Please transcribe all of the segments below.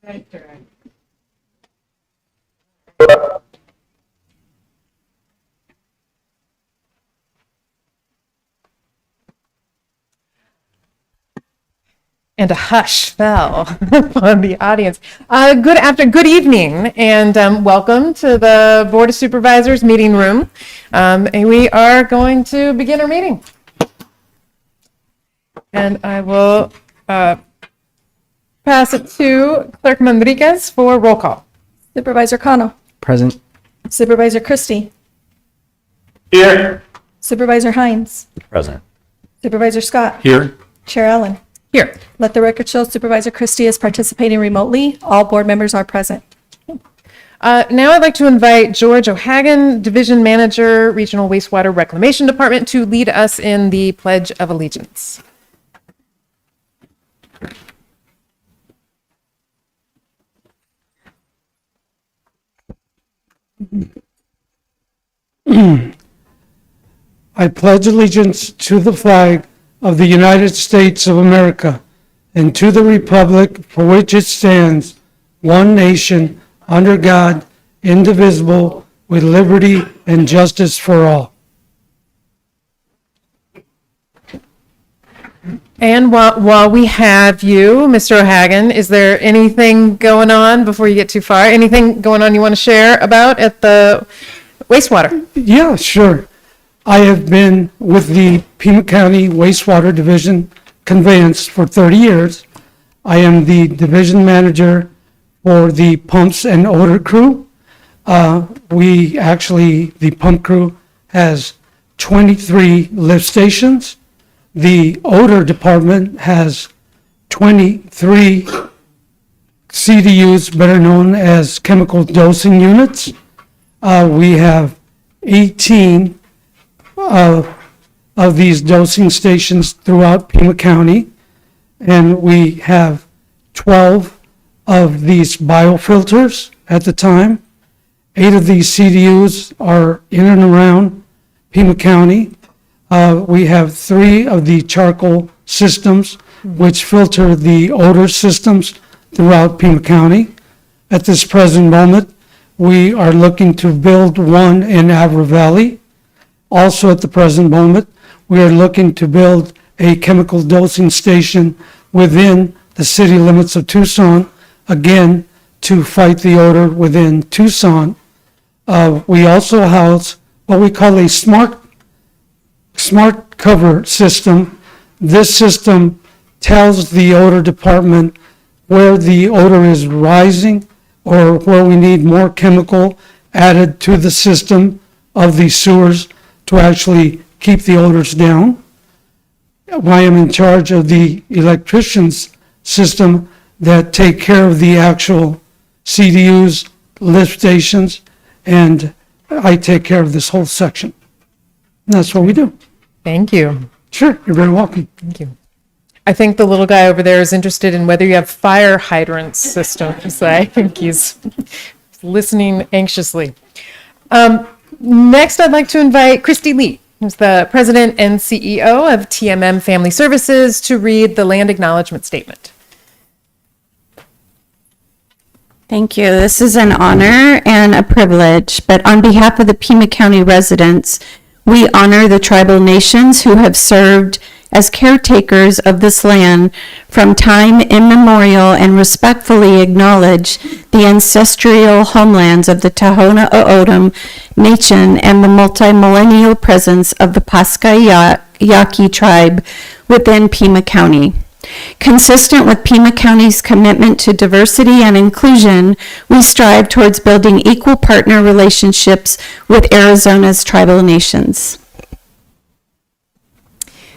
And a hush fell upon the audience. Good evening, and welcome to the Board of Supervisors meeting room. And we are going to begin our meeting. And I will pass it to Clerk Manriquez for roll call. Supervisor Cano. Present. Supervisor Christie. Here. Supervisor Hines. Present. Supervisor Scott. Here. Chair Allen. Here. Let the record show Supervisor Christie is participating remotely. All board members are present. Now I'd like to invite George O'Hagan, Division Manager, Regional Wastewater Reclamation Department, to lead us in the Pledge of Allegiance. I pledge allegiance to the flag of the United States of America and to the republic for which it stands, one nation, under God, indivisible, with liberty and justice for all. And while we have you, Mr. O'Hagan, is there anything going on before you get too far? Anything going on you want to share about at the wastewater? Yeah, sure. I have been with the Pima County Wastewater Division Conveyance for 30 years. I am the division manager for the pumps and odor crew. The pump crew has 23 lift stations. The odor department has 23 CDUs, better known as chemical dosing units. We have 18 of these dosing stations throughout Pima County, and we have 12 of these biofilters at the time. 8 of these CDUs are in and around Pima County. We have 3 of the charcoal systems, which filter the odor systems throughout Pima County. At this present moment, we are looking to build one in Avra Valley. Also at the present moment, we are looking to build a chemical dosing station within the city limits of Tucson, again, to fight the odor within Tucson. We also house what we call a smart cover system. This system tells the odor department where the odor is rising or where we need more chemical added to the system of the sewers to actually keep the odors down. I am in charge of the electricians system that take care of the actual CDUs, lift stations, and I take care of this whole section. And that's what we do. Thank you. Sure, you're very welcome. Thank you. I think the little guy over there is interested in whether you have fire hydrant systems. I think he's listening anxiously. Next, I'd like to invite Christy Lee, who's the President and CEO of TMM Family Services, to read the land acknowledgement statement. Thank you. This is an honor and a privilege, but on behalf of the Pima County residents, we honor the tribal nations who have served as caretakers of this land from time immemorial and respectfully acknowledge the ancestral homelands of the Tohono O'odham Nation and the multi-millennial presence of the Pasca Yaqui tribe within Pima County. Consistent with Pima County's commitment to diversity and inclusion, we strive towards building equal partner relationships with Arizona's tribal nations.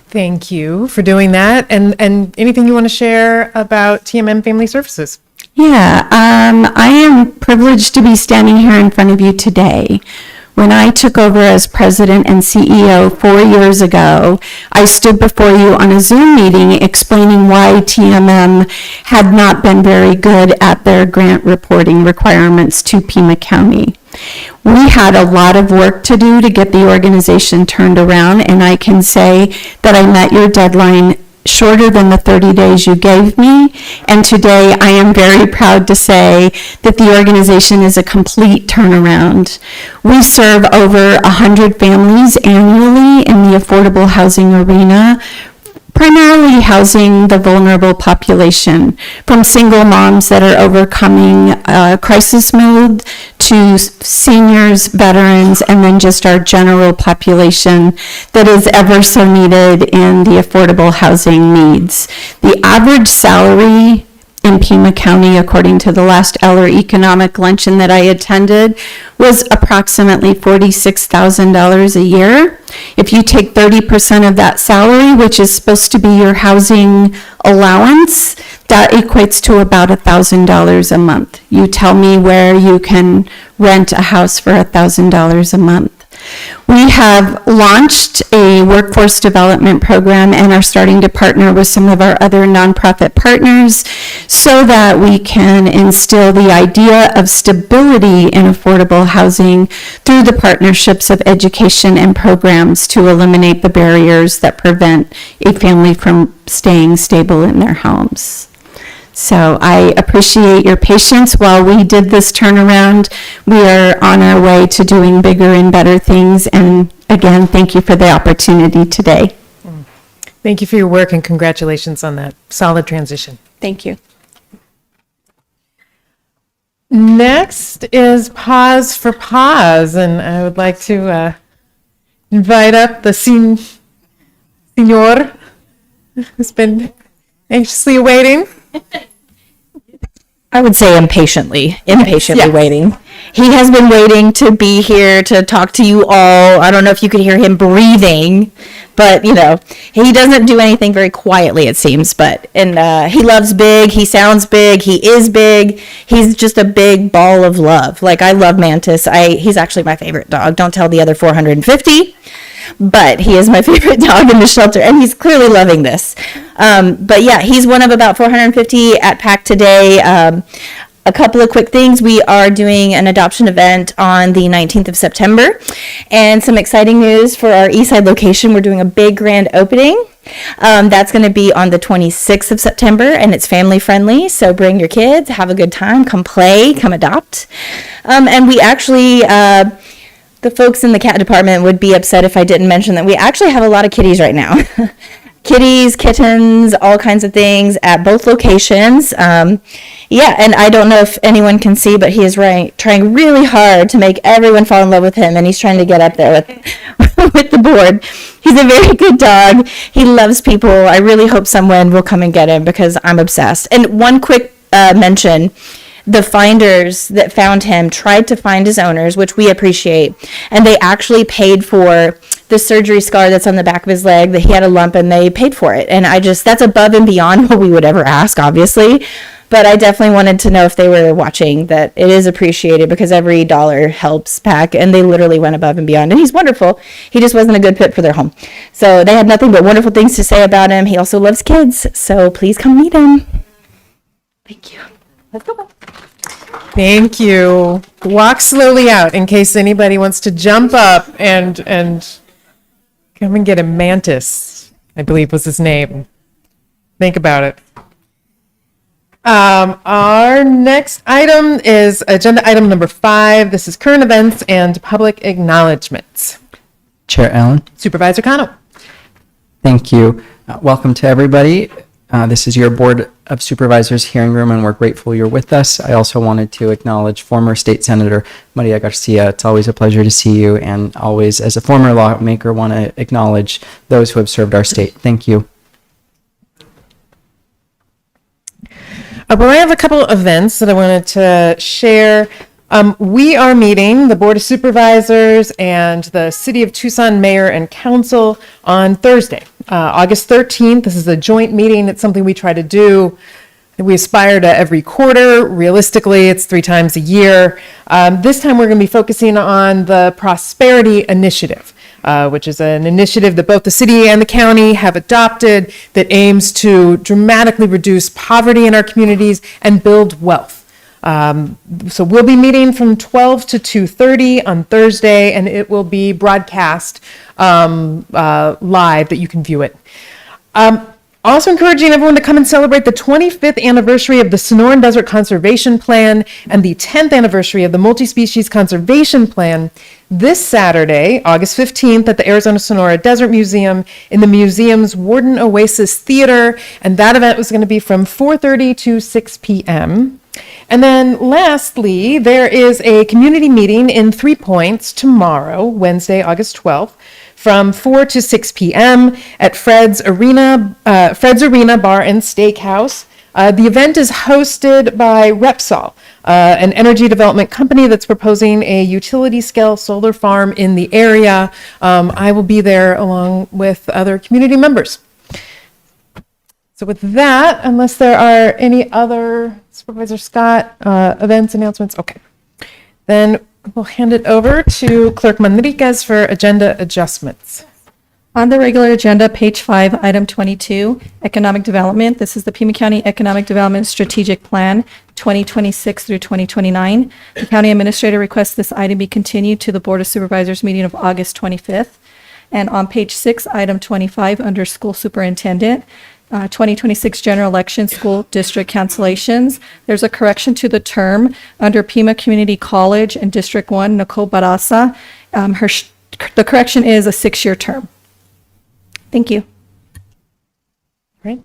Thank you for doing that. And anything you want to share about TMM Family Services? Yeah, I am privileged to be standing here in front of you today. When I took over as president and CEO 4 years ago, I stood before you on a Zoom meeting explaining why TMM had not been very good at their grant reporting requirements to Pima County. We had a lot of work to do to get the organization turned around, and I can say that I met your deadline shorter than the 30 days you gave me, and today I am very proud to say that the organization is a complete turnaround. We serve over 100 families annually in the affordable housing arena, primarily housing the vulnerable population, from single moms that are overcoming crisis mode to seniors, veterans, and then just our general population that is ever so needed in the affordable housing needs. The average salary in Pima County, according to the last Eller Economic Luncheon that I attended, was approximately $46,000 a year. If you take 30% of that salary, which is supposed to be your housing allowance, that equates to about $1,000 a month. You tell me where you can rent a house for $1,000 a month. We have launched a workforce development program and are starting to partner with some of our other nonprofit partners so that we can instill the idea of stability in affordable housing through the partnerships of education and programs to eliminate the barriers that prevent a family from staying stable in their homes. So I appreciate your patience while we did this turnaround. We are on our way to doing bigger and better things. And again, thank you for the opportunity today. Thank you for your work and congratulations on that solid transition. Thank you. Next is Pause for Pause, and I would like to invite up the senor who's been anxiously awaiting. I would say impatiently Yes. waiting. He has been waiting to be here to talk to you all. I don't know if you could hear him breathing, but you know, he doesn't do anything very quietly, it seems, he loves big, he sounds big, he is big. He's just a big ball of love. Like, I love Mantis. He's actually my favorite dog. Don't tell the other 450. But he is my favorite dog in the shelter, and he's clearly loving this. But yeah, he's one of about 450 at PAC today. A couple of quick things. We are doing an adoption event on the 19th of September, and some exciting news for our Eastside location. We're doing a big grand opening. That's going to be on the 26th of September, and it's family friendly. So bring your kids, have a good time, come play, come adopt. And we actually, the folks in the cat department would be upset if I didn't mention that we actually have a lot of kitties right now. Kitties, kittens, all kinds of things at both locations. Yeah, and I don't know if anyone can see, but he is trying really hard to make everyone fall in love with him, and he's trying to get up there with the board. He's a very good dog. He loves people. I really hope someone will come and get him because I'm obsessed. And one quick mention. The finders that found him tried to find his owners, which we appreciate, and they actually paid for the surgery scar that's on the back of his leg, that he had a lump, and they paid for it. And that's above and beyond what we would ever ask, obviously. But I definitely wanted to know if they were watching that it is appreciated, because every dollar helps PAC, and they literally went above and beyond. And he's wonderful. He just wasn't a good fit for their home. So they had nothing but wonderful things to say about him. He also loves kids, so please come meet him. Thank you. Let's go. Thank you. Walk slowly out in case anybody wants to jump up and come and get a Mantis, I believe was his name. Think about it. Our next item is agenda item number 5. This is current events and public acknowledgements. Chair Allen, Supervisor Cano. thank you. Welcome to everybody. This is your Board of Supervisors hearing room, and we're grateful you're with us. I also wanted to acknowledge former State Senator Maria Garcia. It's always a pleasure to see you, and always, as a former lawmaker, want to acknowledge those who have served our state. Thank you. Well, I have a couple events that I wanted to share. We are meeting, the Board of Supervisors and the City of Tucson Mayor and Council on Thursday, August 13th. This is a joint meeting. It's something we try to do. We aspire to every quarter. Realistically, it's 3 times a year. This time we're going to be focusing on the Prosperity Initiative, which is an initiative that both the city and the county have adopted that aims to dramatically reduce poverty in our communities and build wealth. So we'll be meeting from 12 to 2:30 on Thursday, and it will be broadcast live that you can view it. Also encouraging everyone to come and celebrate the 25th anniversary of the Sonoran Desert Conservation Plan and the 10th anniversary of the Multi-Species Conservation Plan this Saturday, August 15th, at the Arizona Sonora Desert Museum in the museum's Warden Oasis Theater. And that event was going to be from 4:30 to 6 p.m. And then lastly, there is a community meeting in 3 Points tomorrow, Wednesday, August 12th, from 4 to 6 p.m. at Fred's Arena Bar and Steakhouse. The event is hosted by Repsol, an energy development company that's proposing a utility-scale solar farm in the area. I will be there along with other community members. So with that, unless there are any other Supervisor Scott events, announcements, okay. Then we'll hand it over to Clerk Manriquez for agenda adjustments. On the regular agenda, page 5, item 22, economic development. This is the Pima County Economic Development Strategic Plan 2026 through 2029. The county administrator requests this item be continued to the Board of Supervisors meeting of August 25th. And on page 6, item 25, under school superintendent, 2026 general election school district cancellations. There's a correction to the term under Pima Community College and District 1, Nicole Barasa. The correction is a 6-year term. Thank you. Right.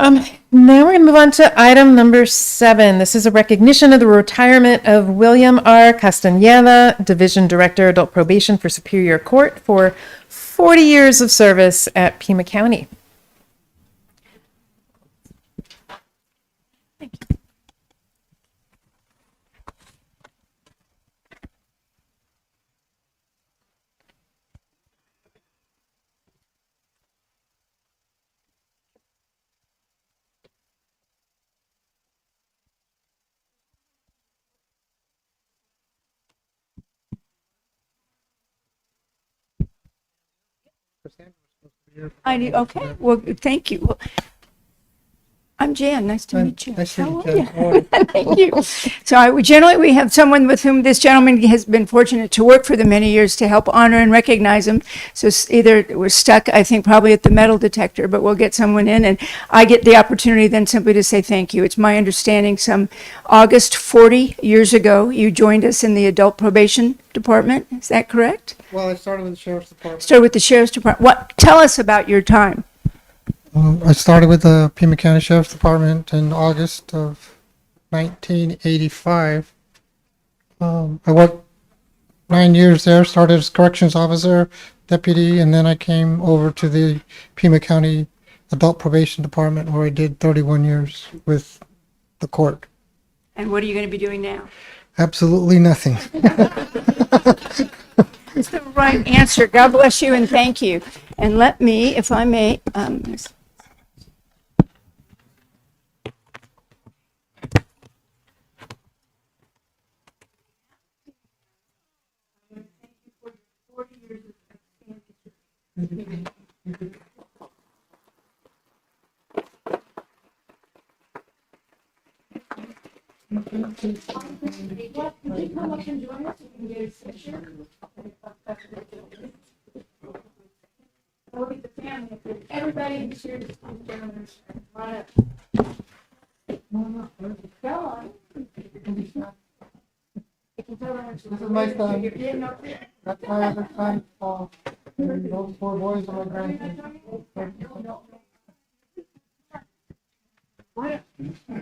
Now we're going to move on to item number 7. This is a recognition of the retirement of William R. Castañeda, Division Director, Adult Probation for Superior Court, for 40 years of service at Pima County. I do, okay, well, thank you. Well, I'm Jan, nice to meet you. Nice to How meet are you, you? Jan. How are you? Thank you. So we have someone with whom this gentleman has been fortunate to work for the many years to help honor and recognize him. So either we're stuck, I think, probably at the metal detector, but we'll get someone in, and I get the opportunity then simply to say thank you. It's my understanding some August 40 years ago, you joined us in the adult probation department. Is that correct? Well, I started with the Sheriff's Department. Started with the sheriff's department. Tell us about your time. I started with the Pima County Sheriff's Department in August of 1985. I worked 9 years there, started as corrections officer, deputy, and then I came over to the Pima County Adult Probation Department where I did 31 years with the court. And what are you going to be doing now? Absolutely nothing. That's the right answer. God bless you and thank you. And let me, if I may, everybody be sure to come down right up. Go on. This is my son. That's my other son, Paul. And those 4 boys are my grandkids.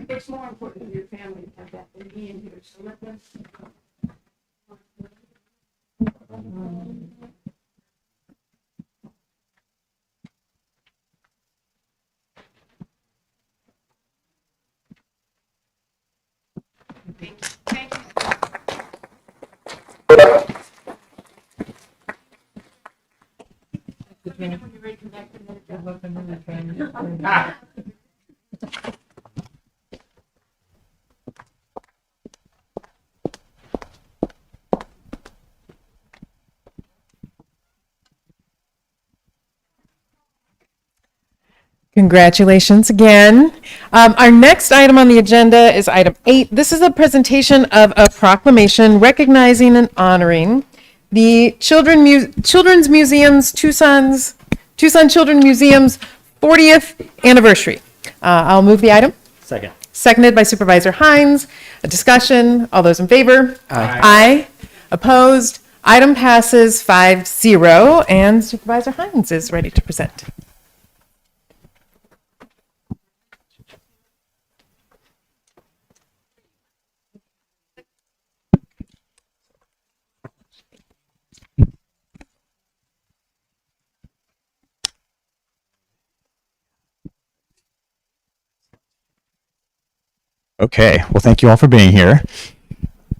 It's more important to your family to have that than being here, so let them. Congratulations again. Our next item on the agenda is item 8. This is a presentation of a proclamation recognizing and honoring the Children's Museum's Tucson Children Museum's 40th anniversary. I'll move the item. Second. Seconded by Supervisor Hines. A discussion. All those in favor? Aye. Aye. Opposed? Item passes 5-0, and Supervisor Hines is ready to present. Okay, well, thank you all for being here.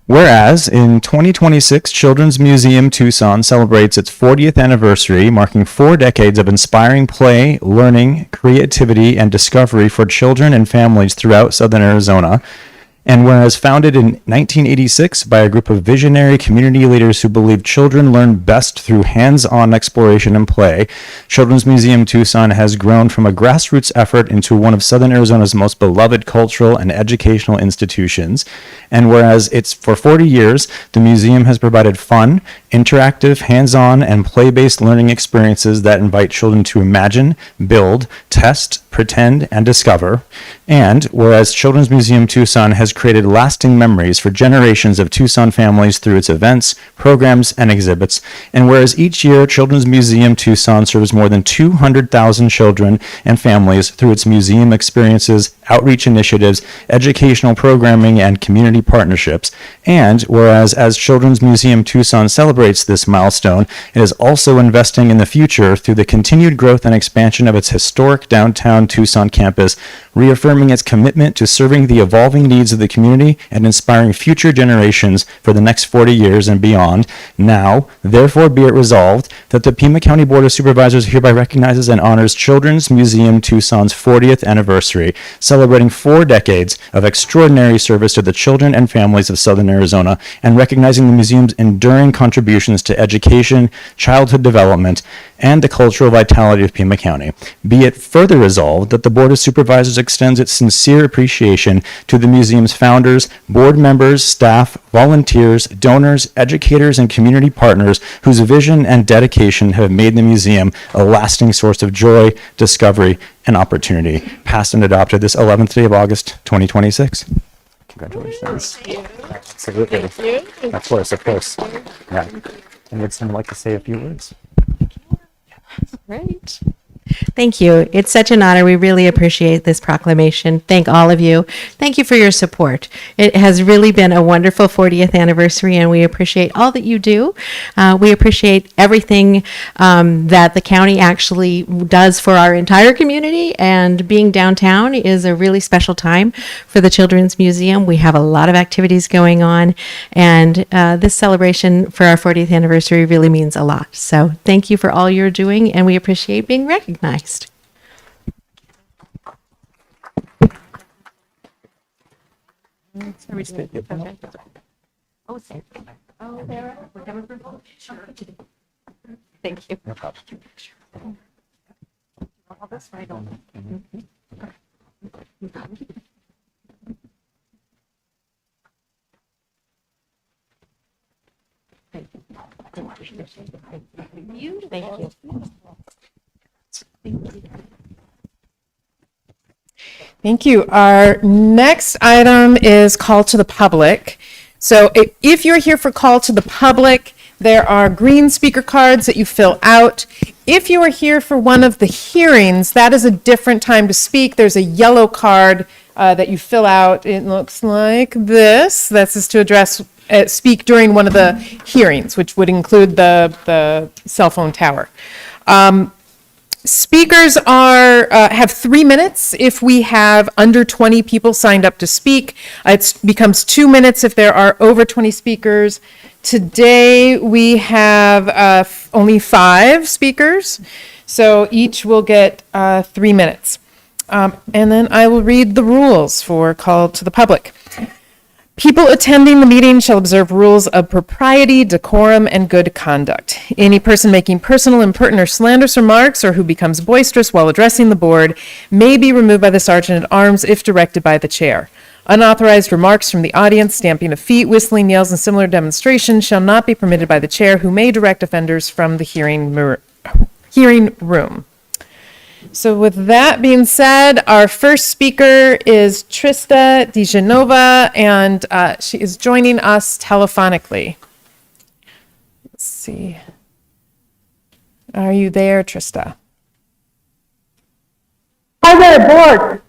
Whereas in 2026, Children's Museum Tucson celebrates its 40th anniversary, marking 4 decades of inspiring play, learning, creativity, and discovery for children and families throughout Southern Arizona. And whereas founded in 1986 by a group of visionary community leaders who believe children learn best through hands-on exploration and play, Children's Museum Tucson has grown from a grassroots effort into one of Southern Arizona's most beloved cultural and educational institutions. And whereas it's for 40 years, the museum has provided fun, interactive, hands-on, and play-based learning experiences that invite children to imagine, build, test, pretend, and discover. And whereas Children's Museum Tucson has created lasting memories for generations of Tucson families through its events, programs, and exhibits, and whereas each year Children's Museum Tucson serves more than 200,000 children and families through its museum experiences, outreach initiatives, educational programming, and community partnerships. And whereas as Children's Museum Tucson celebrates this milestone, it is also investing in the future through the continued growth and expansion of its historic downtown Tucson campus, reaffirming its commitment to serving the evolving needs of the community and inspiring future generations for the next 40 years and beyond. Now, therefore, be it resolved that the Pima County Board of Supervisors hereby recognizes and honors Children's Museum Tucson's 40th anniversary, celebrating 4 decades of extraordinary service to the children and families of Southern Arizona, and recognizing the museum's enduring contributions to education, childhood development, and the cultural vitality of Pima County. Be it further resolved that the Board of Supervisors extends its sincere appreciation to the museum's founders, board members, staff, volunteers, donors, educators, and community partners whose vision and dedication have made the museum a lasting source of joy, discovery, and opportunity. Passed and adopted this 11th day of August, 2026. Congratulations. Absolutely. Of course, of course. Yeah. And would someone like to say a few words? Great. Thank you. It's such an honor. We really appreciate this proclamation. Thank all of you. Thank you for your support. It has really been a wonderful 40th anniversary, and we appreciate all that you do. We appreciate everything that the county actually does for our entire community, and being downtown is a really special time for the Children's Museum. We have a lot of activities going on, and this celebration for our 40th anniversary really means a lot. So thank you for all you're doing, and we appreciate being recognized. Thank you. No problem. Thank you. Thank you. Our next item is call to the public. So if you're here for call to the public, there are green speaker cards that you fill out. If you are here for one of the hearings, that is a different time to speak. There's a yellow card that you fill out. It looks like this. This is to address, speak during one of the hearings, which would include the cell phone tower. Speakers are have 3 minutes if we have under 20 people signed up to speak. It becomes 2 minutes if there are over 20 speakers. Today we have only 5 speakers, so each will get 3 minutes. And then I will read the rules for call to the public. People attending the meeting shall observe rules of propriety, decorum, and good conduct. Any person making personal, impertinent, or slanderous remarks, or who becomes boisterous while addressing the board, may be removed by the sergeant at arms if directed by the chair. Unauthorized remarks from the audience, stamping of feet, whistling, yells, and similar demonstrations shall not be permitted by the chair, who may direct offenders from the hearing room. So with that being said, our first speaker is Trista DiGenova, and she is joining us telephonically. Let's see. Are you there, Trista? Hi there, board.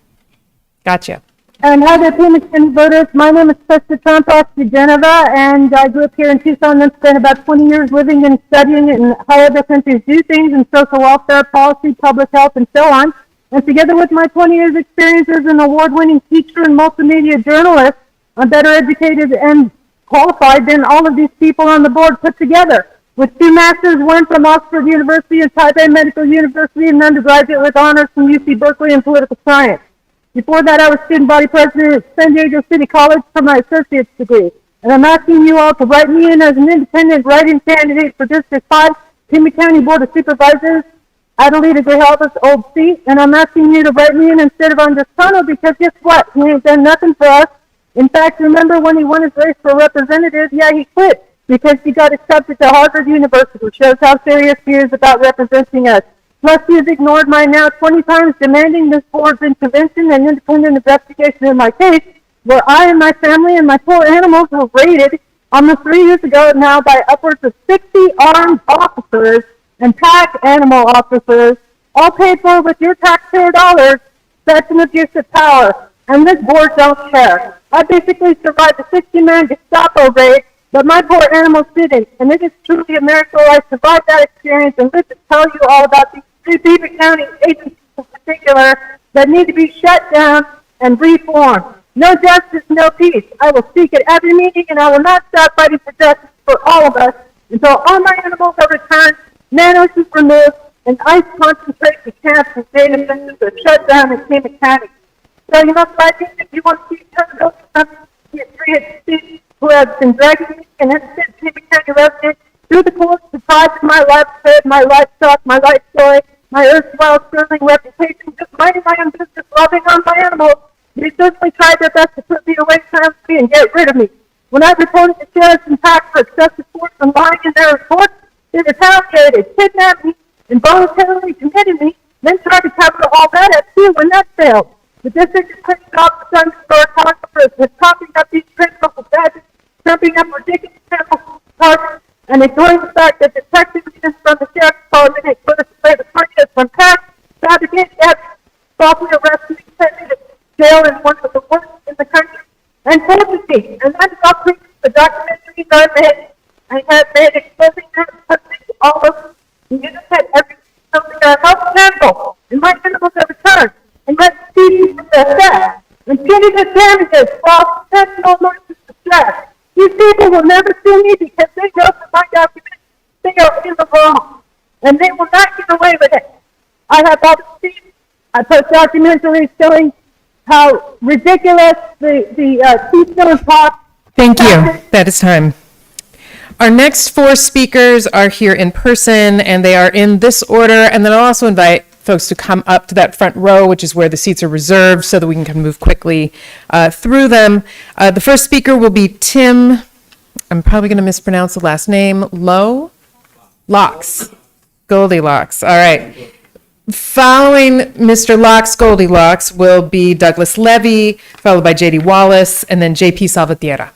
Gotcha. And hi there, Pima County voters. My name is Trista Trampas DeGenova, and I grew up here in Tucson and spent about 20 years living and studying in how other countries do things in social welfare, policy, public health, and so on. And together with my 20 years experience as an award-winning teacher and multimedia journalist, I'm better educated and qualified than all of these people on the board put together. With 2 masters, one from Oxford University and Taipei Medical University, and an undergraduate with honors from UC Berkeley in political science. Before that, I was student body president at San Diego City College for my associate's degree. And I'm asking you all to write me in as an independent write-in candidate for District 5, Pima County Board of Supervisors, Adelita Grijalva's old seat. And I'm asking you to write me in instead of Andresano, because guess what? He ain't done nothing for us. In fact, remember when he won his race for representative? Yeah, he quit because he got accepted to Harvard University. Shows how serious he is about representing us. Plus, he has ignored my now 20 times demanding this board's intervention and independent investigation in my case, where I and my family and my poor animals were raided almost 3 years ago now by upwards of 60 armed officers and pack animal officers, all paid for with your taxpayer dollars. That's an abuse of power, and this board don't care. I basically survived a 60-man Gestapo raid, but my poor animals didn't, and it is truly a miracle I survived that experience and live to tell you all about these 3 Pima County agencies in particular that need to be shut down and reformed. No justice, no peace. I will speak at every meeting, and I will not stop fighting for justice for all of us until all my animals are returned, nanos is removed, and ICE concentration camps and data centers are shut down in Pima County. So you know what I think? If you want to see those three agencies who have been dragging me and innocent Pima County residents through the courts, deprived of my livelihood, my livestock, my life story, my erstwhile sterling reputation, just minding my own business, loving on my animals. They certainly tried their best to put me away from me and get rid of me. When I reported to sheriffs and PAC for excessive force and lying in their reports, they retaliated, kidnapped me, and voluntarily committed me, then tried to cover all that up too when that failed. The district is pushing off the underscore Congress with copying up these criminal badges, trumping up ridiculous criminal charges, and ignoring the fact that detectives from the sheriff's department had put us away the plaintiffs from PAC, fabricated evidence, falsely arrested me, sent me to jail in one of the worst in the country, and tortured me. And that's how quick the documentaries I have made exposing them to all of them. You just had every something that helped handle, and my animals are returned, and let's see the effect. And punitive damages, false intentional notices of distress. These people will never sue me because they know that my documents, they are in the wrong, and they will not get away with it. I have all the receipts. I post documentaries showing how ridiculous the Keystone Talk. Thank you. That is time. Our next 4 speakers are here in person, and they are in this order. And then I'll also invite folks to come up to that front row, which is where the seats are reserved, so that we can kind of move quickly through them. The first speaker will be Tim, I'm probably going to mispronounce the last name, Locks. Goldilocks. All right. Following Mr. Locks, Goldilocks, will be Douglas Levy, followed by J.D. Wallace, and then J.P. Salvatierra.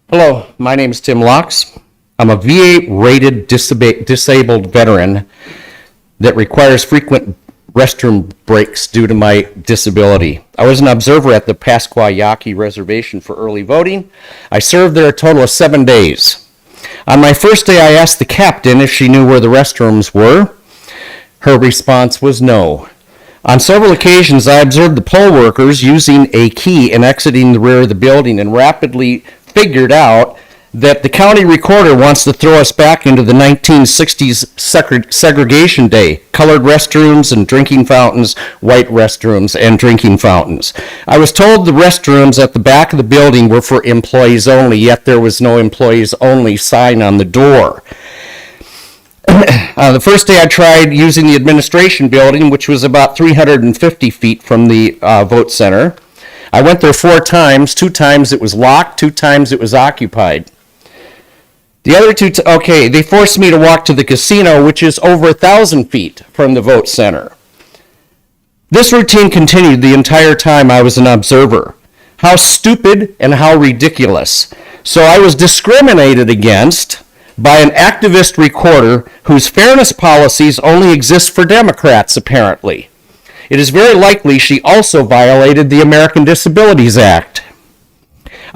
Hello, my name is Tim Locks. I'm a VA-rated disabled veteran that requires frequent restroom breaks due to my disability. I was an observer at the Pasquayaki Reservation for early voting. I served there a total of 7 days. On my first day, I asked the captain if she knew where the restrooms were. Her response was no. On several occasions, I observed the poll workers using a key and exiting the rear of the building and rapidly figured out that the county recorder wants to throw us back into the 1960s segregation day. Colored restrooms and drinking fountains, white restrooms and drinking fountains. I was told the restrooms at the back of the building were for employees only, yet there was no employees only sign on the door. The first day I tried using the administration building, which was about 350 feet from the vote center. I went there 4 times. 2 times it was locked, 2 times it was occupied. The other 2, they forced me to walk to the casino, which is over 1,000 feet from the vote center. This routine continued the entire time I was an observer. How stupid and how ridiculous. So I was discriminated against by an activist recorder whose fairness policies only exist for Democrats, apparently. It is very likely she also violated the American Disabilities Act.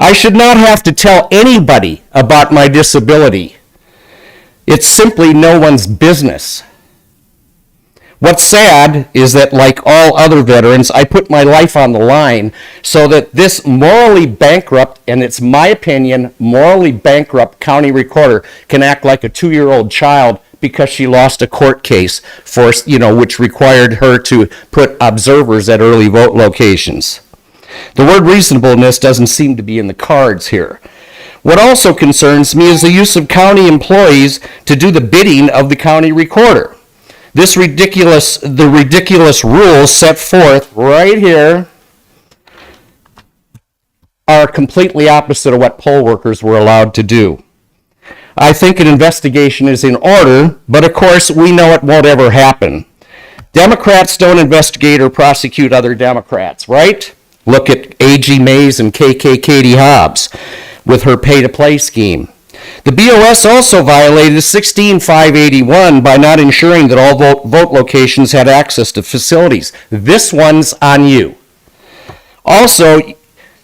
I should not have to tell anybody about my disability. It's simply no one's business. What's sad is that, like all other veterans, I put my life on the line so that this morally bankrupt, and it's my opinion, morally bankrupt county recorder can act like a 2-year-old child because she lost a court case for, which required her to put observers at early vote locations. The word reasonableness doesn't seem to be in the cards here. What also concerns me is the use of county employees to do the bidding of the county recorder. The ridiculous rules set forth right here are completely opposite of what poll workers were allowed to do. I think an investigation is in order, but of course we know it won't ever happen. Democrats don't investigate or prosecute other Democrats, right? Look at A.G. Mays and K.K. Katie Hobbs with her pay-to-play scheme. The BOS also violated 16581 by not ensuring that all vote locations had access to facilities. This one's on you. Also,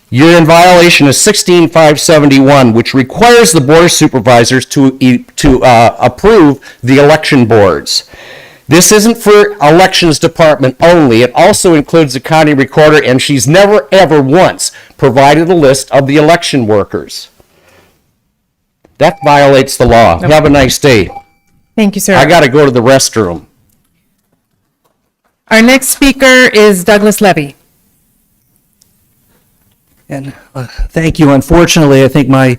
you're in violation of 16571, which requires the Board of Supervisors to approve the election boards. This isn't for elections department only. It also includes the county recorder, and she's never, ever once provided a list of the election workers. That violates the law. Nope. Have a nice day. Thank you, sir. I got to go to the restroom. Our next speaker is Douglas Levy. And thank you. Unfortunately, I think my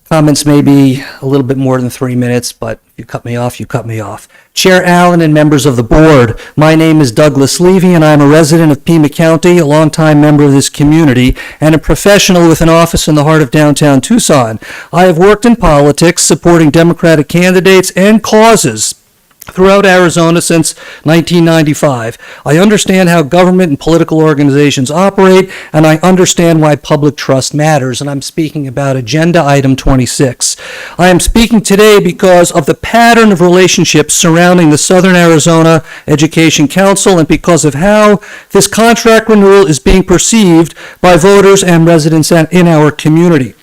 comments may be a little bit more than 3 minutes, but if you cut me off, you cut me off. Chair Allen and members of the board, my name is Douglas Levy, and I'm a resident of Pima County, a longtime member of this community, and a professional with an office in the heart of downtown Tucson. I have worked in politics, supporting Democratic candidates and causes throughout Arizona since 1995. I understand how government and political organizations operate, and I understand why public trust matters, and I'm speaking about Agenda Item 26. I am speaking today because of the pattern of relationships surrounding the Southern Arizona Education Council and because of how this contract renewal is being perceived by voters and residents in our community.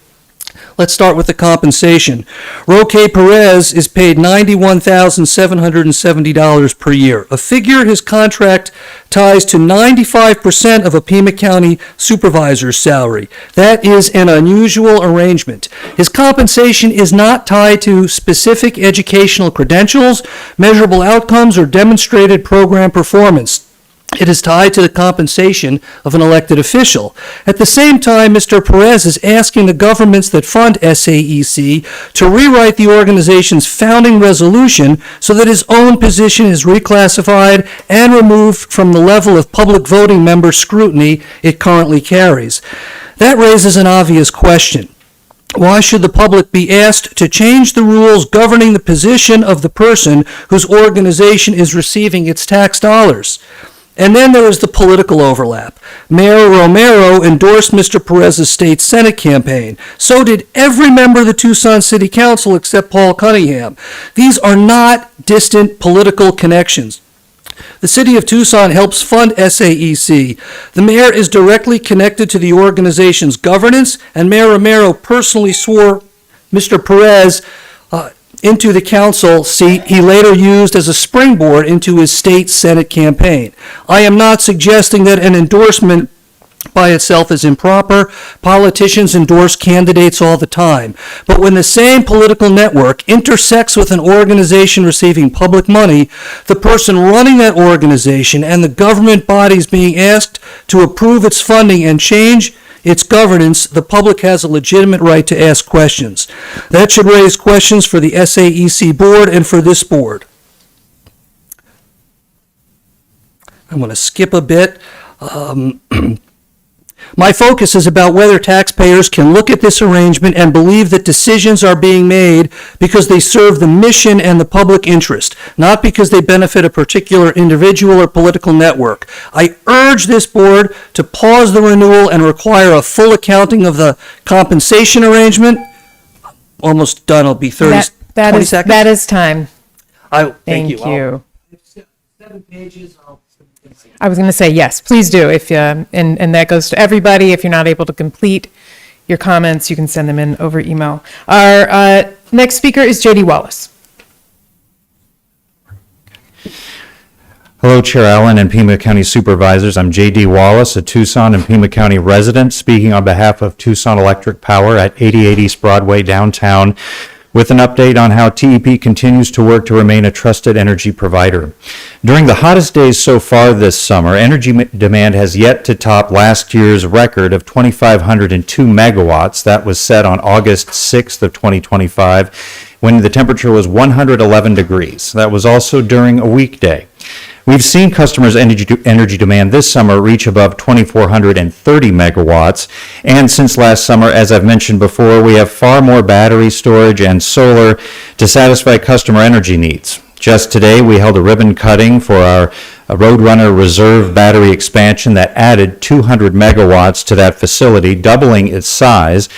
Let's start with the compensation. Roque Perez is paid $91,770 per year, a figure his contract ties to 95% of a Pima County supervisor's salary. That is an unusual arrangement. His compensation is not tied to specific educational credentials, measurable outcomes, or demonstrated program performance. It is tied to the compensation of an elected official. At the same time, Mr. Perez is asking the governments that fund SAEC to rewrite the organization's founding resolution so that his own position is reclassified and removed from the level of public voting member scrutiny it currently carries. That raises an obvious question. Why should the public be asked to change the rules governing the position of the person whose organization is receiving its tax dollars? And then there is the political overlap. Mayor Romero endorsed Mr. Perez's state Senate campaign. So did every member of the Tucson City Council except Paul Cunningham. These are not distant political connections. The city of Tucson helps fund SAEC. The mayor is directly connected to the organization's governance, and Mayor Romero personally swore Mr. Perez into the council seat he later used as a springboard into his state Senate campaign. I am not suggesting that an endorsement by itself is improper. Politicians endorse candidates all the time. But when the same political network intersects with an organization receiving public money, the person running that organization and the government bodies being asked to approve its funding and change its governance, the public has a legitimate right to ask questions. That should raise questions for the SAEC board and for this board. I'm going to skip a bit. My focus is about whether taxpayers can look at this arrangement and believe that decisions are being made because they serve the mission and the public interest, not because they benefit a particular individual or political network. I urge this board to pause the renewal and require a full accounting of the compensation arrangement. Almost done. It'll be 20 seconds. That is time. Thank Thank you. you. 7 pages. I was going to say, yes, please do. If and that goes to everybody. If you're not able to complete your comments, you can send them in over email. Our next speaker is J.D. Wallace. Hello, Chair Allen and Pima County Supervisors. I'm J.D. Wallace, a Tucson and Pima County resident, speaking on behalf of Tucson Electric Power at 88 East Broadway downtown, with an update on how TEP continues to work to remain a trusted energy provider. During the hottest days so far this summer, energy demand has yet to top last year's record of 2,502 megawatts. That was set on August 6th of 2025, when the temperature was 111 degrees. That was also during a weekday. We've seen customers' energy demand this summer reach above 2,430 megawatts, and since last summer, as I've mentioned before, we have far more battery storage and solar to satisfy customer energy needs. Just today, we held a ribbon cutting for our Roadrunner Reserve battery expansion that added 200 megawatts to that facility, doubling its size.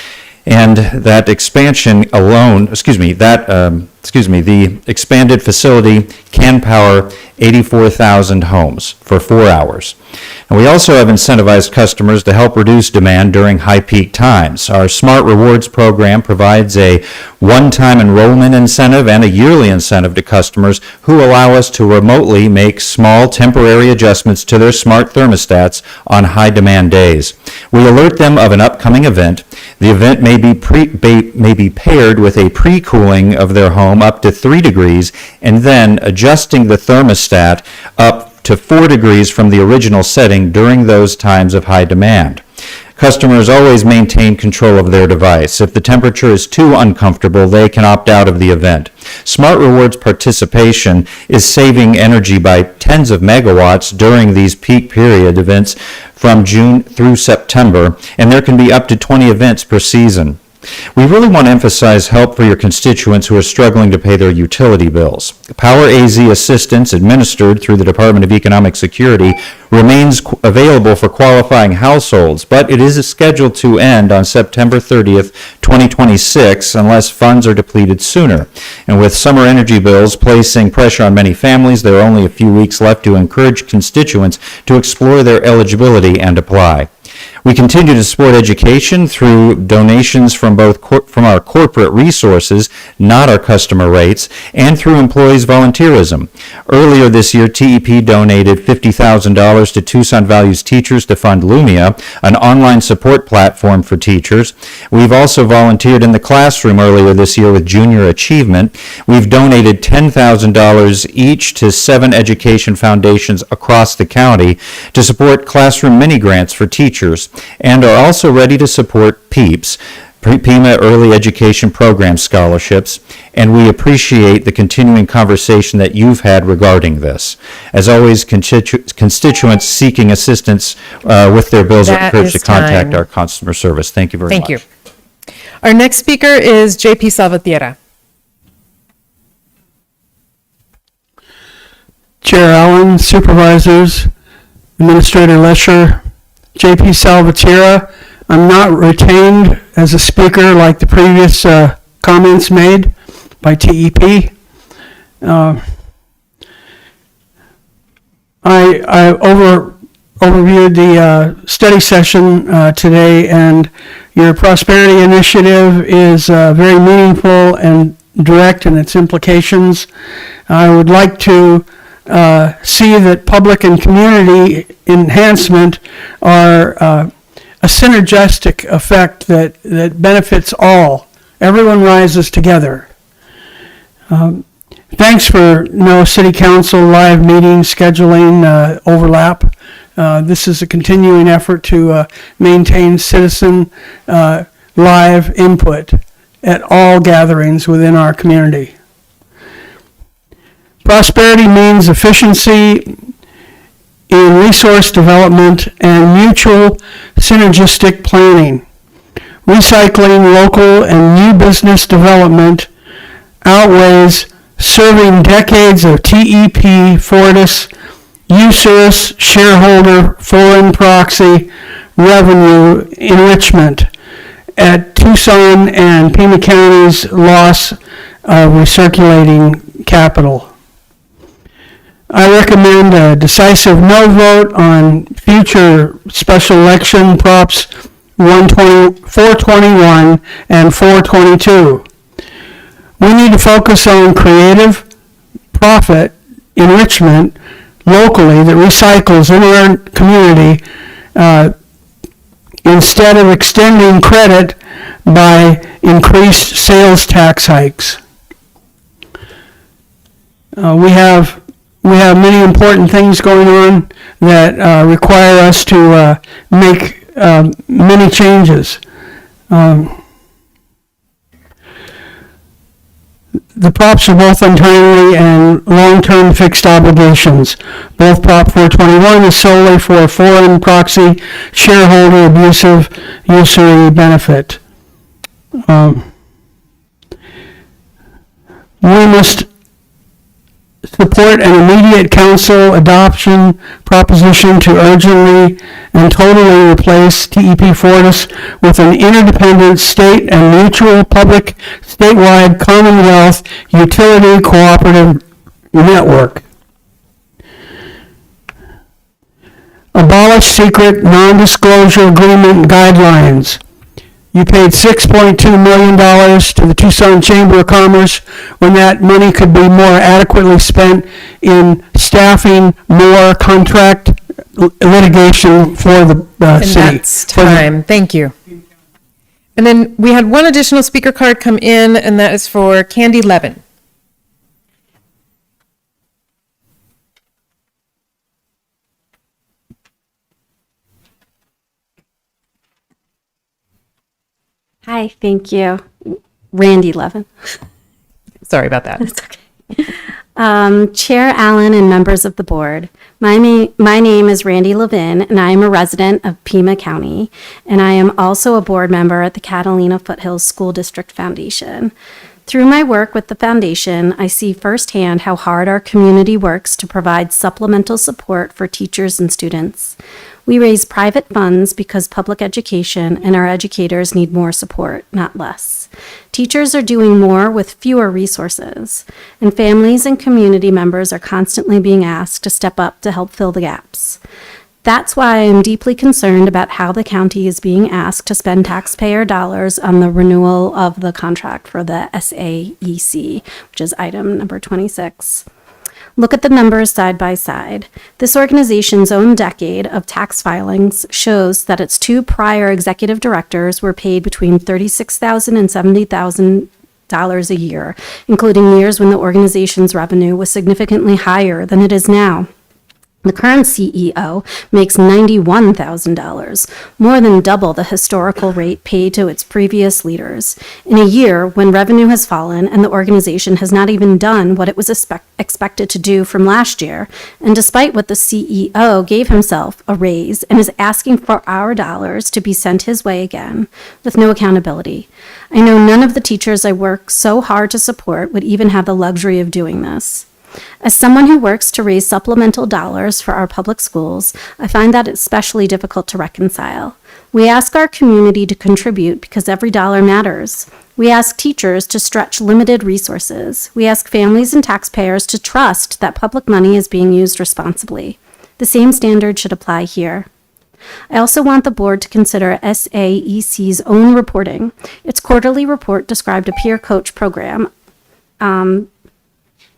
And that expansion alone, the expanded facility can power 84,000 homes for 4 hours. And we also have incentivized customers to help reduce demand during high peak times. Our Smart Rewards program provides a one-time enrollment incentive and a yearly incentive to customers who allow us to remotely make small temporary adjustments to their smart thermostats on high demand days. We alert them of an upcoming event. The event may be paired with a pre-cooling of their home up to 3 degrees and then adjusting the thermostat up to 4 degrees from the original setting during those times of high demand. Customers always maintain control of their device. If the temperature is too uncomfortable, they can opt out of the event. Smart Rewards participation is saving energy by tens of megawatts during these peak period events from June through September, and there can be up to 20 events per season. We really want to emphasize help for your constituents who are struggling to pay their utility bills. Power AZ assistance administered through the Department of Economic Security remains available for qualifying households, but it is scheduled to end on September 30th, 2026, unless funds are depleted sooner. And with summer energy bills placing pressure on many families, there are only a few weeks left to encourage constituents to explore their eligibility and apply. We continue to support education through donations from our corporate resources, not our customer rates, and through employees' volunteerism. Earlier this year, TEP donated $50,000 to Tucson Values Teachers to fund Lumia, an online support platform for teachers. We've also volunteered in the classroom earlier this year with Junior Achievement. We've donated $10,000 each to 7 education foundations across the county to support classroom mini grants for teachers, and are also ready to support PEEPS, Pima Early Education Program scholarships, and we appreciate the continuing conversation that you've had regarding this. As always, constituents seeking assistance with their bills are encouraged to contact our customer service. Thank you very much. Thank you. Our next speaker is J.P. Salvatierra. Chair Allen, Supervisors, Administrator Lesher, J.P. Salvatierra. I'm not retained as a speaker like the previous comments made by TEP. I overviewed the study session today, and your prosperity initiative is very meaningful and direct in its implications. I would like to see that public and community enhancement are a synergistic effect that benefits all. Everyone rises together. Thanks for no city council live meeting scheduling overlap. This is a continuing effort to maintain citizen live input at all gatherings within our community. Prosperity means efficiency in resource development and mutual synergistic planning. Recycling local and new business development outweighs serving decades of TEP, Fortis, usurious shareholder foreign proxy revenue enrichment at Tucson and Pima County's loss of recirculating capital. I recommend a decisive no vote on future special election props 421 and 422. We need to focus on creative profit enrichment locally that recycles in our community instead of extending credit by increased sales tax hikes. We have many important things going on that require us to make many changes. The props are both untimely and long-term fixed obligations. Both Prop 421 is solely for foreign proxy shareholder abusive usury benefit. We must support an immediate council adoption proposition to urgently and totally replace TEP Fortis with an interdependent state and mutual public statewide Commonwealth utility cooperative network. Abolish secret non-disclosure agreement guidelines. You paid $6.2 million to the Tucson Chamber of Commerce when that money could be more adequately spent in staffing more contract litigation for the city. And that's time. Thank you. And then we had one additional speaker card come in, and that is for Candy Levin. Hi, thank you. Randy Levin. Sorry about that. That's okay. Chair Allen and members of the board, my name is Randy Levin, and I am a resident of Pima County, and I am also a board member at the Catalina Foothills School District Foundation. Through my work with the foundation, I see firsthand how hard our community works to provide supplemental support for teachers and students. We raise private funds because public education and our educators need more support, not less. Teachers are doing more with fewer resources, and families and community members are constantly being asked to step up to help fill the gaps. That's why I am deeply concerned about how the county is being asked to spend taxpayer dollars on the renewal of the contract for the SAEC, which is item number 26. Look at the numbers side by side. This organization's own decade of tax filings shows that its two prior executive directors were paid between $36,000 and $70,000 a year, including years when the organization's revenue was significantly higher than it is now. The current CEO makes $91,000, more than double the historical rate paid to its previous leaders, in a year when revenue has fallen and the organization has not even done what it was expected to do from last year, and despite what the CEO gave himself a raise and is asking for our dollars to be sent his way again, with no accountability. I know none of the teachers I work so hard to support would even have the luxury of doing this. As someone who works to raise supplemental dollars for our public schools, I find that especially difficult to reconcile. We ask our community to contribute because every dollar matters. We ask teachers to stretch limited resources. We ask families and taxpayers to trust that public money is being used responsibly. The same standard should apply here. I also want the board to consider SAEC's own reporting. Its quarterly report described a peer coach program The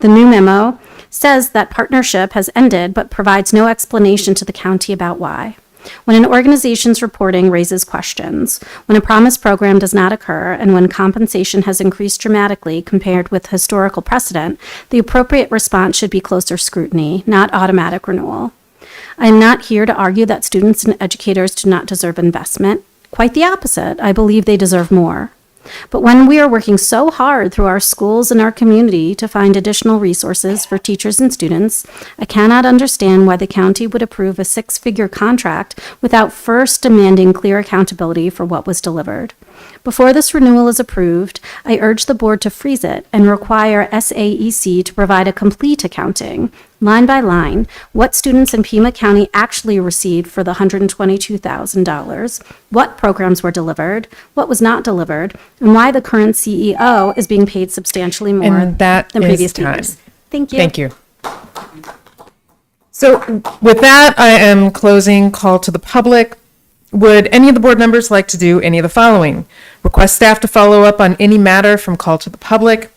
new memo says that partnership has ended but provides no explanation to the county about why. When an organization's reporting raises questions, when a promised program does not occur, and when compensation has increased dramatically compared with historical precedent, the appropriate response should be closer scrutiny, not automatic renewal. I am not here to argue that students and educators do not deserve investment. Quite the opposite. I believe they deserve more. But when we are working so hard through our schools and our community to find additional resources for teachers and students, I cannot understand why the county would approve a six-figure contract without first demanding clear accountability for what was delivered. Before this renewal is approved, I urge the board to freeze it and require SAEC to provide a complete accounting, line by line, what students in Pima County actually received for the $122,000, what programs were delivered, what was not delivered, and why the current CEO is being paid substantially more And that than is previous time. leaders. Thank you. Thank you. So with that, I am closing call to the public. Would any of the board members like to do any of the following? Request staff to follow up on any matter from call to the public,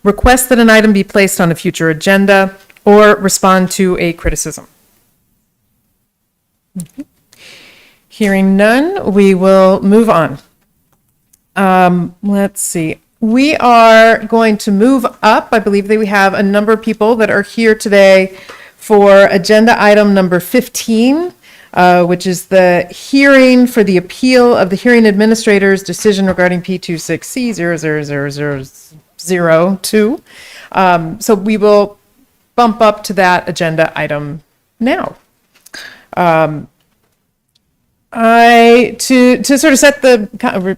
request that an item be placed on a future agenda, or respond to a criticism. Hearing none, we will move on. Let's see. We are going to move up. I believe that we have a number of people that are here today for agenda item number 15. Which is the hearing for the appeal of the hearing administrator's decision regarding P26C00002. So we will bump up to that agenda item now. To sort of set the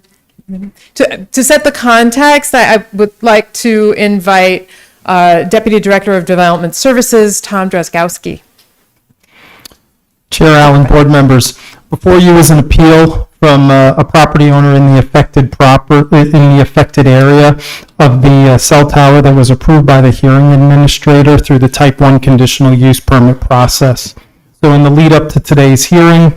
to set the context, I would like to invite Deputy Director of Development Services, Tom Drozdowski. Chair Allen, board members, before you is an appeal from a property owner in the affected area of the cell tower that was approved by the hearing administrator through the type 1 conditional use permit process. So in the lead up to today's hearing,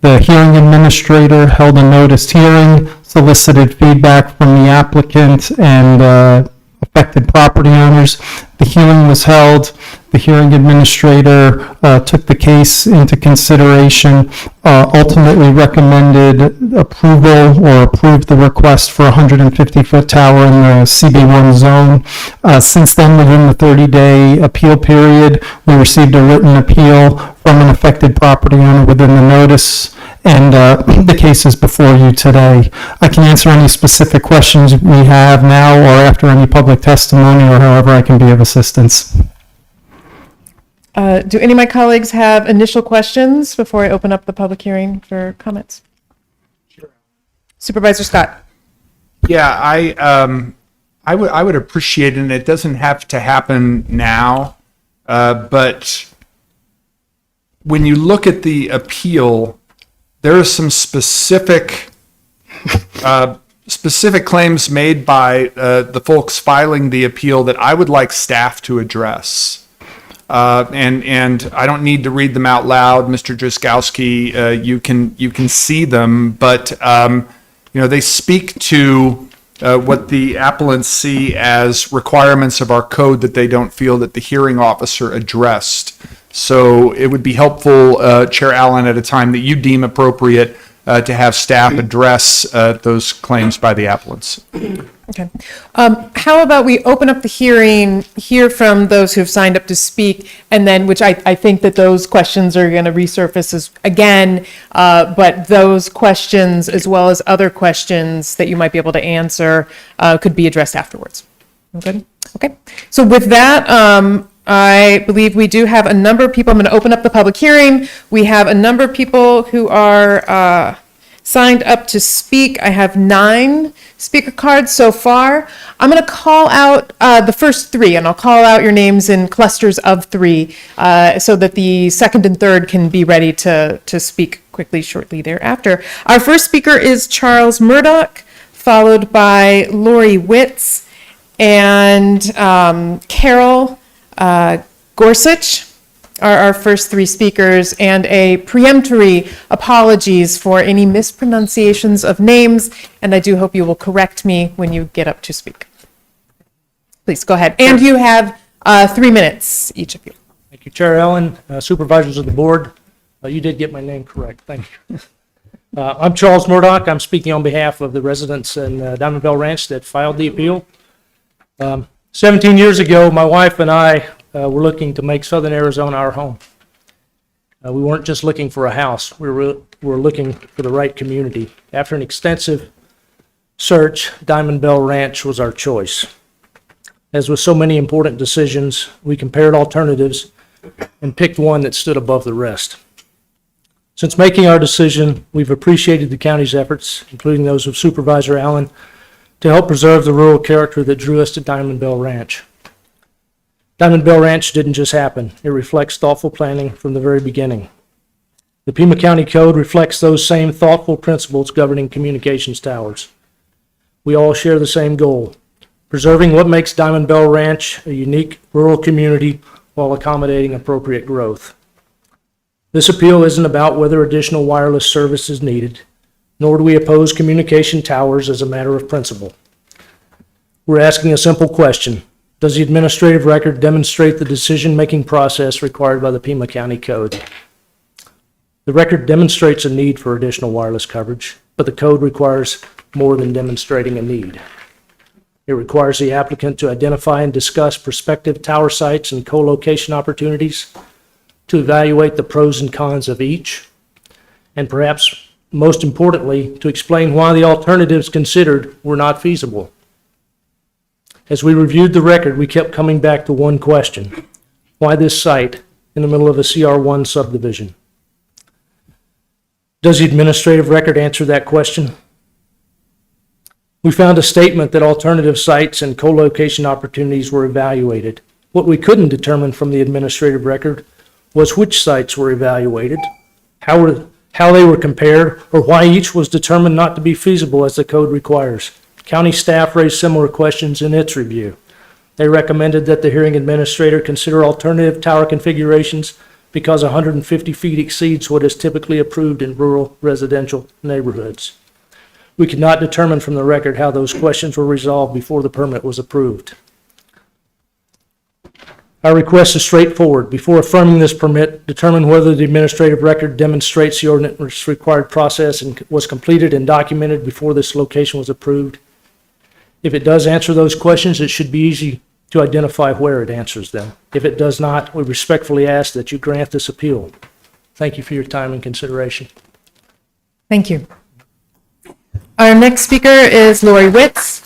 the hearing administrator held a noticed hearing, solicited feedback from the applicant and affected property owners. The hearing was held. The hearing administrator took the case into consideration, ultimately recommended approval or approved the request for a 150-foot tower in the CB1 zone. Since then, within the 30-day appeal period, we received a written appeal from an affected property owner within the notice, and the case is before you today. I can answer any specific questions we have now or after any public testimony or however I can be of assistance. Do any of my colleagues have initial questions before I open up the public hearing for comments? Sure. Supervisor Scott. Yeah, I would appreciate it, and it doesn't have to happen now, but when you look at the appeal, there are some specific claims made by the folks filing the appeal that I would like staff to address. And I don't need to read them out loud, Mr. Drozdowski. You can see them, but they speak to what the appellants see as requirements of our code that they don't feel that the hearing officer addressed. So it would be helpful, Chair Allen, at a time that you deem appropriate, to have staff address those claims by the appellants. Okay. How about we open up the hearing, hear from those who have signed up to speak, and then, which I think that those questions are going to resurface again, but those questions, as well as other questions that you might be able to answer, could be addressed afterwards. Good? Okay. So with that, I believe we do have a number of people. I'm going to open up the public hearing. We have a number of people who are signed up to speak. I have 9 speaker cards so far. I'm going to call out the first 3, and I'll call out your names in clusters of 3 so that the second and third can be ready to speak quickly shortly thereafter. Our first speaker is Charles Murdoch, followed by Lori Witz and Carol Gorsuch are our first 3 speakers, and a peremptory apologies for any mispronunciations of names, and I do hope you will correct me when you get up to speak. Please go ahead. And you have 3 minutes, each of you. Thank you, Chair Allen, supervisors of the board. You did get my name correct. Thank you. I'm Charles Murdoch. I'm speaking on behalf of the residents in Diamond Bell Ranch that filed the appeal. 17 years ago, my wife and I were looking to make Southern Arizona our home. We weren't just looking for a house. We were looking for the right community. After an extensive search, Diamond Bell Ranch was our choice. As with so many important decisions, we compared alternatives and picked one that stood above the rest. Since making our decision, we've appreciated the county's efforts, including those of Supervisor Allen, to help preserve the rural character that drew us to Diamond Bell Ranch. Diamond Bell Ranch didn't just happen. It reflects thoughtful planning from the very beginning. The Pima County Code reflects those same thoughtful principles governing communications towers. We all share the same goal, preserving what makes Diamond Bell Ranch a unique rural community while accommodating appropriate growth. This appeal isn't about whether additional wireless service is needed, nor do we oppose communication towers as a matter of principle. We're asking a simple question. Does the administrative record demonstrate the decision-making process required by the Pima County Code? The record demonstrates a need for additional wireless coverage, but the code requires more than demonstrating a need. It requires the applicant to identify and discuss prospective tower sites and co-location opportunities, to evaluate the pros and cons of each, and perhaps most importantly, to explain why the alternatives considered were not feasible. As we reviewed the record, we kept coming back to one question: why this site in the middle of a CR1 subdivision? Does the administrative record answer that question? We found a statement that alternative sites and co-location opportunities were evaluated. What we couldn't determine from the administrative record was which sites were evaluated, how they were compared, or why each was determined not to be feasible as the code requires. County staff raised similar questions in its review. They recommended that the hearing administrator consider alternative tower configurations because 150 feet exceeds what is typically approved in rural residential neighborhoods. We could not determine from the record how those questions were resolved before the permit was approved. Our request is straightforward. Before affirming this permit, determine whether the administrative record demonstrates the ordinance required process and was completed and documented before this location was approved. If it does answer those questions, it should be easy to identify where it answers them. If it does not, we respectfully ask that you grant this appeal. Thank you for your time and consideration. Thank you. Our next speaker is Lori Witz.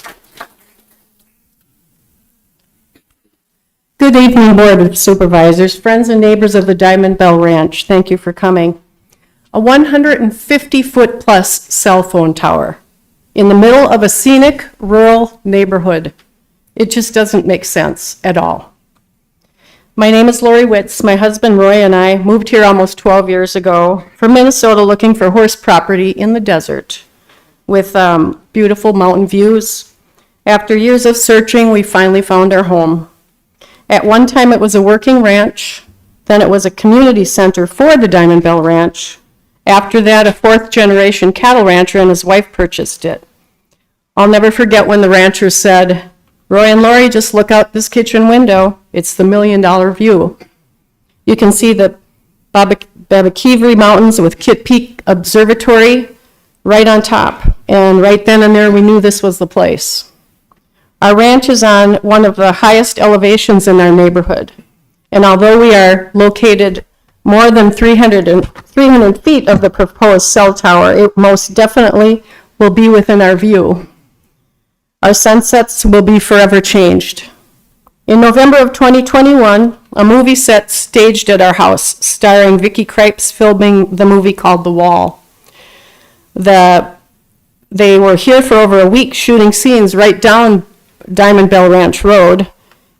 Good evening, Board of Supervisors, friends and neighbors of the Diamond Bell Ranch. Thank you for coming. A 150-foot plus cell phone tower in the middle of a scenic rural neighborhood. It just doesn't make sense at all. My name is Lori Witz. My husband Roy and I moved here almost 12 years ago from Minnesota looking for horse property in the desert with beautiful mountain views. After years of searching, we finally found our home. At one time, it was a working ranch. Then it was a community center for the Diamond Bell Ranch. After that, a fourth-generation cattle rancher and his wife purchased it. I'll never forget when the rancher said, "Roy and Lori, just look out this kitchen window. It's the $1 million view. You can see the Babakivri Mountains with Kit Peak Observatory right on top." And right then and there, we knew this was the place. Our ranch is on one of the highest elevations in our neighborhood. And although we are located more than 300 feet of the proposed cell tower, it most definitely will be within our view. Our sunsets will be forever changed. In November of 2021, a movie set staged at our house, starring Vicky Krieps filming the movie called The Wall. They were here for over a week shooting scenes right down Diamond Bell Ranch Road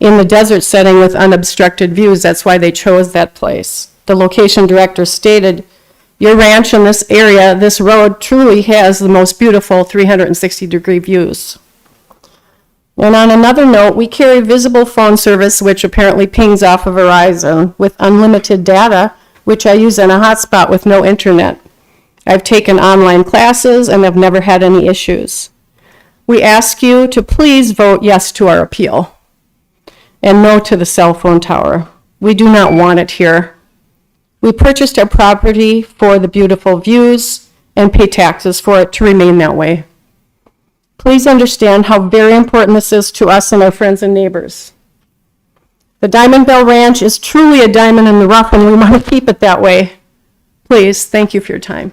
in the desert setting with unobstructed views. That's why they chose that place. The location director stated, "Your ranch in this area, this road truly has the most beautiful 360-degree views." And on another note, we carry visible phone service, which apparently pings off of Verizon with unlimited data, which I use on a hotspot with no internet. I've taken online classes and have never had any issues. We ask you to please vote yes to our appeal. and no to the cell phone tower. We do not want it here. We purchased our property for the beautiful views and pay taxes for it to remain that way. Please understand how very important this is to us and our friends and neighbors. The Diamond Bell Ranch is truly a diamond in the rough, and we want to keep it that way. Please, thank you for your time.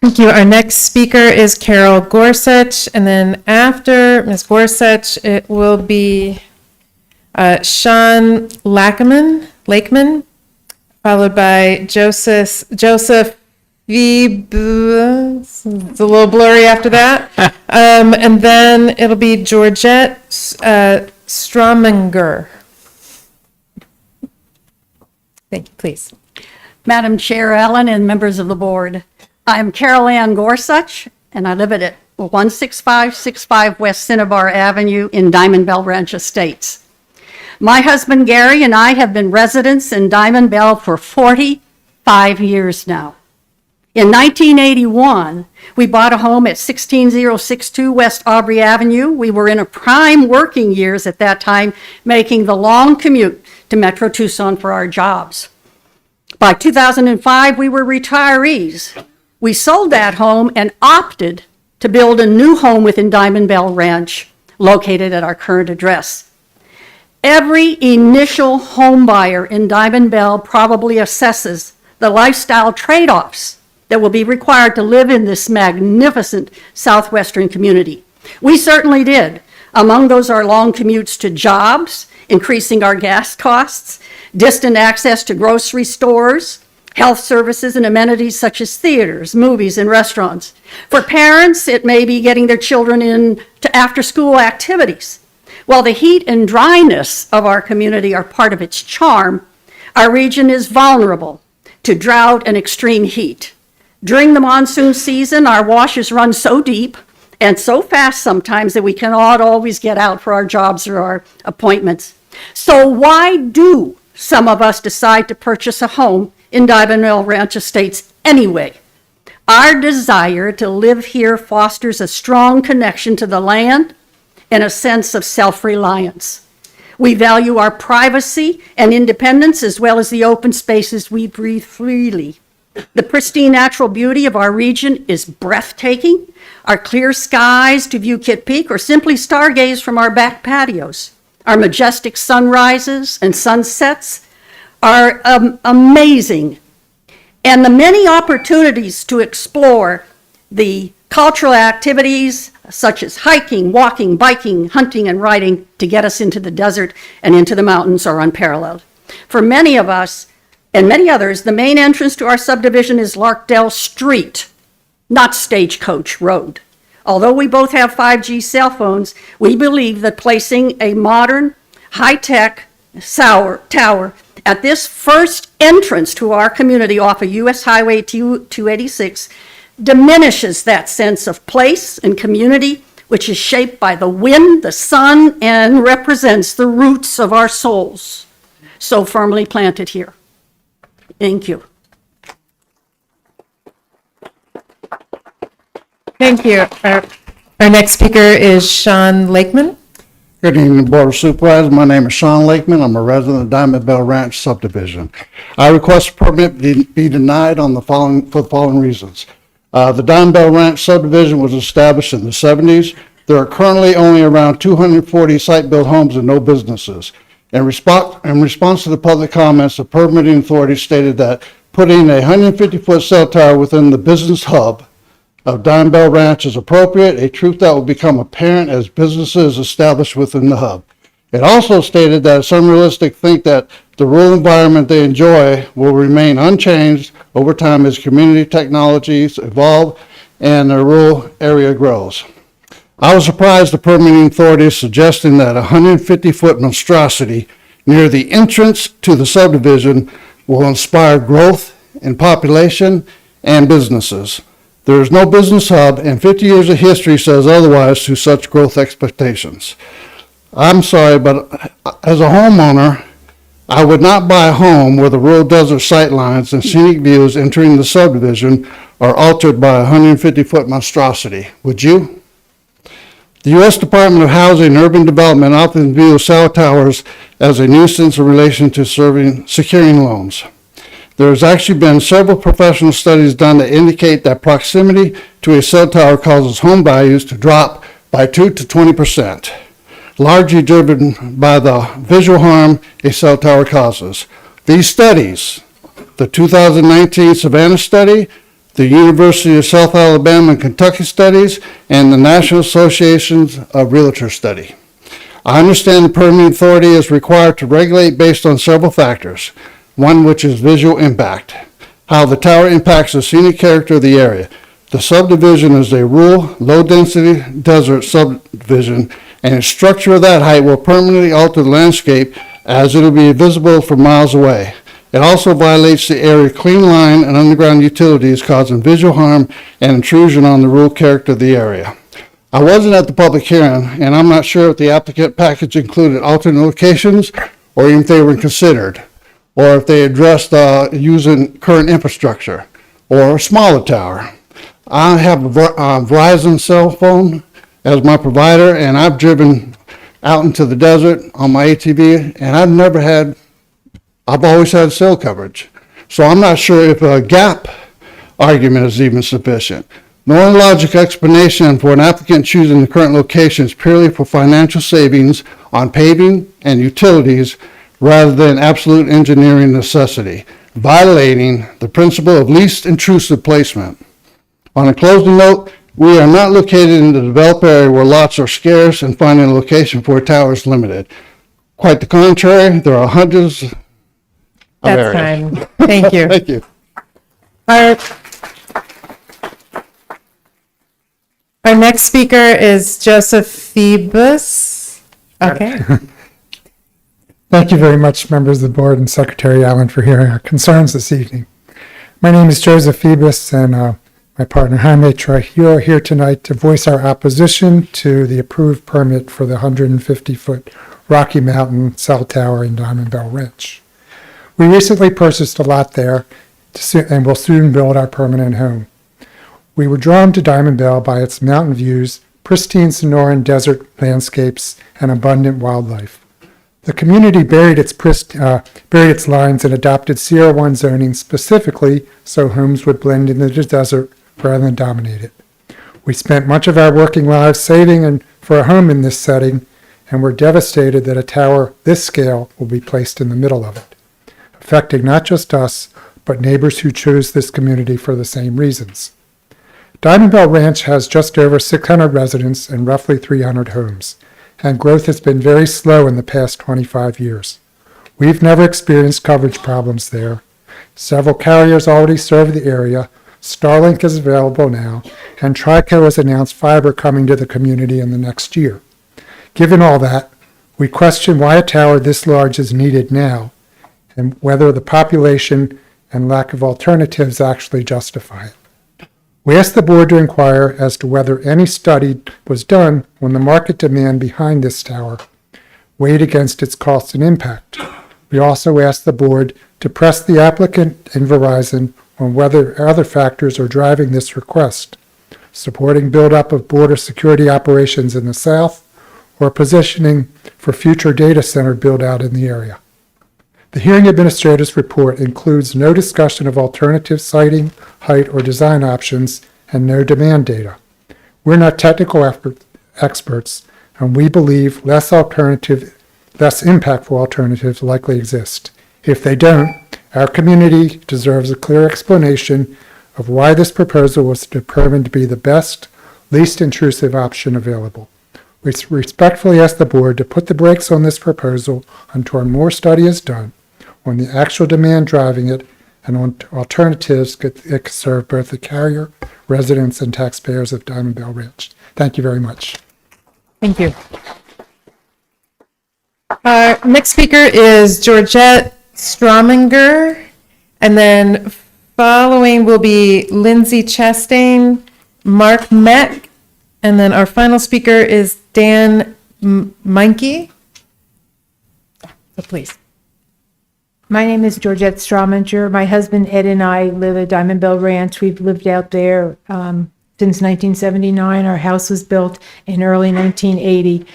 Thank you. Our next speaker is Carol Gorsuch, and then after Ms. Gorsuch, it will be Sean Lakeman, followed by Joseph it's a little blurry after that. And then it'll be Georgette Strominger. Thank you, please. Madam Chair Allen and members of the board, I'm Carol Ann Gorsuch, and I live at 16565 West Cinnabar Avenue in Diamond Bell Ranch Estates. My husband Gary and I have been residents in Diamond Bell for 45 years now. In 1981, we bought a home at 16062 West Aubrey Avenue. We were in a prime working years at that time, making the long commute to Metro Tucson for our jobs. By 2005, we were retirees. We sold that home and opted to build a new home within Diamond Bell Ranch, located at our current address. Every initial home buyer in Diamond Bell probably assesses the lifestyle trade-offs that will be required to live in this magnificent southwestern community. We certainly did. Among those are long commutes to jobs, increasing our gas costs, distant access to grocery stores, health services and amenities such as theaters, movies, and restaurants. For parents, it may be getting their children in to after-school activities. While the heat and dryness of our community are part of its charm, our region is vulnerable to drought and extreme heat. During the monsoon season, our washes run so deep and so fast sometimes that we cannot always get out for our jobs or our appointments. So why do some of us decide to purchase a home in Diamond Bell Ranch Estates anyway? Our desire to live here fosters a strong connection to the land and a sense of self-reliance. We value our privacy and independence as well as the open spaces we breathe freely. The pristine natural beauty of our region is breathtaking. Our clear skies to view Kitt Peak or simply stargaze from our back patios. Our majestic sunrises and sunsets are amazing. And the many opportunities to explore the cultural activities such as hiking, walking, biking, hunting, and riding to get us into the desert and into the mountains are unparalleled. For many of us, and many others, the main entrance to our subdivision is Larkdale Street, not Stagecoach Road. Although we both have 5G cell phones, we believe that placing a modern, high-tech tower at this first entrance to our community off of US Highway 286 diminishes that sense of place and community, which is shaped by the wind, the sun, and represents the roots of our souls, so firmly planted here. Thank you. Thank you. Our next speaker is Sean Lakeman. Good evening, Board of Supervisors. My name is Sean Lakeman. I'm a resident of Diamond Bell Ranch subdivision. I request a permit be denied for the following reasons. The Diamond Bell Ranch subdivision was established in the 70s. There are currently only around 240 site-built homes and no businesses. In response to the public comments, the permitting authority stated that putting a 150-foot cell tower within the business hub of Diamond Bell Ranch is appropriate, a truth that will become apparent as businesses established within the hub. It also stated that it's unrealistic to think that the rural environment they enjoy will remain unchanged over time as community technologies evolve and the rural area grows. I was surprised the permitting authority is suggesting that a 150-foot monstrosity near the entrance to the subdivision will inspire growth in population and businesses. There is no business hub, and 50 years of history says otherwise to such growth expectations. I'm sorry, but as a homeowner, I would not buy a home where the rural desert sightlines and scenic views entering the subdivision are altered by a 150-foot monstrosity. Would you? The U.S. Department of Housing and Urban Development often views cell towers as a nuisance in relation to securing loans. There has actually been several professional studies done that indicate that proximity to a cell tower causes home values to drop by 2 to 20%, largely driven by the visual harm a cell tower causes. These studies, the 2019 Savannah study, the University of South Alabama and Kentucky studies, and the National Associations of Realtors study. I understand the permitting authority is required to regulate based on several factors, one which is visual impact, how the tower impacts the scenic character of the area. The subdivision is a rural, low-density desert subdivision, and the structure of that height will permanently alter the landscape as it will be visible from miles away. It also violates the area clean line and underground utilities, causing visual harm and intrusion on the rural character of the area. I wasn't at the public hearing, and I'm not sure if the applicant package included alternate locations or even if they were considered, or if they addressed using current infrastructure or a smaller tower. I have a Verizon cell phone as my provider, and I've driven out into the desert on my ATV, and I've always had cell coverage. So I'm not sure if a gap argument is even sufficient. No logical explanation for an applicant choosing the current location is purely for financial savings on paving and utilities rather than absolute engineering necessity, violating the principle of least intrusive placement. On a closing note, we are not located in the developed area where lots are scarce and finding a location for a tower is limited. Quite the contrary, there are hundreds of That's areas. time. Thank you. Thank you. Our next speaker is Joseph Phoebus. Okay. Thank you very much, members of the board and Secretary Allen, for hearing our concerns this evening. My name is Joseph Phoebus, and my partner Jaime Trujillo are here tonight to voice our opposition to the approved permit for the 150-foot Rocky Mountain cell tower in Diamond Bell Ranch. We recently purchased a lot there and will soon build our permanent home. We were drawn to Diamond Bell by its mountain views, pristine Sonoran desert landscapes, and abundant wildlife. The community buried its lines and adopted Sierra 1 zoning specifically so homes would blend into the desert rather than dominate it. We spent much of our working lives saving for a home in this setting, and we're devastated that a tower this scale will be placed in the middle of it, affecting not just us, but neighbors who chose this community for the same reasons. Diamond Bell Ranch has just over 600 residents and roughly 300 homes, and growth has been very slow in the past 25 years. We've never experienced coverage problems there. Several carriers already serve the area, Starlink is available now, and Trico has announced fiber coming to the community in the next year. Given all that, we question why a tower this large is needed now, and whether the population and lack of alternatives actually justify it. We asked the board to inquire as to whether any study was done when the market demand behind this tower weighed against its cost and impact. We also asked the board to press the applicant and Verizon on whether other factors are driving this request, supporting buildup of border security operations in the south, or positioning for future data center build-out in the area. The hearing administrator's report includes no discussion of alternative siting, height, or design options, and no demand data. We're not technical experts, and we believe less impactful alternatives likely exist. If they don't, our community deserves a clear explanation of why this proposal was determined to be the best, least intrusive option available. We respectfully ask the board to put the brakes on this proposal until more study is done on the actual demand driving it and on alternatives that could serve both the carrier, residents, and taxpayers of Diamond Bell Ranch. Thank you very much. Thank you. Our next speaker is Georgette Strominger, and then following will be Lindsay Chastain, Mark Meck, and then our final speaker is Dan Meinke. So please. My name is Georgette Strominger. My husband Ed and I live at Diamond Bell Ranch. We've lived out there since 1979. Our house was built in early 1980.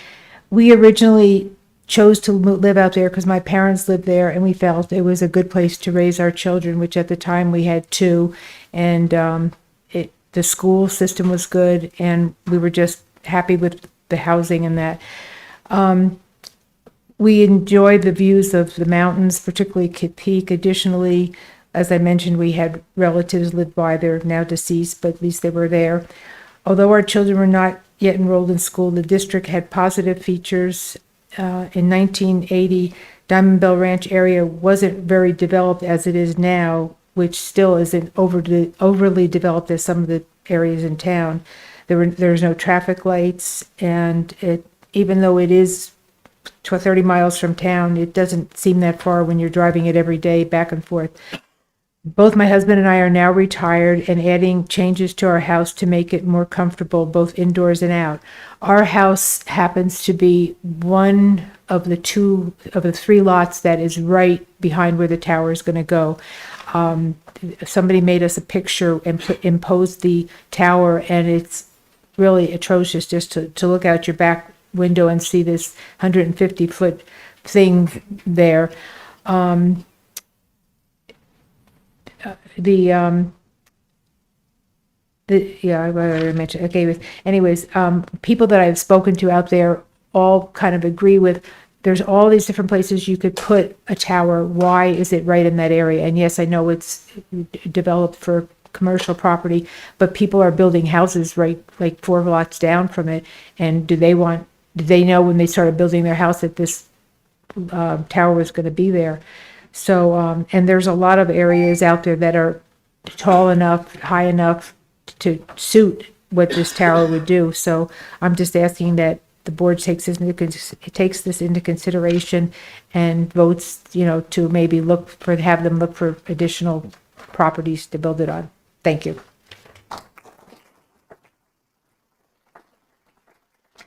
We originally chose to live out there because my parents lived there, and we felt it was a good place to raise our children, which at the time we had two, and the school system was good, and we were just happy with the housing and that. We enjoyed the views of the mountains, particularly Kit Peak. Additionally, as I mentioned, we had relatives live by there, now deceased, but at least they were there. Although our children were not yet enrolled in school, the district had positive features. In 1980, Diamond Bell Ranch area wasn't very developed as it is now, which still isn't overly developed as some of the areas in town. There's no traffic lights, and even though it is 30 miles from town, it doesn't seem that far when you're driving it every day back and forth. Both my husband and I are now retired and adding changes to our house to make it more comfortable, both indoors and out. Our house happens to be one of the three lots that is right behind where the tower is going to go. Somebody made us a picture and imposed the tower, and it's really atrocious just to look out your back window and see this 150-foot thing there. I already mentioned. Okay, anyways, people that I've spoken to out there all kind of agree with. There's all these different places you could put a tower. Why is it right in that area? And yes, I know it's developed for commercial property, but people are building houses right like 4 lots down from it. And did they know when they started building their house that this tower was going to be there? So, and there's a lot of areas out there that are tall enough, high enough to suit what this tower would do. So I'm just asking that the board takes this into consideration and votes, to maybe have them look for additional properties to build it on. Thank you.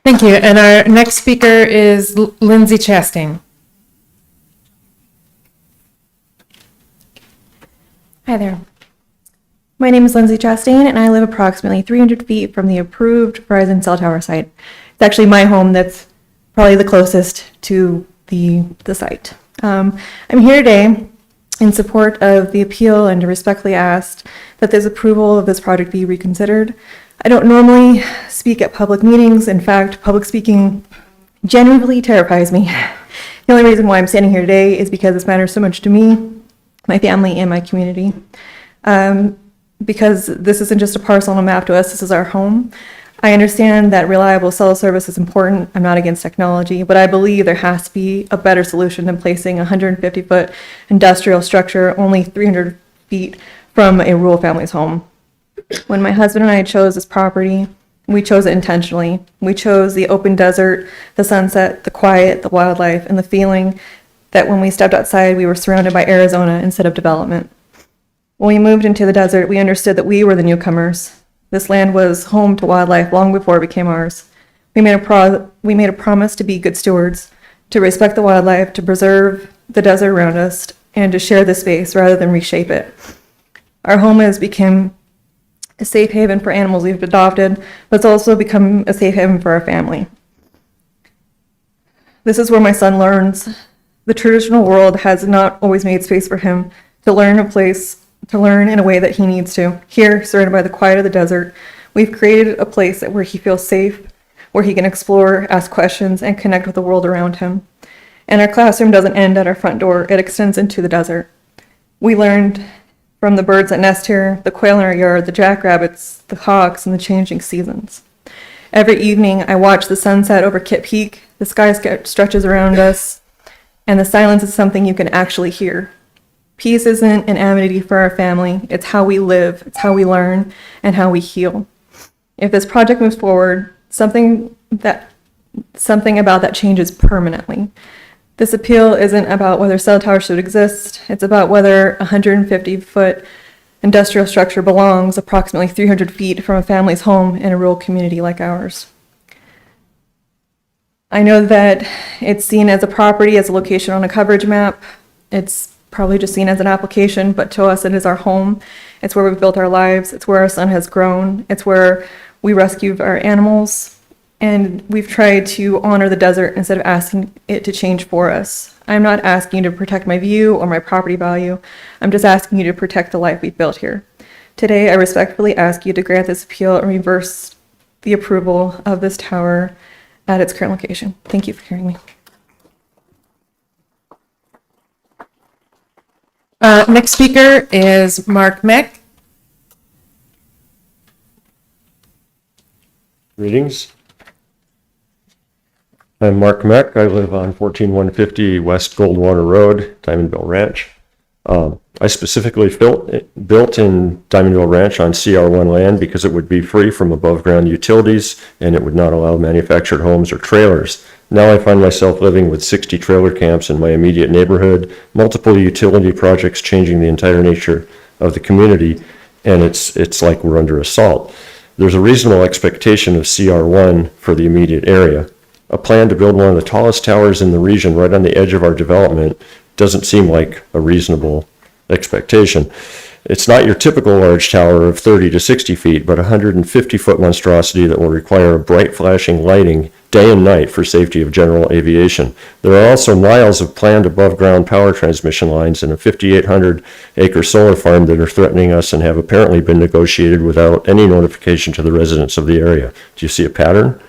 Thank you. And our next speaker is Lindsay Chastain. Hi there. My name is Lindsay Chastain, and I live approximately 300 feet from the approved Verizon cell tower site. It's actually my home that's probably the closest to the site. I'm here today in support of the appeal and to respectfully ask that this approval of this project be reconsidered. I don't normally speak at public meetings. In fact, public speaking genuinely terrifies me. The only reason why I'm standing here today is because this matters so much to me, my family, and my community. Because this isn't just a parcel on a map to us, this is our home. I understand that reliable cell service is important. I'm not against technology, but I believe there has to be a better solution than placing a 150-foot industrial structure only 300 feet from a rural family's home. When my husband and I chose this property, we chose it intentionally. We chose the open desert, the sunset, the quiet, the wildlife, and the feeling that when we stepped outside, we were surrounded by Arizona instead of development. When we moved into the desert, we understood that we were the newcomers. This land was home to wildlife long before it became ours. We made a promise to be good stewards, to respect the wildlife, to preserve the desert around us, and to share the space rather than reshape it. Our home has become a safe haven for animals we've adopted, but it's also become a safe haven for our family. This is where my son learns. The traditional world has not always made space for him to learn in a way that he needs to. Here, surrounded by the quiet of the desert, we've created a place where he feels safe, where he can explore, ask questions, and connect with the world around him. And our classroom doesn't end at our front door, it extends into the desert. We learned from the birds that nest here, the quail in our yard, the jackrabbits, the hawks, and the changing seasons. Every evening, I watch the sunset over Kit Peak, the sky stretches around us, and the silence is something you can actually hear. Peace isn't an amenity for our family, it's how we live, it's how we learn, and how we heal. If this project moves forward, something about that changes permanently. This appeal isn't about whether cell towers should exist, it's about whether a 150-foot industrial structure belongs approximately 300 feet from a family's home in a rural community like ours. I know that it's seen as a property, as a location on a coverage map. It's probably just seen as an application, but to us, it is our home. It's where we've built our lives. It's where our son has grown. It's where we rescued our animals. And we've tried to honor the desert instead of asking it to change for us. I'm not asking you to protect my view or my property value. I'm just asking you to protect the life we've built here. Today, I respectfully ask you to grant this appeal and reverse the approval of this tower at its current location. Thank you for hearing me. Next speaker is Mark Meck. Greetings. I'm Mark Meck. I live on 14150 West Goldwater Road, Diamondville Ranch. I specifically built in Diamondville Ranch on CR1 land because it would be free from above ground utilities and it would not allow manufactured homes or trailers. Now I find myself living with 60 trailer camps in my immediate neighborhood, multiple utility projects changing the entire nature of the community, and it's like we're under assault. There's a reasonable expectation of CR1 for the immediate area. A plan to build one of the tallest towers in the region right on the edge of our development doesn't seem like a reasonable expectation. It's not your typical large tower of 30 to 60 feet, but a 150-foot monstrosity that will require bright flashing lighting day and night for safety of general aviation. There are also miles of planned above-ground power transmission lines and a 5,800-acre solar farm that are threatening us and have apparently been negotiated without any notification to the residents of the area. Do you see a pattern?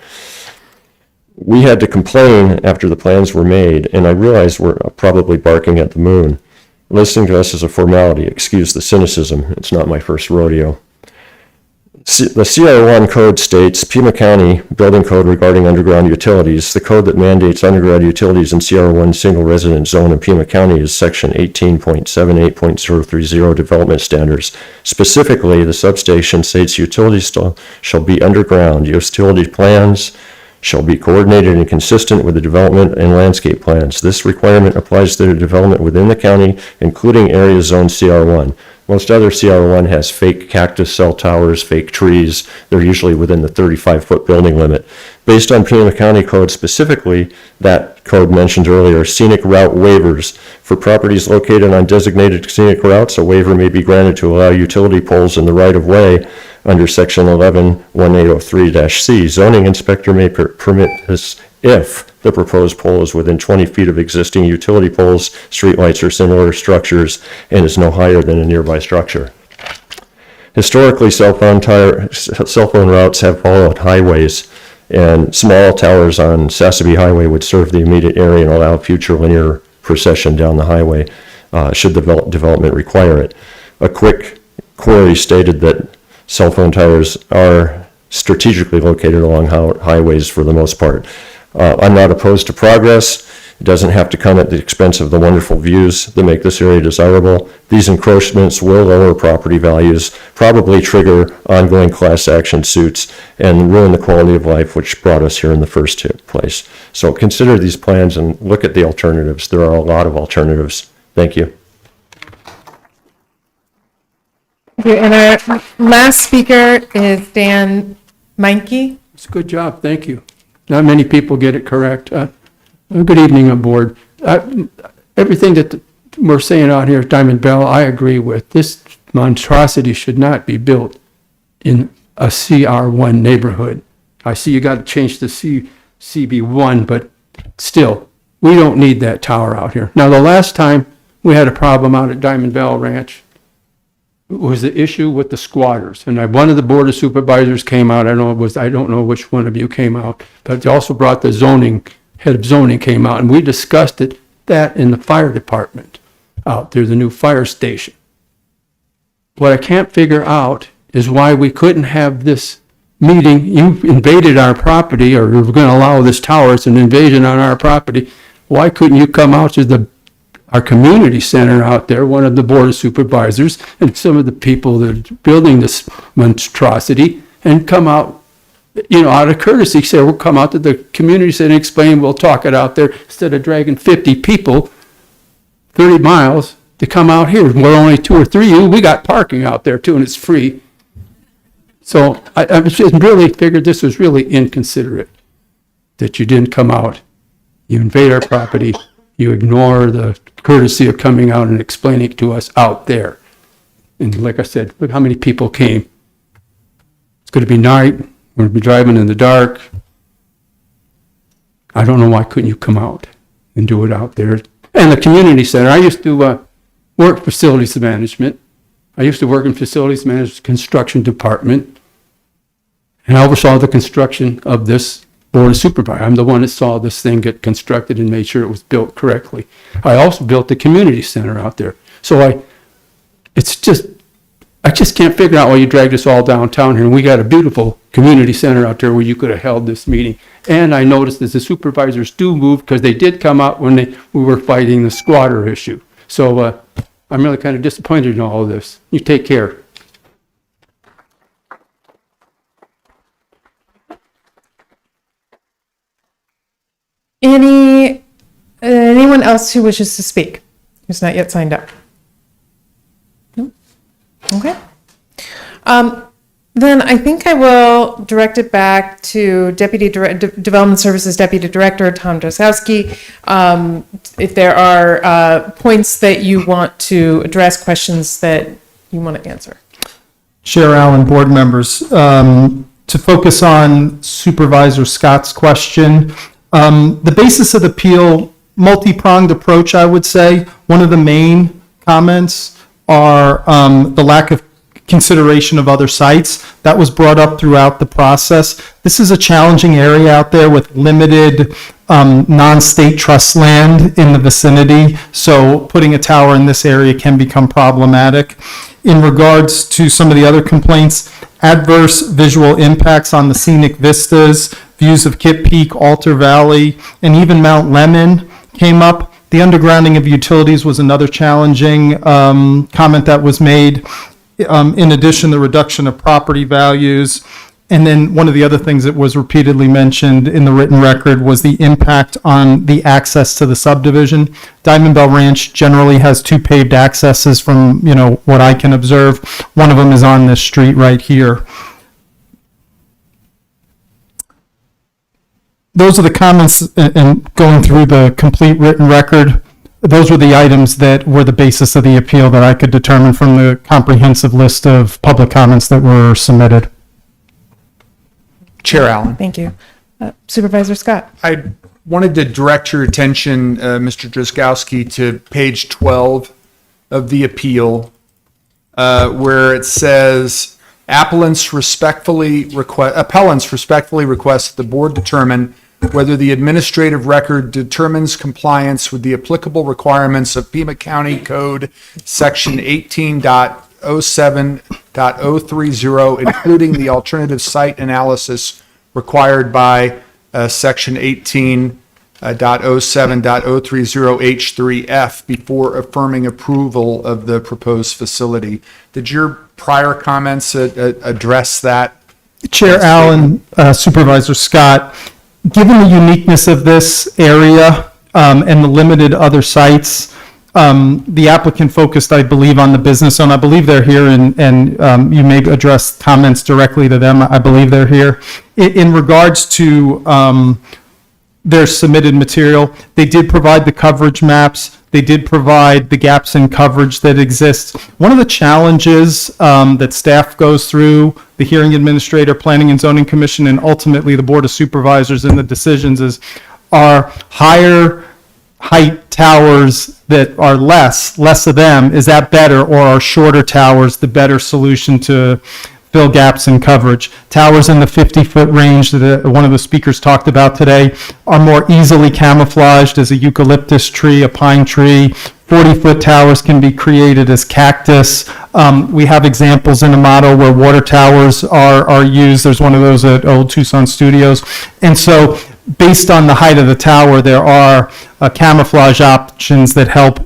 We had to complain after the plans were made, and I realize we're probably barking at the moon. Listening to us is a formality. Excuse the cynicism. It's not my first rodeo. The CR1 code states, Pima County Building Code regarding underground utilities. The code that mandates underground utilities in CR1 single residence zone in Pima County is section 18.78.030 development standards. Specifically, the substation states utilities shall be underground. Utility plans shall be coordinated and consistent with the development and landscape plans. This requirement applies to the development within the county, including areas zoned CR1. Most other CR1 has fake cactus cell towers, fake trees. They're usually within the 35-foot building limit. Based on Pima County code specifically, that code mentioned earlier, scenic route waivers. For properties located on designated scenic routes, a waiver may be granted to allow utility poles in the right-of-way under section 11-1803-C. Zoning inspector may permit this if the proposed pole is within 20 feet of existing utility poles, streetlights, or similar structures, and is no higher than a nearby structure. Historically, cell phone routes have followed highways, and small towers on Sassabee Highway would serve the immediate area and allow future linear procession down the highway should the development require it. A quick query stated that cell phone towers are strategically located along highways for the most part. I'm not opposed to progress. It doesn't have to come at the expense of the wonderful views that make this area desirable. These encroachments will lower property values, probably trigger ongoing class action suits, and ruin the quality of life which brought us here in the first place. So consider these plans and look at the alternatives. There are a lot of alternatives. Thank you. And our last speaker is Dan Meinke. It's a good job, thank you. Not many people get it correct. Good evening, aboard. Everything that we're saying out here at Diamond Bell, I agree with. This monstrosity should not be built in a CR1 neighborhood. I see you got to change the CB1, but still, we don't need that tower out here. Now, the last time we had a problem out at Diamond Bell Ranch was the issue with the squatters. And one of the Board of Supervisors came out, I don't know which one of you came out, but they also brought the head of zoning came out, and we discussed that in the fire department out there, the new fire station. What I can't figure out is why we couldn't have this meeting. You invaded our property, or we're going to allow this tower. It's an invasion on our property. Why couldn't you come out to our community center out there, one of the Board of Supervisors, and some of the people that are building this monstrosity, and come out, out of courtesy, say, we'll come out to the community center and explain, we'll talk it out there, instead of dragging 50 people 30 miles to come out here. We're only 2 or 3 of you. We got parking out there too, and it's free. So I just really figured this was really inconsiderate that you didn't come out. You invade our property. You ignore the courtesy of coming out and explaining it to us out there. And like I said, look how many people came. It's going to be night. We're going to be driving in the dark. I don't know why couldn't you come out and do it out there. And the community center, I used to work facilities management. I used to work in facilities management construction department. And I oversaw the construction of this board of supervisors. I'm the one that saw this thing get constructed and made sure it was built correctly. I also built the community center out there. So I just can't figure out why you dragged us all downtown here. And we got a beautiful community center out there where you could have held this meeting. And I noticed that the supervisors do move because they did come out when we were fighting the squatter issue. So I'm really kind of disappointed in all of this. You take care. Anyone else who wishes to speak, who's not yet signed up? No? Okay. Then I think I will direct it back to Development Services Deputy Director Tom Drozdowski. If there are points that you want to address, questions that you want to answer. Chair Allen, board members, to focus on Supervisor Scott's question, the basis of the appeal, multi-pronged approach, I would say. One of the main comments are the lack of consideration of other sites. That was brought up throughout the process. This is a challenging area out there with limited non-state trust land in the vicinity, so putting a tower in this area can become problematic. In regards to some of the other complaints, adverse visual impacts on the scenic vistas, views of Kip Peak, Alter Valley, and even Mount Lemon came up. The undergrounding of utilities was another challenging comment that was made. In addition, the reduction of property values. And then one of the other things that was repeatedly mentioned in the written record was the impact on the access to the subdivision. Diamond Bell Ranch generally has two paved accesses from, what I can observe. One of them is on this street right here. Those are the comments, and going through the complete written record, those were the items that were the basis of the appeal that I could determine from the comprehensive list of public comments that were submitted. Chair Allen. Thank you. Supervisor Scott. I wanted to direct your attention, Mr. Drozdowski, to page 12 of the appeal, where it says, appellants respectfully request that the board determine whether the administrative record determines compliance with the applicable requirements of Pima County Code Section 18.07.030, including the alternative site analysis required by Section 18.07.030H3F before affirming approval of the proposed facility. Did your prior comments address that? Chair Allen, Supervisor Scott, given the uniqueness of this area and the limited other sites, the applicant focused, I believe, on the business owner. I believe they're here, and you may address comments directly to them. I believe they're here. In regards to their submitted material, they did provide the coverage maps. They did provide the gaps in coverage that exist. One of the challenges that staff goes through, the hearing administrator, planning and zoning commission, and ultimately the board of supervisors in the decisions are higher height towers that are less of them. Is that better, or are shorter towers the better solution to fill gaps in coverage? Towers in the 50-foot range that one of the speakers talked about today are more easily camouflaged as a eucalyptus tree, a pine tree. 40-foot towers can be created as cactus. We have examples in Amato where water towers are used. There's one of those at Old Tucson Studios. And so based on the height of the tower, there are camouflage options that help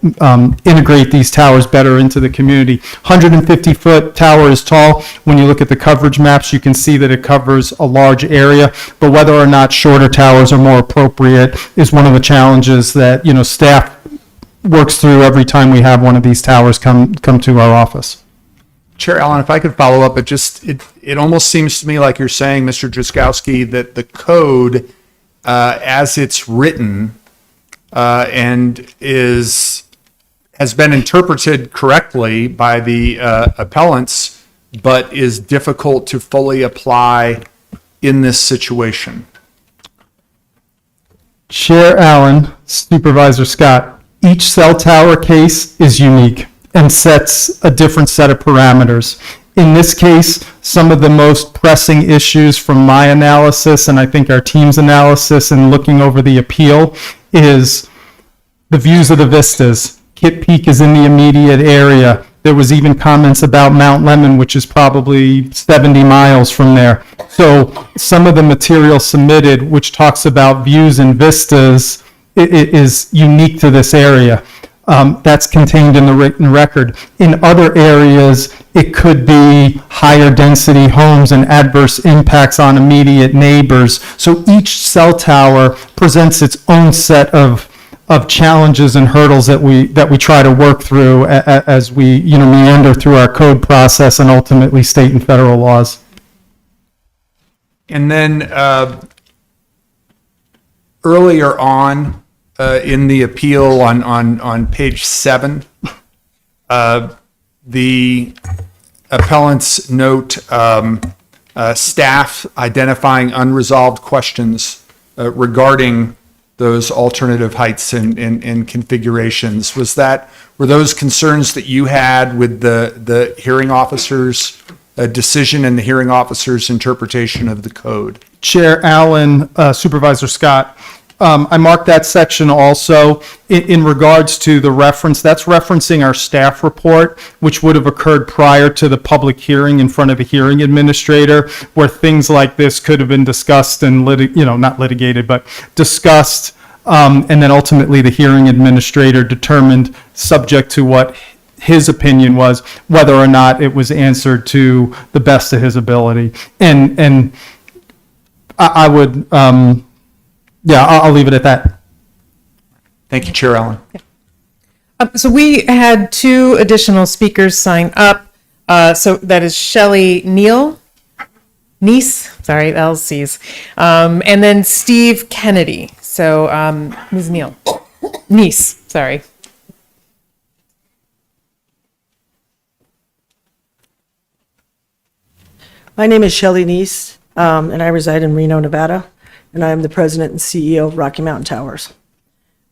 integrate these towers better into the community. 150-foot tower is tall. When you look at the coverage maps, you can see that it covers a large area, but whether or not shorter towers are more appropriate is one of the challenges that, staff works through every time we have one of these towers come to our office. Chair Allen, if I could follow up, it almost seems to me like you're saying, Mr. Drozdowski, that the code as it's written and is has been interpreted correctly by the appellants, but is difficult to fully apply in this situation? Chair Allen, Supervisor Scott, each cell tower case is unique and sets a different set of parameters. In this case, some of the most pressing issues from my analysis, and I think our team's analysis and looking over the appeal, is the views of the vistas. Kit Peak is in the immediate area. There was even comments about Mount Lemon, which is probably 70 miles from there. So some of the material submitted, which talks about views and vistas, is unique to this area. That's contained in the written record. In other areas, it could be higher density homes and adverse impacts on immediate neighbors. So each cell tower presents its own set of challenges and hurdles that we try to work through as we meander through our code process and ultimately state and federal laws. And then earlier on in the appeal on page 7, the appellants note staff identifying unresolved questions regarding those alternative heights and configurations. Were those concerns that you had with the hearing officer's decision and the hearing officer's interpretation of the code? Chair Allen, Supervisor Scott, I marked that section also in regards to the reference. That's referencing our staff report, which would have occurred prior to the public hearing in front of a hearing administrator, where things like this could have been discussed and not litigated, but discussed. And then ultimately the hearing administrator determined, subject to what his opinion was, whether or not it was answered to the best of his ability. And I would, I'll leave it at that. Thank you, Chair Allen. So we had 2 additional speakers sign up. So that is Shelley Neese, sorry, LCs, and then Steve Kennedy. So Ms. Neese, sorry. My name is Shelley Neese, and I reside in Reno, Nevada, and I am the president and CEO of Rocky Mountain Towers.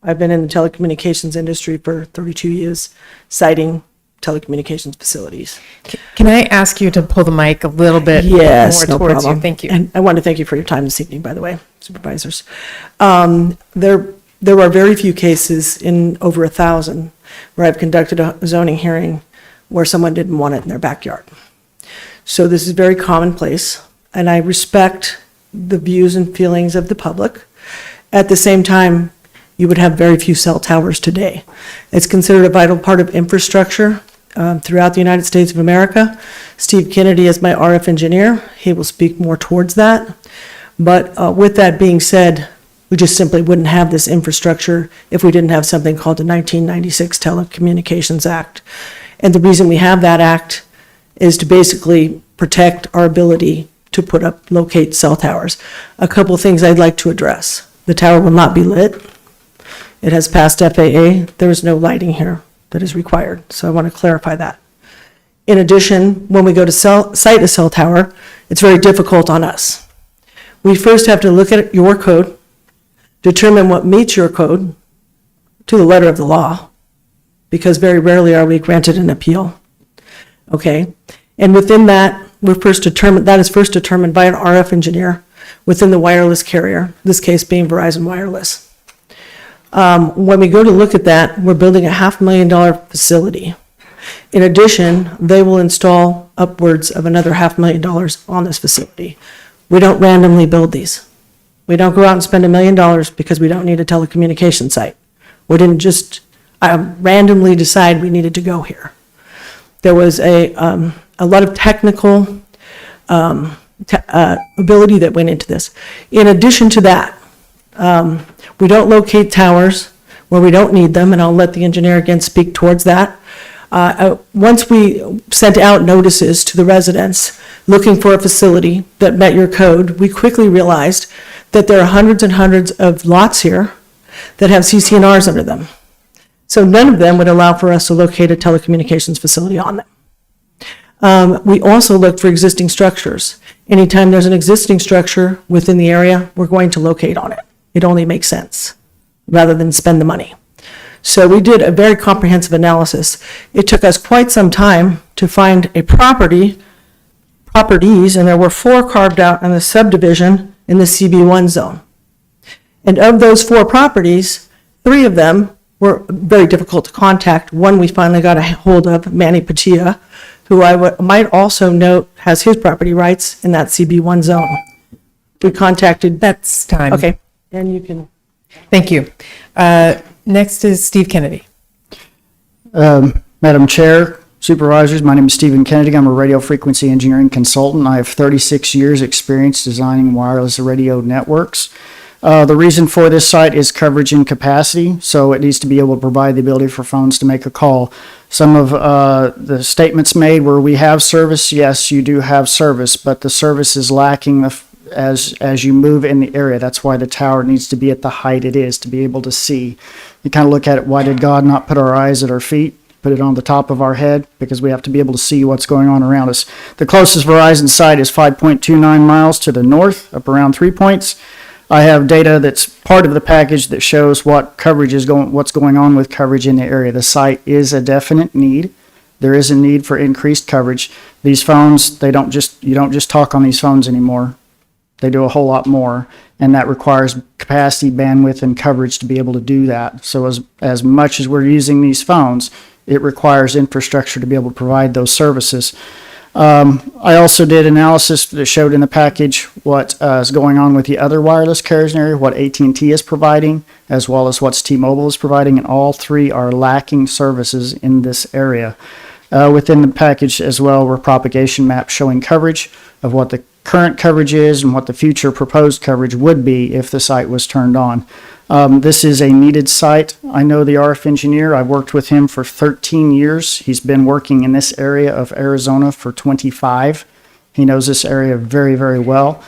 I've been in the telecommunications industry for 32 years, siting telecommunications facilities. Can I ask you to pull the mic a little bit more Yes, no towards problem. you? Thank you. And I want to thank you for your time this evening, by the way, supervisors. There are very few cases in over 1,000 where I've conducted a zoning hearing where someone didn't want it in their backyard. So this is very commonplace, and I respect the views and feelings of the public. At the same time, you would have very few cell towers today. It's considered a vital part of infrastructure throughout the United States of America. Steve Kennedy is my RF engineer. He will speak more towards that. But with that being said, we just simply wouldn't have this infrastructure if we didn't have something called the 1996 Telecommunications Act. And the reason we have that act is to basically protect our ability to locate cell towers. A couple of things I'd like to address. The tower will not be lit. It has passed FAA. There is no lighting here that is required. So I want to clarify that. In addition, when we go to site a cell tower, it's very difficult on us. We first have to look at your code, determine what meets your code to the letter of the law, because very rarely are we granted an appeal. Okay? And within that, that is first determined by an RF engineer within the wireless carrier, this case being Verizon Wireless. When we go to look at that, we're building a $500,000 facility. In addition, they will install upwards of another $500,000 on this facility. We don't randomly build these. We don't go out and spend $1 million because we don't need a telecommunication site. We didn't just randomly decide we needed to go here. There was a lot of technical ability that went into this. In addition to that, we don't locate towers where we don't need them, and I'll let the engineer again speak towards that. Once we sent out notices to the residents looking for a facility that met your code, we quickly realized that there are hundreds and hundreds of lots here that have CC&Rs under them. So none of them would allow for us to locate a telecommunications facility on them. We also looked for existing structures. Anytime there's an existing structure within the area, we're going to locate on it. It only makes sense, rather than spend the money. So we did a very comprehensive analysis. It took us quite some time to find a properties, and there were 4 carved out in the subdivision in the CB1 zone. And of those 4 properties, 3 of them were very difficult to contact. One we finally got a hold of, Manny Patia, who might also note has his property rights in that CB1 zone. We contacted. That's time. Okay, and you can. Thank you. Next is Steve Kennedy. Madam Chair, Supervisors, my name is Stephen Kennedy. I'm a radio frequency engineering consultant. I have 36 years experience designing wireless radio networks. The reason for this site is coverage and capacity, so it needs to be able to provide the ability for phones to make a call. Some of the statements made where we have service, yes, you do have service, but the service is lacking as you move in the area. That's why the tower needs to be at the height it is, to be able to see. You kind of look at it, why did God not put our eyes at our feet, put it on the top of our head? Because we have to be able to see what's going on around us. The closest Verizon site is 5.29 miles to the north, up around 3 points. I have data that's part of the package that shows what coverage is what's going on with coverage in the area. The site is a definite need. There is a need for increased coverage. These phones, you don't just talk on these phones anymore. They do a whole lot more, and that requires capacity, bandwidth, and coverage to be able to do that. So as much as we're using these phones, it requires infrastructure to be able to provide those services. I also did analysis that showed in the package what is going on with the other wireless carriers in the area, what AT&T is providing, as well as what T-Mobile is providing, and all 3 are lacking services in this area. Within the package as well were propagation maps showing coverage of what the current coverage is and what the future proposed coverage would be if the site was turned on. This is a needed site. I know the RF engineer. I've worked with him for 13 years. He's been working in this area of Arizona for 25. He knows this area very, very well.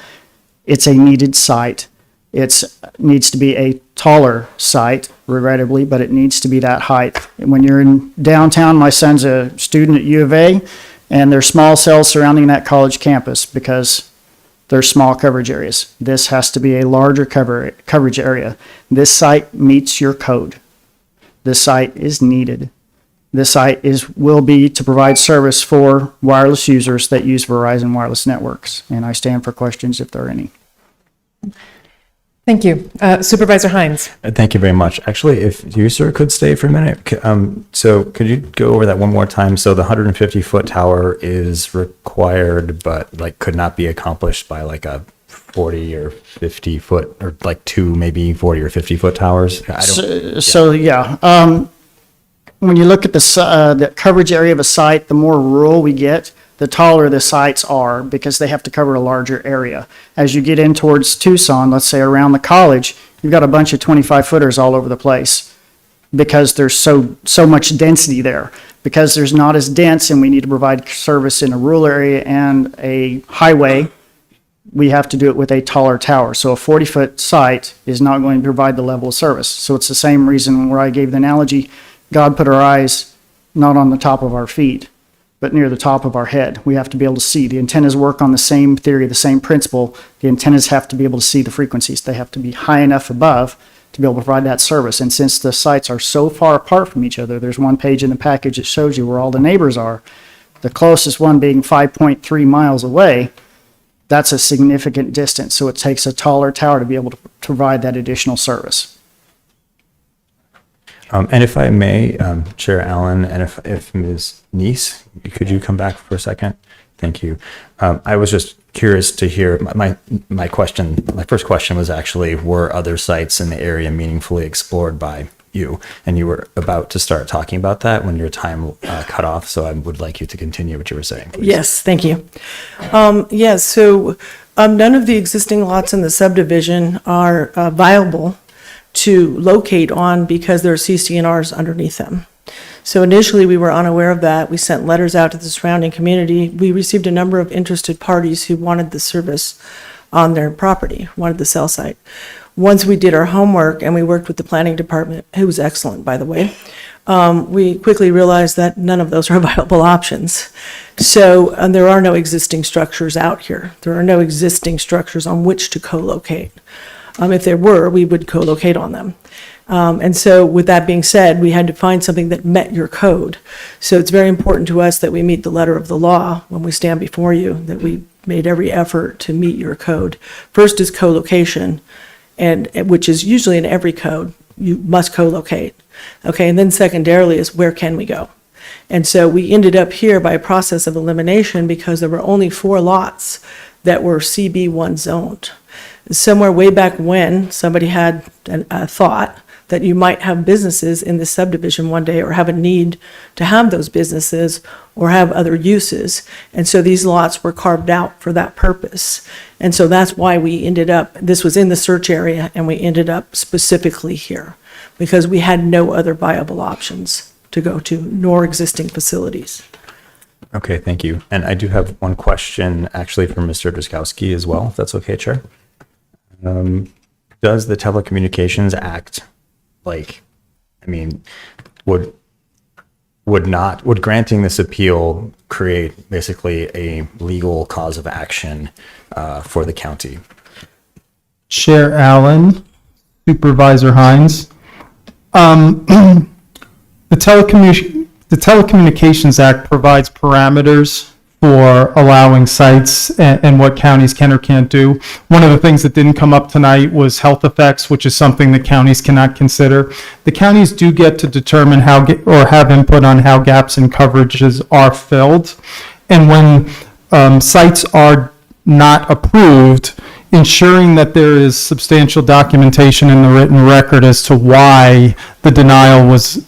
It's a needed site. It needs to be a taller site, regrettably, but it needs to be that height. And when you're in downtown, my son's a student at U of A, and there's small cells surrounding that college campus because there's small coverage areas. This has to be a larger coverage area. This site meets your code. This site is needed. This site will be to provide service for wireless users that use Verizon wireless networks. And I stand for questions if there are any. Thank you. Supervisor Hines. Thank you very much. Actually, if you, sir, could stay for a minute. So could you go over that one more time? So the 150-foot tower is required, but like could not be accomplished by like a 40 or 50 foot, or like 2 maybe 40 or 50-foot towers? When you look at the coverage area of a site, the more rural we get, the taller the sites are because they have to cover a larger area. As you get in towards Tucson, let's say around the college, you've got a bunch of 25-footers all over the place because there's so much density there. Because there's not as dense and we need to provide service in a rural area and a highway, we have to do it with a taller tower. So a 40-foot site is not going to provide the level of service. So it's the same reason where I gave the analogy, God put our eyes not on the top of our feet, but near the top of our head. We have to be able to see. The antennas work on the same theory, the same principle. The antennas have to be able to see the frequencies. They have to be high enough above to be able to provide that service. And since the sites are so far apart from each other, there's one page in the package that shows you where all the neighbors are. The closest one being 5.3 miles away, that's a significant distance. So it takes a taller tower to be able to provide that additional service. And if I may, Chair Allen, and if Ms. Neese, could you come back for a second? Thank you. I was just curious to hear, my first question was actually, were other sites in the area meaningfully explored by you? And you were about to start talking about that when your time cut off, so I would like you to continue what you were saying, please. Yes, thank you. So none of the existing lots in the subdivision are viable to locate on because there are CCNRs underneath them. So initially we were unaware of that. We sent letters out to the surrounding community. We received a number of interested parties who wanted the service on their property, wanted the cell site. Once we did our homework and we worked with the planning department, who was excellent, by the way, we quickly realized that none of those are viable options. So there are no existing structures out here. There are no existing structures on which to co-locate. If there were, we would co-locate on them. And so with that being said, we had to find something that met your code. So it's very important to us that we meet the letter of the law when we stand before you, that we made every effort to meet your code. First is co-location, and which is usually in every code. You must co-locate. Okay, and then secondarily is where can we go? And so we ended up here by a process of elimination because there were only 4 lots that were CB1 zoned. Somewhere way back when, somebody had a thought that you might have businesses in this subdivision one day or have a need to have those businesses or have other uses. And so these lots were carved out for that purpose. And so that's why we ended up, this was in the search area, and we ended up specifically here because we had no other viable options to go to, nor existing facilities. Okay, thank you. And I do have one question actually for Mr. Drazkowski as well, if that's okay, Chair. Does the Telecommunications Act, would granting this appeal create basically a legal cause of action for the county? Chair Allen, Supervisor Hines. The Telecommunications Act provides parameters for allowing sites and what counties can or can't do. One of the things that didn't come up tonight was health effects, which is something that counties cannot consider. The counties do get to determine how or have input on how gaps in coverages are filled. And when sites are not approved, ensuring that there is substantial documentation in the written record as to why the denial was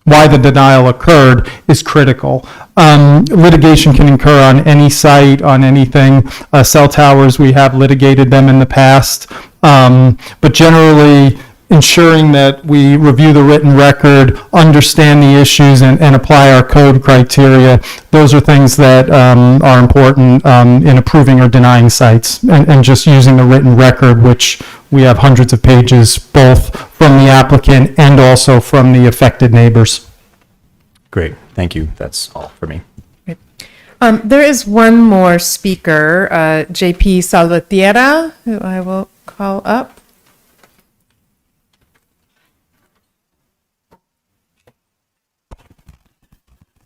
why the denial occurred is critical. Litigation can occur on any site, on anything. Cell towers, we have litigated them in the past. But generally, ensuring that we review the written record, understand the issues, and apply our code criteria, those are things that are important in approving or denying sites. And just using the written record, which we have hundreds of pages, both from the applicant and also from the affected neighbors. Great, thank you. That's all for me. There is one more speaker, JP Salvatierra, who I will call up.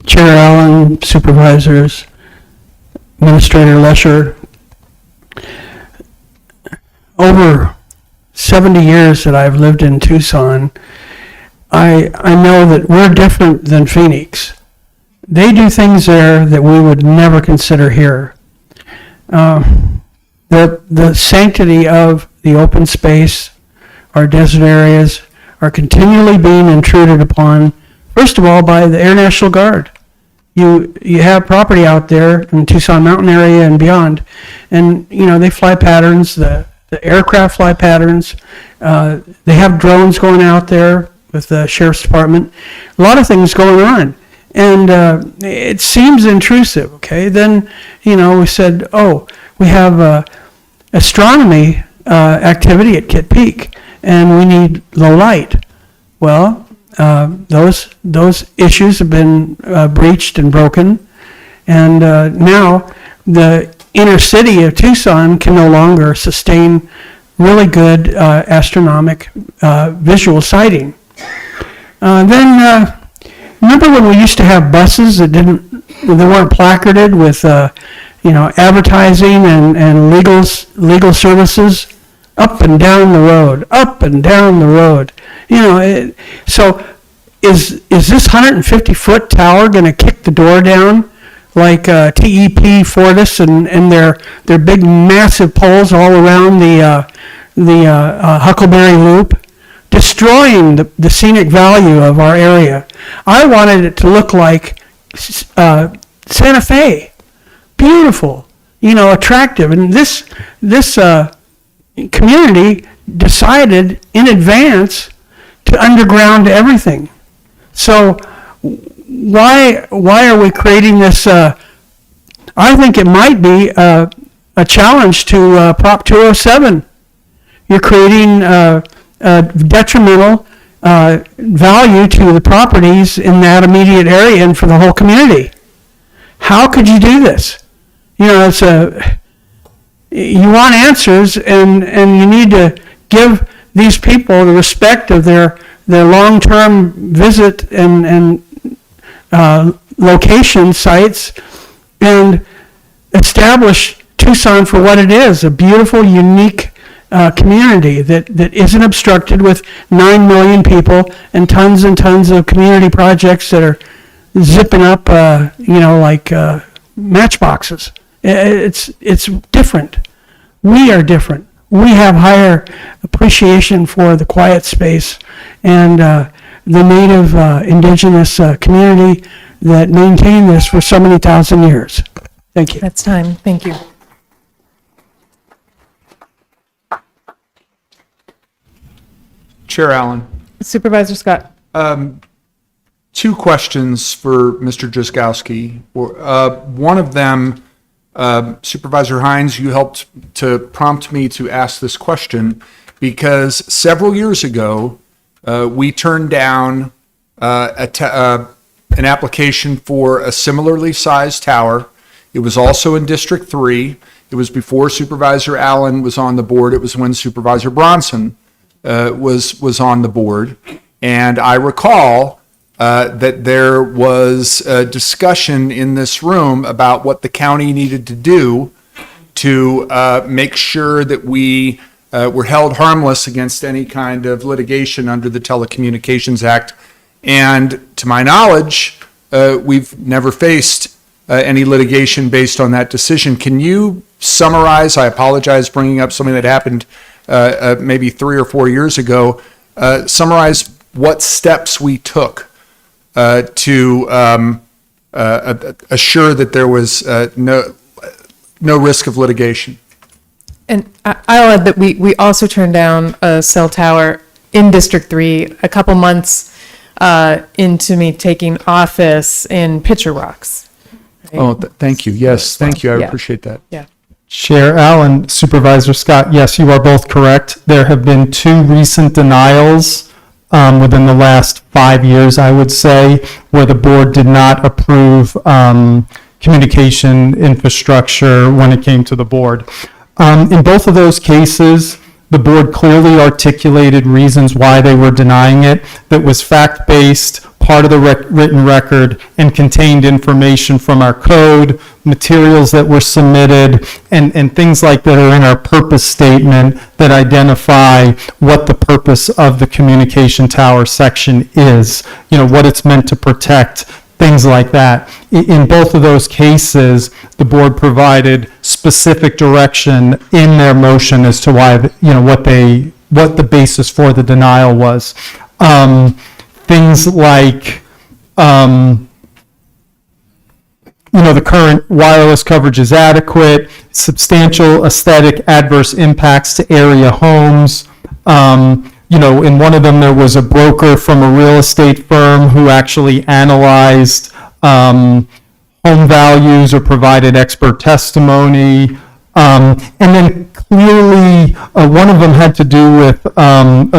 Chair Allen, Supervisors, Administrator Lesher, over 70 years that I've lived in Tucson, I know that we're different than Phoenix. They do things there that we would never consider here. The sanctity of the open space, our desert areas, are continually being intruded upon, first of all, by the Air National Guard. You have property out there in Tucson Mountain area and beyond, and they fly patterns, the aircraft fly patterns. They have drones going out there with the Sheriff's Department. A lot of things going on, and it seems intrusive. Okay, then we said, oh, we have astronomy activity at Kitt Peak, and we need low light. Well, those issues have been breached and broken, and now the inner city of Tucson can no longer sustain really good astronomic visual sighting. Then remember when we used to have buses that weren't placarded with advertising and legal services up and down the road. So is this 150-foot tower going to kick the door down like TEP Fortis and their big massive poles all around the Huckleberry Loop, destroying the scenic value of our area? I wanted it to look like Santa Fe, beautiful, attractive, and this community decided in advance to underground everything. So why are we creating this? I think it might be a challenge to Prop 207. You're creating detrimental value to the properties in that immediate area and for the whole community. How could you do this? You know, you want answers, and you need to give these people the respect of their long-term visit and location sites, and establish Tucson for what it is, a beautiful, unique community that isn't obstructed with 9 million people and tons of community projects that are zipping up, like matchboxes. It's different. We are different. We have higher appreciation for the quiet space and the native indigenous community that maintained this for so many thousand years. Thank you. That's time. Thank you. Chair Allen. Supervisor Scott. Two questions for Mr. Jaskowski. One of them, Supervisor Hines, you helped to prompt me to ask this question because several years ago, we turned down an application for a similarly sized tower. It was also in District 3. It was before Supervisor Allen was on the board. It was when Supervisor Bronson was on the board. And I recall that there was a discussion in this room about what the county needed to do to make sure that we were held harmless against any kind of litigation under the Telecommunications Act. And to my knowledge, we've never faced any litigation based on that decision. Can you summarize, I apologize bringing up something that happened maybe 3 or 4 years ago, summarize what steps we took to assure that there was no risk of litigation? And I'll add that we also turned down a cell tower in District 3 a couple months into me taking office in Pitcher Rocks. Right? Oh, thank you. Yes, thank you. I Yeah. appreciate that. Yeah. Chair Allen, Supervisor Scott, yes, you are both correct. There have been 2 recent denials within the last 5 years, I would say, where the board did not approve communication infrastructure when it came to the board. In both of those cases, the board clearly articulated reasons why they were denying it that was fact-based, part of the written record, and contained information from our code, materials that were submitted, and things like that are in our purpose statement that identify what the purpose of the communication tower section is, what it's meant to protect, things like that. In both of those cases, the board provided specific direction in their motion as to why, what the basis for the denial was. Things like, the current wireless coverage is adequate, substantial aesthetic adverse impacts to area homes. In one of them, there was a broker from a real estate firm who actually analyzed home values or provided expert testimony. And then clearly, one of them had to do with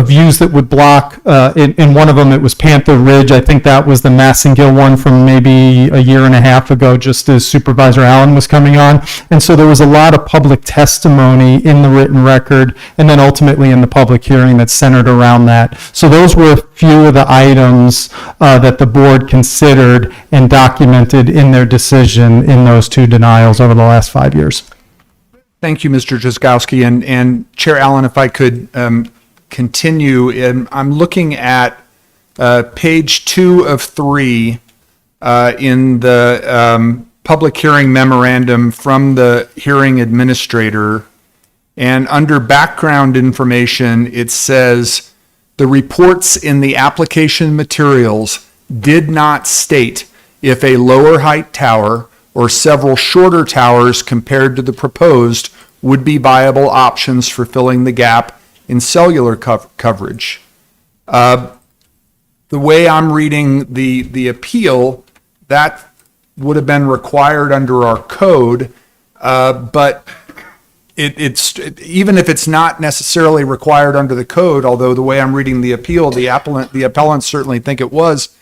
views that would block, in one of them it was Panther Ridge. I think that was the Massengill one from maybe a year and a half ago, just as Supervisor Allen was coming on. And so there was a lot of public testimony in the written record, and then ultimately in the public hearing that centered around that. So those were a few of the items that the board considered and documented in their decision in those 2 denials over the last 5 years. Thank you, Mr. Jaskowski. And Chair Allen, if I could continue, I'm looking at page 2 of 3 in the public hearing memorandum from the hearing administrator. And under background information, it says, the reports in the application materials did not state if a lower height tower or several shorter towers compared to the proposed would be viable options for filling the gap in cellular coverage. The way I'm reading the appeal, that would have been required under our code, but even if it's not necessarily required under the code, although the way I'm reading the appeal, the appellants certainly think it was,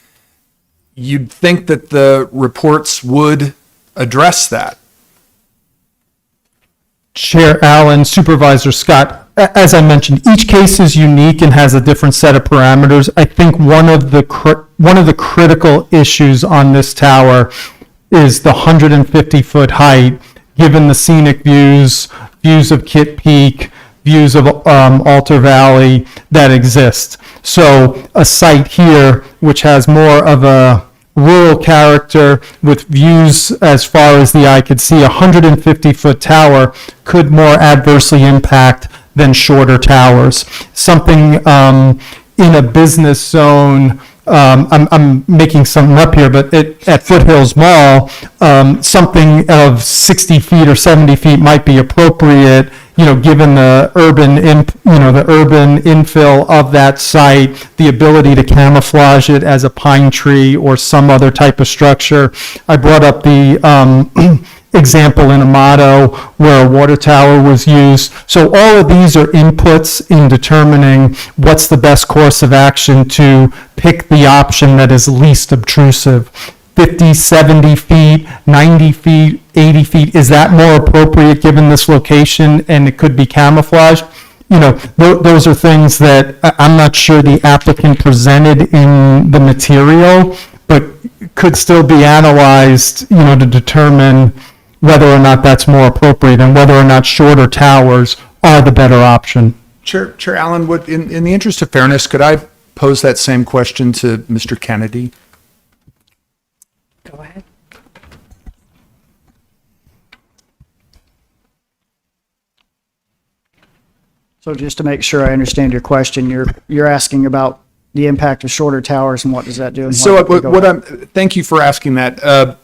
you'd think that the reports would address that. Chair Allen, Supervisor Scott, as I mentioned, each case is unique and has a different set of parameters. I think one of the critical issues on this tower is the 150-foot height, given the scenic views of Kit Peak, views of Alter Valley that exist. So a site here, which has more of a rural character with views as far as the eye could see, a 150-foot tower could more adversely impact than shorter towers. Something in a business zone, I'm making something up here, but at Foothills Mall, something of 60 feet or 70 feet might be appropriate, given the urban infill of that site, the ability to camouflage it as a pine tree or some other type of structure. I brought up the example in Amato where a water tower was used. So all of these are inputs in determining what's the best course of action to pick the option that is least obtrusive. 50, 70 feet, 90 feet, 80 feet, is that more appropriate given this location and it could be camouflaged? Those are things that I'm not sure the applicant presented in the material, but could still be analyzed, to determine whether or not that's more appropriate and whether or not shorter towers are the better option. Chair Allen, in the interest of fairness, could I pose that same question to Mr. Kennedy? Go ahead. So just to make sure I understand your question, you're asking about the impact of shorter towers and what does that do? Thank you for asking that.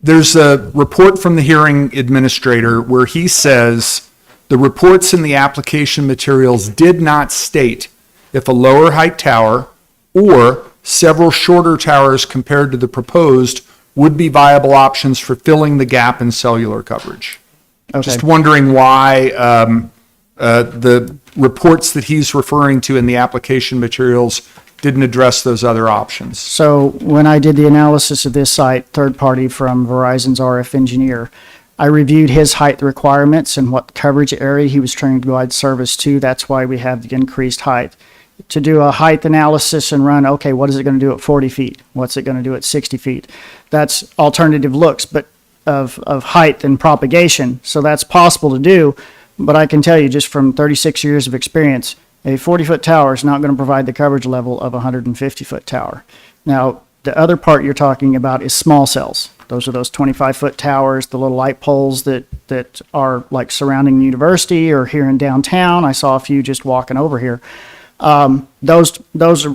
There's a report from the hearing administrator where he says the reports in the application materials did not state if a lower height tower or several shorter towers compared to the proposed would be viable options for filling the gap in cellular coverage. Okay. Just wondering why the reports that he's referring to in the application materials didn't address those other options. So when I did the analysis of this site, third party from Verizon's RF engineer, I reviewed his height requirements and what coverage area he was trying to provide service to. That's why we have the increased height. To do a height analysis and run, okay, what is it going to do at 40 feet? What's it going to do at 60 feet? That's alternative looks, but of height and propagation. So that's possible to do. But I can tell you just from 36 years of experience, a 40-foot tower is not going to provide the coverage level of a 150-foot tower. Now, the other part you're talking about is small cells. Those are those 25-foot towers, the little light poles that are like surrounding the university or here in downtown. I saw a few just walking over here. Those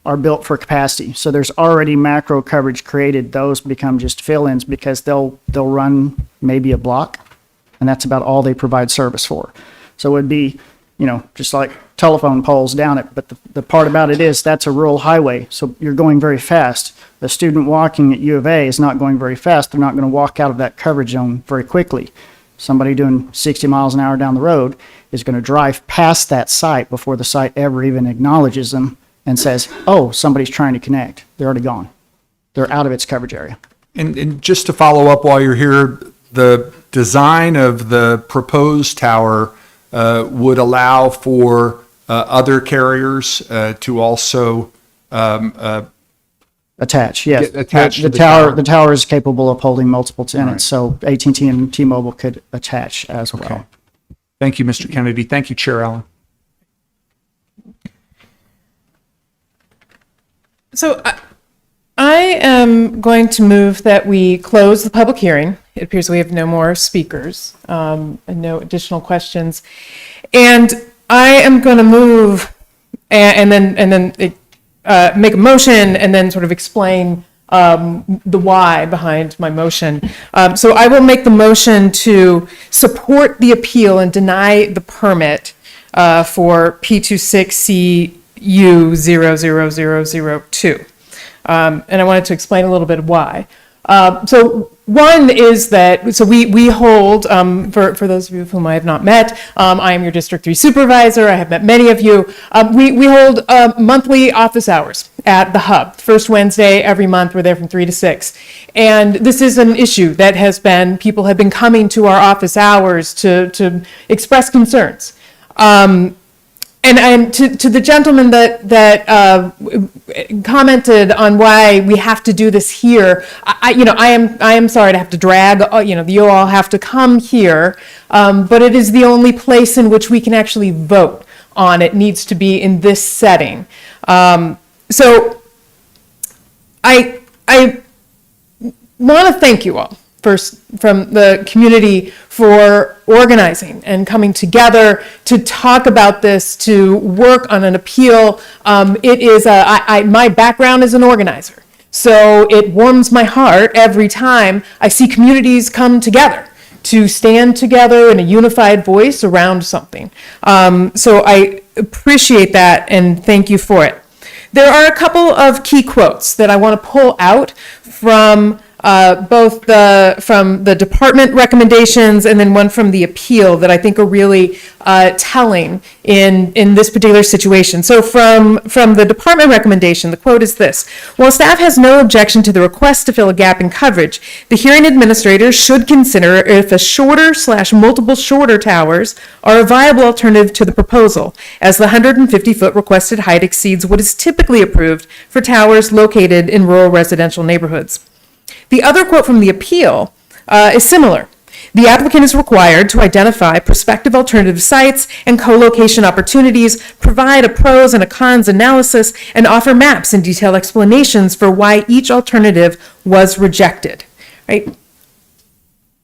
are built for capacity. So there's already macro coverage created. Those become just fill-ins because they'll run maybe a block, and that's about all they provide service for. So it would be, just like telephone poles down it. But the part about it is that's a rural highway, so you're going very fast. The student walking at U of A is not going very fast. They're not going to walk out of that coverage zone very quickly. Somebody doing 60 miles an hour down the road is going to drive past that site before the site ever even acknowledges them and says, oh, somebody's trying to connect. They're already gone. They're out of its coverage area. And just to follow up while you're here, the design of the proposed tower would allow for other carriers to also attach. Yes, attach the tower. The tower is capable of holding multiple tenants, so AT&T and T-Mobile could attach as well. Okay. Thank you, Mr. Kennedy. Thank you, Chair Allen. So I am going to move that we close the public hearing. It appears we have no more speakers and no additional questions. And I am going to move and then make a motion and then sort of explain the why behind my motion. So I will make the motion to support the appeal and deny the permit for P26CU00002. And I wanted to explain a little bit why. So one is that, so we hold, for those of you whom I have not met, I am your District 3 Supervisor. I have met many of you. We hold monthly office hours at the Hub. First Wednesday every month, we're there from 3 to 6. And this is an issue that people have been coming to our office hours to express concerns. And to the gentleman that commented on why we have to do this here, I am sorry to have to drag, you all have to come here, but it is the only place in which we can actually vote on it, needs to be in this setting. So I want to thank you all first from the community for organizing and coming together to talk about this, to work on an appeal. It is my background as an organizer, so it warms my heart every time I see communities come together to stand together in a unified voice around something. So I appreciate that and thank you for it. There are a couple of key quotes that I want to pull out from both from the department recommendations and then one from the appeal that I think are really telling in this particular situation. So from the department recommendation, the quote is this: while staff has no objection to the request to fill a gap in coverage, the hearing administrator should consider if a shorter/multiple shorter towers are a viable alternative to the proposal, as the 150-foot requested height exceeds what is typically approved for towers located in rural residential neighborhoods. The other quote from the appeal is similar. The applicant is required to identify prospective alternative sites and co-location opportunities, provide a pros and a cons analysis, and offer maps and detailed explanations for why each alternative was rejected. Right?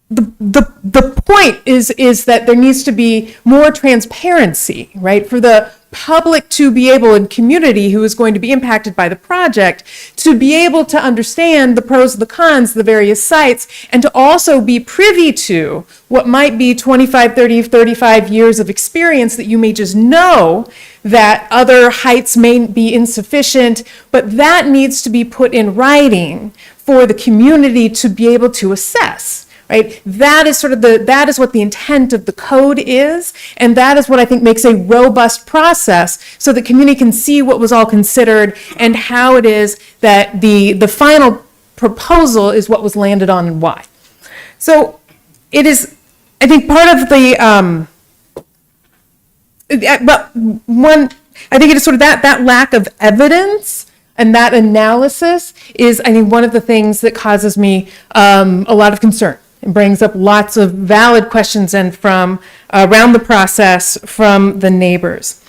The point is that there needs to be more transparency, right, for the public to be able, and community who is going to be impacted by the project, to be able to understand the pros, the cons, the various sites, and to also be privy to what might be 25, 30, 35 years of experience that you may just know that other heights may be insufficient, but that needs to be put in writing for the community to be able to assess. Right? That is that is what the intent of the code is, and that is what I think makes a robust process so the community can see what was all considered and how it is that the final proposal is what was landed on and why. So it is, I think, part of the, I think it is sort of that lack of evidence and that analysis is, I think, one of the things that causes me a lot of concern. It brings up lots of valid questions and from around the process from the neighbors.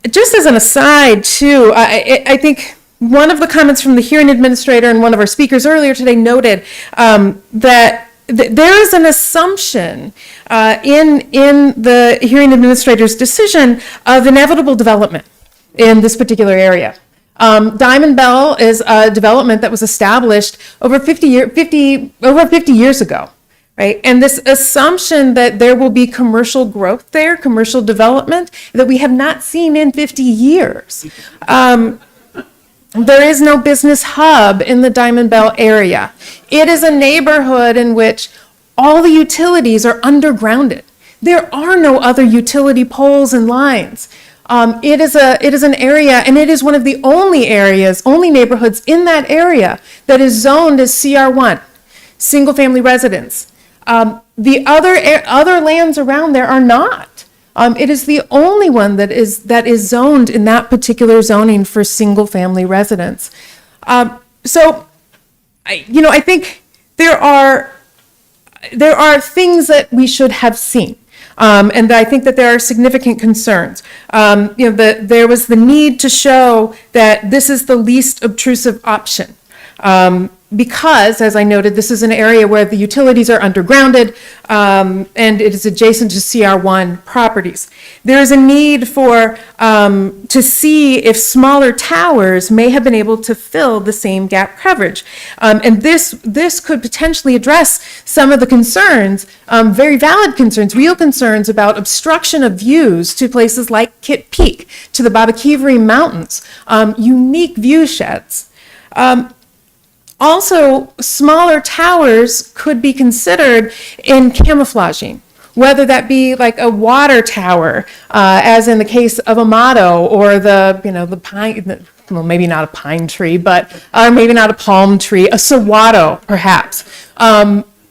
Just as an aside, too, I think one of the comments from the hearing administrator and one of our speakers earlier today noted that there is an assumption in the hearing administrator's decision of inevitable development in this particular area. Diamond Bell is a development that was established over 50 years ago, right? And this assumption that there will be commercial growth there, commercial development, that we have not seen in 50 years. There is no business hub in the Diamond Bell area. It is a neighborhood in which all the utilities are undergrounded. There are no other utility poles and lines. It is an area, and it is one of the only neighborhoods in that area that is zoned as CR1, single-family residence. The other lands around there are not. It is the only one that is zoned in that particular zoning for single-family residence. So, I think there are things that we should have seen. And I think that there are significant concerns. There was the need to show that this is the least obtrusive option. Because, as I noted, this is an area where the utilities are undergrounded and it is adjacent to CR1 properties. There is a need to see if smaller towers may have been able to fill the same gap coverage. And this could potentially address some of the concerns, very valid concerns, real concerns about obstruction of views to places like Kit Peak, to the Babakiveri Mountains, unique view sheds. Also, smaller towers could be considered in camouflaging, whether that be like a water tower, as in the case of Amato, or the pine, well, maybe not a pine tree, but maybe not a palm tree, a saguaro, perhaps.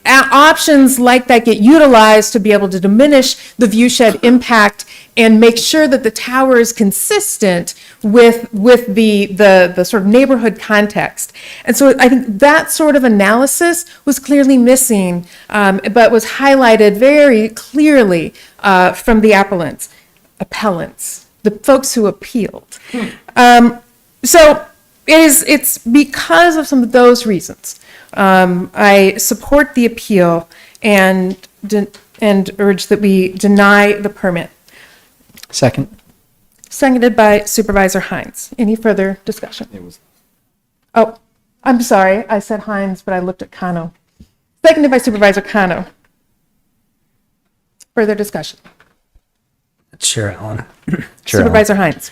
Options like that get utilized to be able to diminish the view shed impact and make sure that the tower is consistent with the sort of neighborhood context. And so I think that sort of analysis was clearly missing, but was highlighted very clearly from the appellants, the folks who appealed. So it's because of some of those reasons. I support the appeal and urge that we deny the permit. Second. Seconded by Supervisor Hines. Any further discussion? Oh, I'm sorry. I said Hines, but I looked at Cano. Seconded by Supervisor Cano. Further discussion? Chair Allen. Supervisor Hines.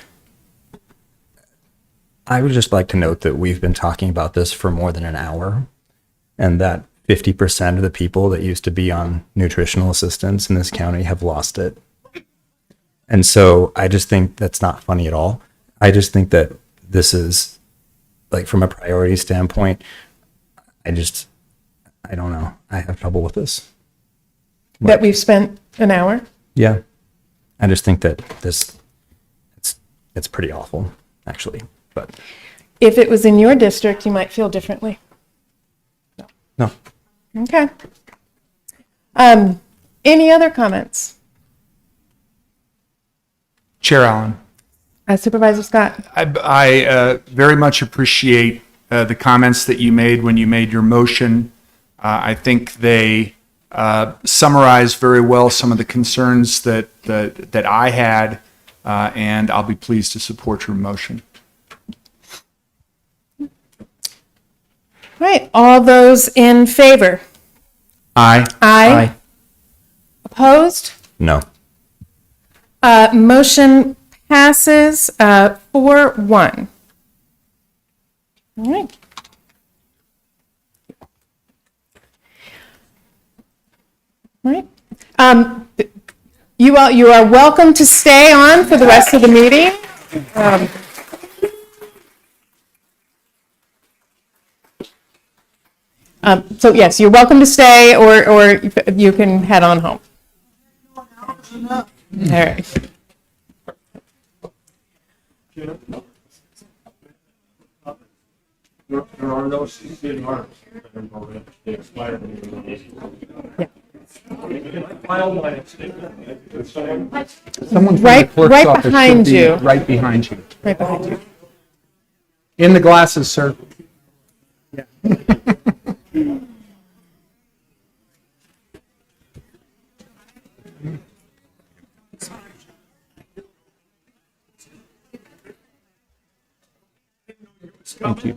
I would just like to note that we've been talking about this for more than an hour, and that 50% of the people that used to be on nutritional assistance in this county have lost it. And so I just think that's not funny at all. I just think that this is, like, from a priority standpoint, I don't know. I have trouble with this. That we've spent an hour? Yeah. I just think that it's pretty awful, actually. But If it was in your district, you might feel differently. no. Okay. Any other comments? Chair Allen. Supervisor Scott. I very much appreciate the comments that you made when you made your motion. I think they summarize very well some of the concerns that I had, and I'll be pleased to support your motion. All right. All those in favor? Aye. Aye. Opposed? No. Motion passes 4-1. All right. All right. You are welcome to stay on for the rest of the meeting. So yes, you're welcome to stay, or you can head on home. All right. There are no CCNRs. They expired. Someone from Right- the clerk's right office should behind be you. Right behind you. Right behind you. In the glasses, sir. Thank you.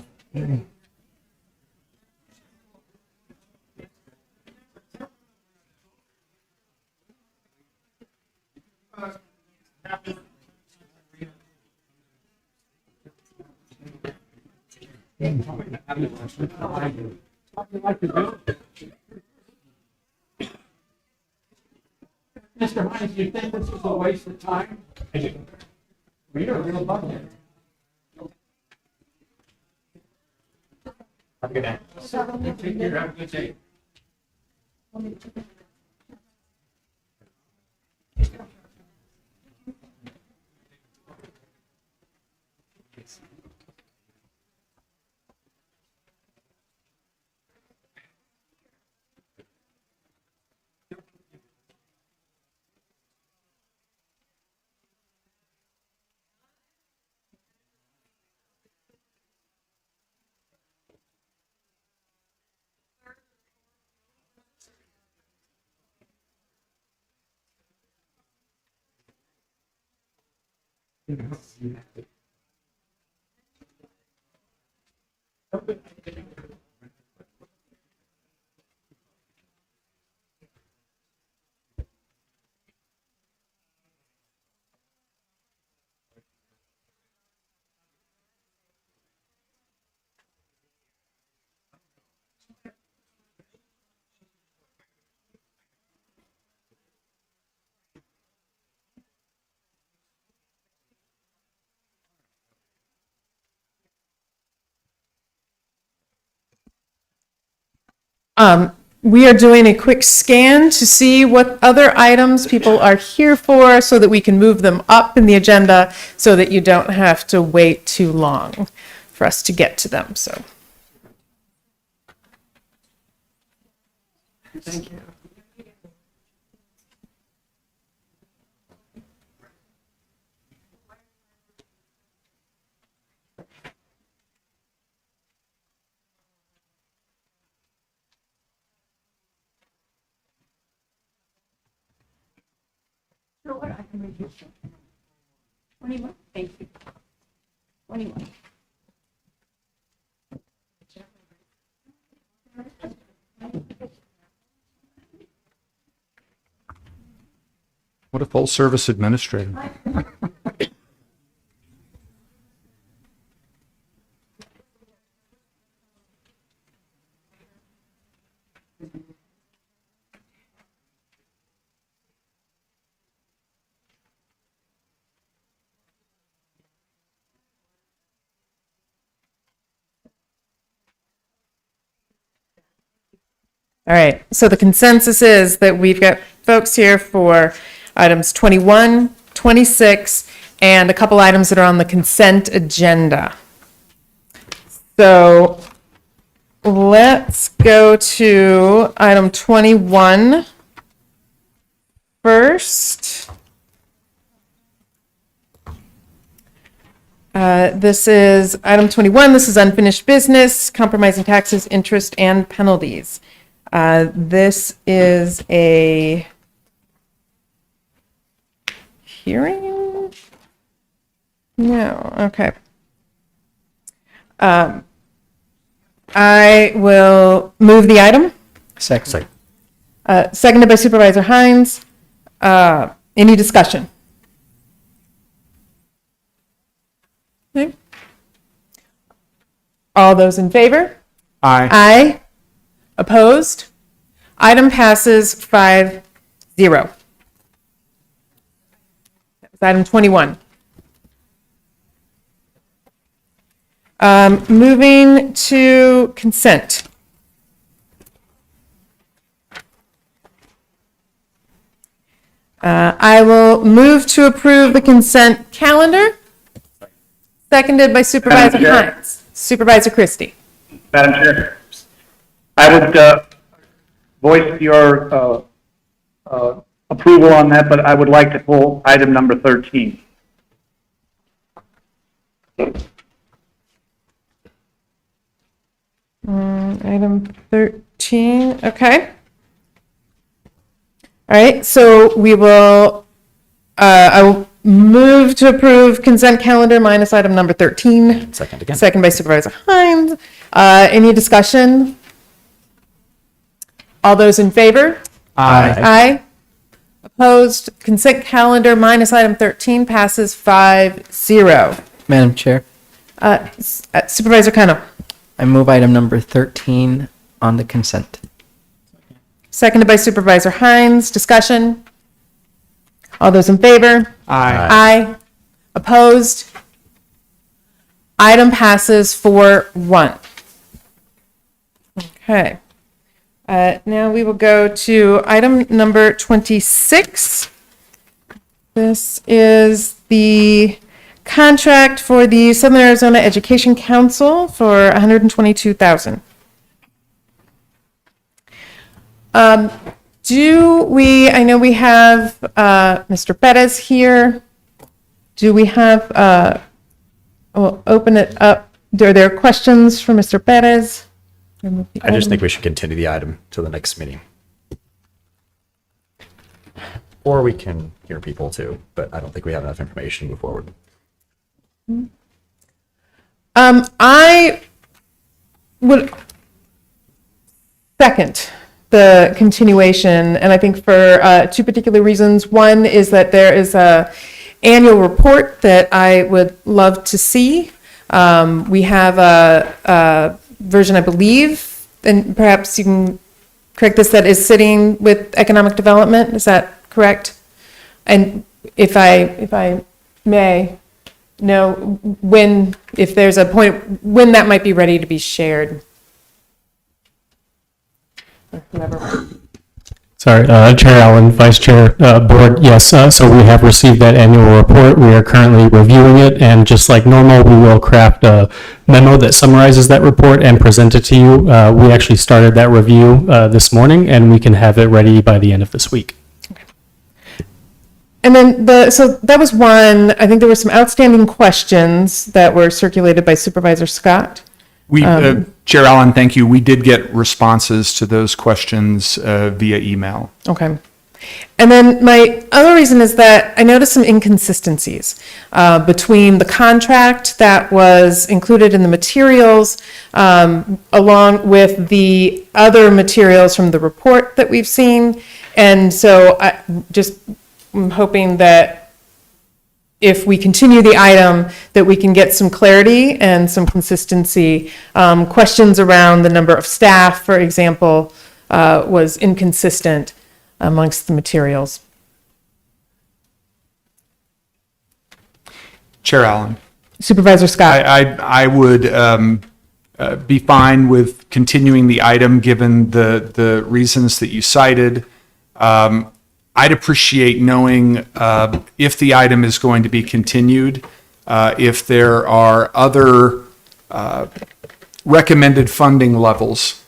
Mr. Hines, do you think this is a waste of time? We are real budget. Have a good day. Take care. Have a good day. We are doing a quick scan to see what other items people are here for so that we can move them up in the agenda so that you don't have to wait too long for us to get to them. So. Thank you. Sure, what I can read you. 21, thank you. 21. What a full service administrator. All right, so the consensus is that we've got folks here for items 21, 26, and a couple items that are on the consent agenda. So let's go to item 21 first. This is item 21. This is unfinished business, compromising taxes, interest, and penalties. This is a hearing? No, okay. I will move the item. Second. Seconded by Supervisor Hines. Any discussion? Okay. All those in favor? Aye. Aye. Opposed? Item passes 5-0. That was item 21. Moving to consent. I will move to approve the consent calendar. Seconded by Supervisor Hines. Supervisor Christie. Madam Chair, I would voice your approval on that, but I would like to pull item number 13. Item 13, okay. All right, so we will, I will move to approve consent calendar minus item number 13. Second again. Second by Supervisor Hines. Any discussion? All those in favor? Aye. Aye. Opposed? Consent calendar minus item 13 passes 5-0. Madam Chair, Supervisor Kano. I move item number 13 on the consent. Seconded by Supervisor Hines. Discussion? All those in favor? Aye. Aye. Opposed? Item passes 4-1. Okay. Now we will go to item number 26. This is the contract for the Southern Arizona Education Council for $122,000. I know we have Mr. Perez here. Do we have, we'll open it up. Are there questions for Mr. Perez? I just think we should continue the item to the next meeting. Or we can hear people too, but I don't think we have enough information to move forward. I would second the continuation, and I think for two particular reasons. One is that there is a annual report that I would love to see. We have a version, I believe, and perhaps you can correct this, that is sitting with economic development. Is that correct? And if I may know when, if there's a point when that might be ready to be shared. Whoever. Sorry, Chair Allen, Vice Chair, Board, yes, so we have received that annual report. We are currently reviewing it, and just like normal, we will craft a memo that summarizes that report and present it to you. We actually started that review this morning, and we can have it ready by the end of this week. And then so that was one. I think there were some outstanding questions that were circulated by Supervisor Scott. Chair Allen, thank you. We did get responses to those questions via email. Okay. And then my other reason is that I noticed some inconsistencies between the contract that was included in the materials along with the other materials from the report that we've seen. And so I'm hoping that if we continue the item, that we can get some clarity and some consistency. Questions around the number of staff, for example, was inconsistent amongst the materials. Chair Allen. Supervisor Scott. I would be fine with continuing the item given the reasons that you cited. I'd appreciate knowing if the item is going to be continued, if there are other recommended funding levels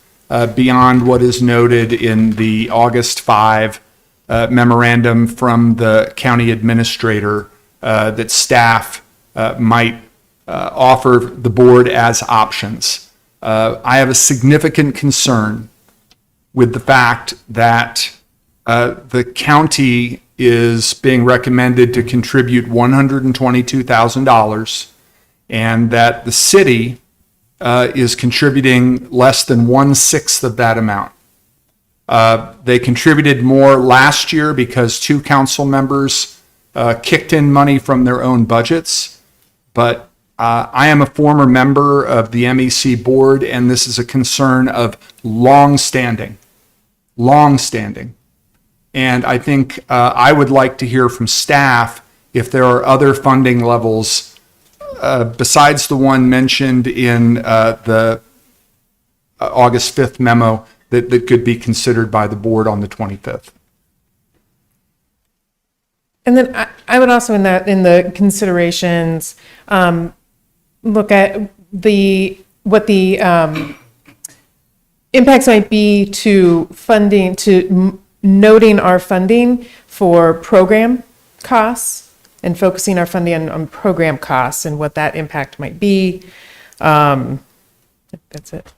beyond what is noted in the August 5 memorandum from the county administrator that staff might offer the board as options. I have a significant concern with the fact that the county is being recommended to contribute $122,000 and that the city is contributing less than 1/6 of that amount. They contributed more last year because 2 council members kicked in money from their own budgets. But I am a former member of the MEC board, and this is a concern of long-standing. And I think I would like to hear from staff if there are other funding levels besides the one mentioned in the August 5th memo that could be considered by the board on the 25th. And then I would also in the considerations look at what the impacts might be to funding, to noting our funding for program costs and focusing our funding on program costs and what that impact might be. That's it.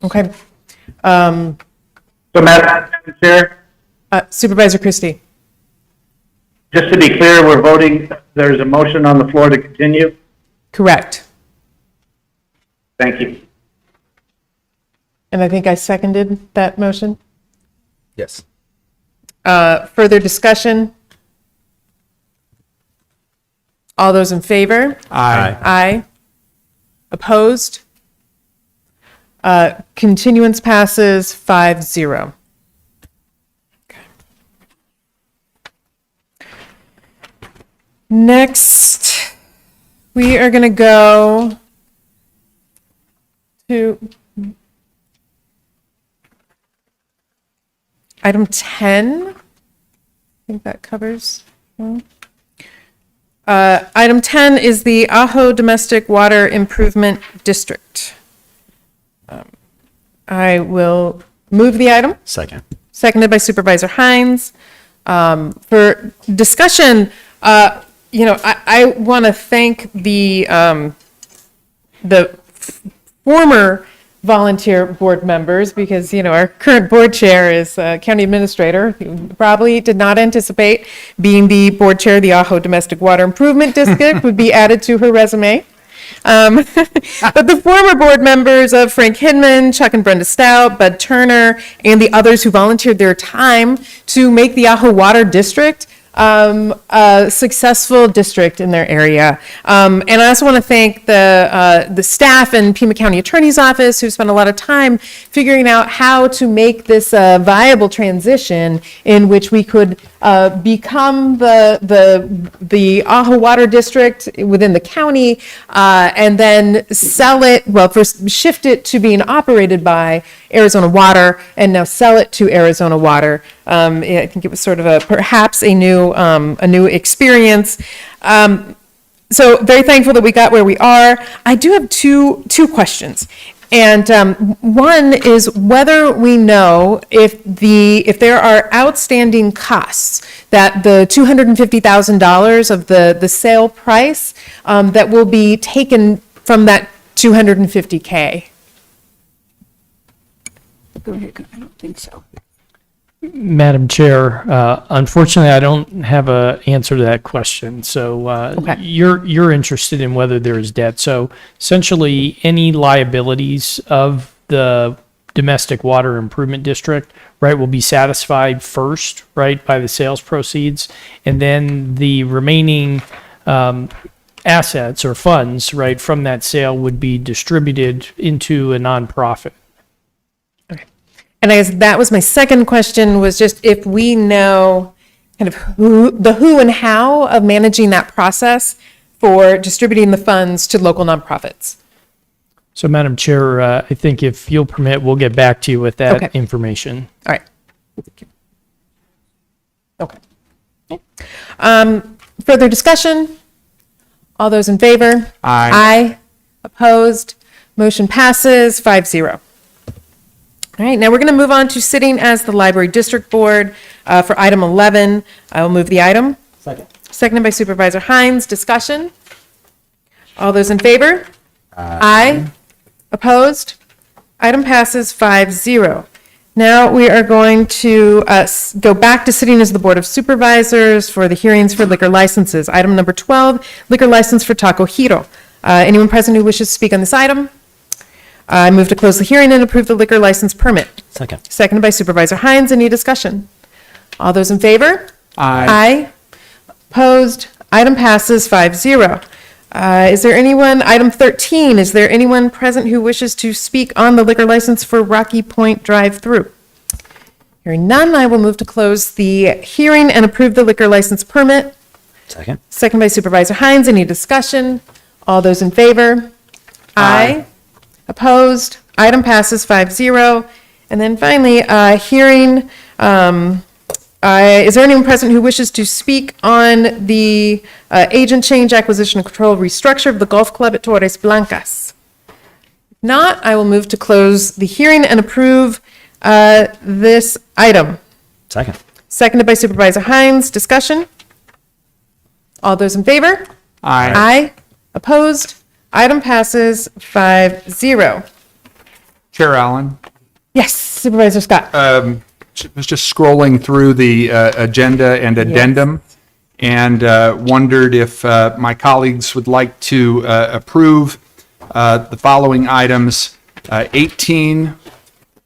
Okay. So, Madam Chair, Supervisor Christie. just to be clear, we're voting, there's a motion on the floor to continue? Correct. Thank you. And I think I seconded that motion. Yes. Further discussion? All those in favor? Aye. Aye. Opposed? Continuance passes 5-0. Next, we are going to go to item 10. I think that covers. Item 10 is the Ajo Domestic Water Improvement District. I will move the item. Second. Seconded by Supervisor Hines. For discussion, I want to thank the former volunteer board members because, our current board chair is county administrator, who probably did not anticipate being the board chair of the Ajo Domestic Water Improvement District would be added to her resume. But the former board members of Frank Hinman, Chuck and Brenda Stout, Bud Turner, and the others who volunteered their time to make the Ajo Water District a successful district in their area. And I also want to thank the staff and Pima County Attorney's Office who spent a lot of time figuring out how to make this a viable transition in which we could become the Ajo Water District within the county, and then sell it, well, first shift it to being operated by Arizona Water, and now sell it to Arizona Water. I think it was sort of perhaps a new experience. So very thankful that we got where we are. I do have two questions. And one is whether we know if there are outstanding costs that the $250,000 of the sale price that will be taken from that 250K. Go ahead, I don't think so. Madam Chair, unfortunately, I don't have an answer to that question. So you're interested in whether there is debt. So essentially, any liabilities of the domestic water improvement district, right, will be satisfied first, right, by the sales proceeds, and then the remaining assets or funds, right, from that sale would be distributed into a nonprofit. And I guess that was my second question, was just if we know kind of who and how of managing that process for distributing the funds to local nonprofits. So, Madam Chair, I think if you'll permit, we'll get back to you with that information. All right. Okay. Further discussion? All those in favor? Aye. Aye. Opposed? Motion passes 5-0. All right, now we're going to move on to sitting as the Library District Board for item 11. I will move the item. Second. Seconded by Supervisor Hines. Discussion? All those in favor? Aye. Opposed? Item passes 5-0. Now we are going to go back to sitting as the Board of Supervisors for the hearings for liquor licenses. Item number 12, liquor license for Taco Hiro. Anyone present who wishes to speak on this item? I move to close the hearing and approve the liquor license permit. Second. Seconded by Supervisor Hines. Any discussion? All those in favor? Aye. Opposed? Item passes 5-0. Is there anyone, item 13, is there anyone present who wishes to speak on the liquor license for Rocky Point Drive-Thru? Hearing none, I will move to close the hearing and approve the liquor license permit. Second. Second by Supervisor Hines. Any discussion? All those in favor? Aye. Opposed? Item passes 5-0. And then finally, hearing, is there anyone present who wishes to speak on the agent change, acquisition, and control restructure of the golf club at Torres Blancas? If not, I will move to close the hearing and approve this item. Second. Seconded by Supervisor Hines. Discussion? All those in favor? Aye. Aye. Opposed? Item passes 5-0. Chair Allen, Yes, Supervisor Scott. was just scrolling through the agenda and addendum and wondered if my colleagues would like to approve the following items, 18,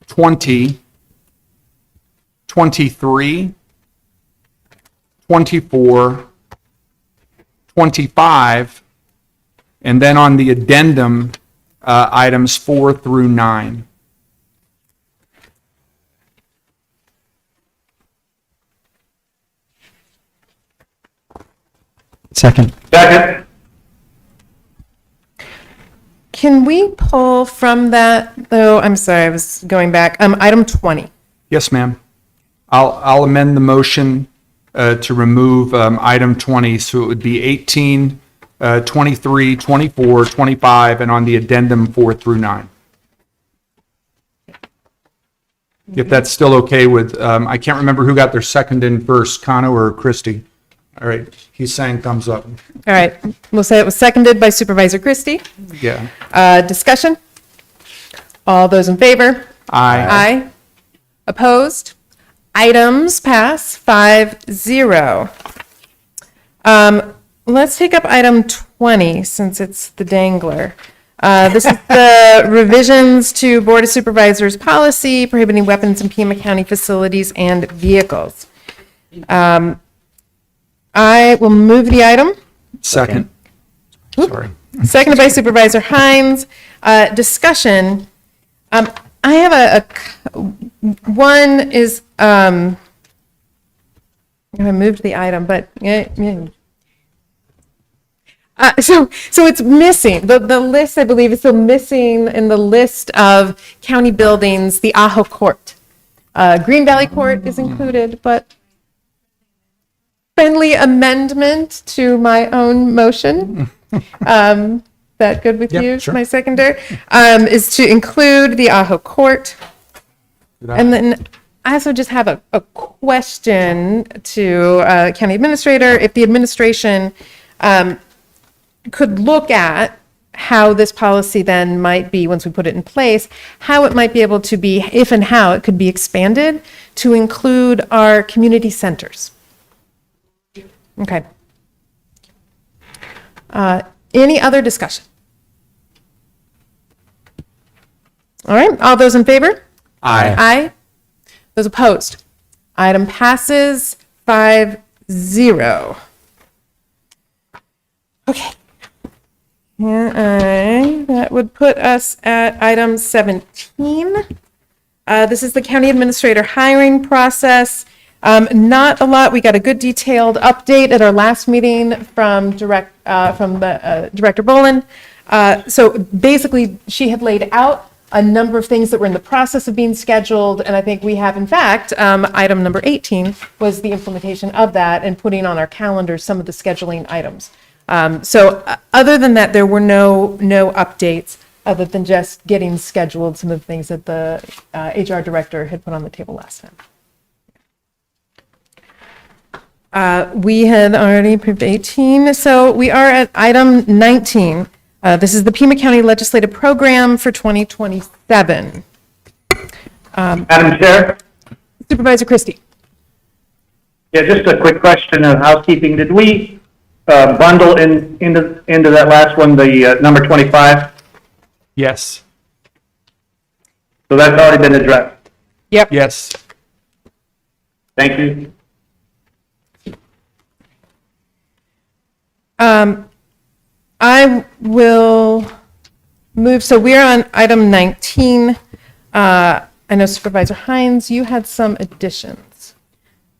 20, 23, 24, 25, and then on the addendum, items 4 through 9. Second. Second. Can we pull from that, though, I'm sorry, I was going back, item 20. Yes, ma'am. I'll amend the motion to remove item 20, so it would be 18, 23, 24, 25, and on the addendum 4 through 9. If that's still okay with, I can't remember who got their second in first, Kano or Christie. All right, he's saying thumbs up. All right, we'll say it was seconded by Supervisor Christie. Yeah. Discussion? All those in favor? Aye. Aye. Opposed? Items pass 5-0. Let's take up item 20, since it's the dangler. This is the revisions to Board of Supervisors policy prohibiting weapons in Pima County facilities and vehicles. I will move the item. Second. Sorry. Seconded by Supervisor Hines. Discussion. I have one is, I moved the item, but, so it's missing. The list, I believe, is still missing in the list of county buildings, the Ajo Court. Green Valley Court is included, but friendly amendment to my own motion. That good with you, sure. my seconder? Is to include the Ajo Court. And then I also just have a question to county administrator. If the administration could look at how this policy then might be, once we put it in place, how it might be able to be, if and how it could be expanded to include our community centers. Okay. Any other discussion? All right, all those in favor? Aye. Aye. Those opposed? Item passes 5-0. Okay. That would put us at item 17. This is the county administrator hiring process. Not a lot. We got a good detailed update at our last meeting from Director Boland. So basically, she had laid out a number of things that were in the process of being scheduled, and I think we have, in fact, item number 18 was the implementation of that and putting on our calendar some of the scheduling items. So other than that, there were no updates other than just getting scheduled some of the things that the HR director had put on the table last time. We had already approved 18, so we are at item 19. This is the Pima County Legislative Program for 2027. Madam Chair? Supervisor Christie. Yeah, just a quick question of housekeeping. Did we bundle into that last one, the number 25? Yes. So that's already been addressed? Yep. Yes. Thank you. I will move, so we're on item 19. I know Supervisor Hines, you had some additions.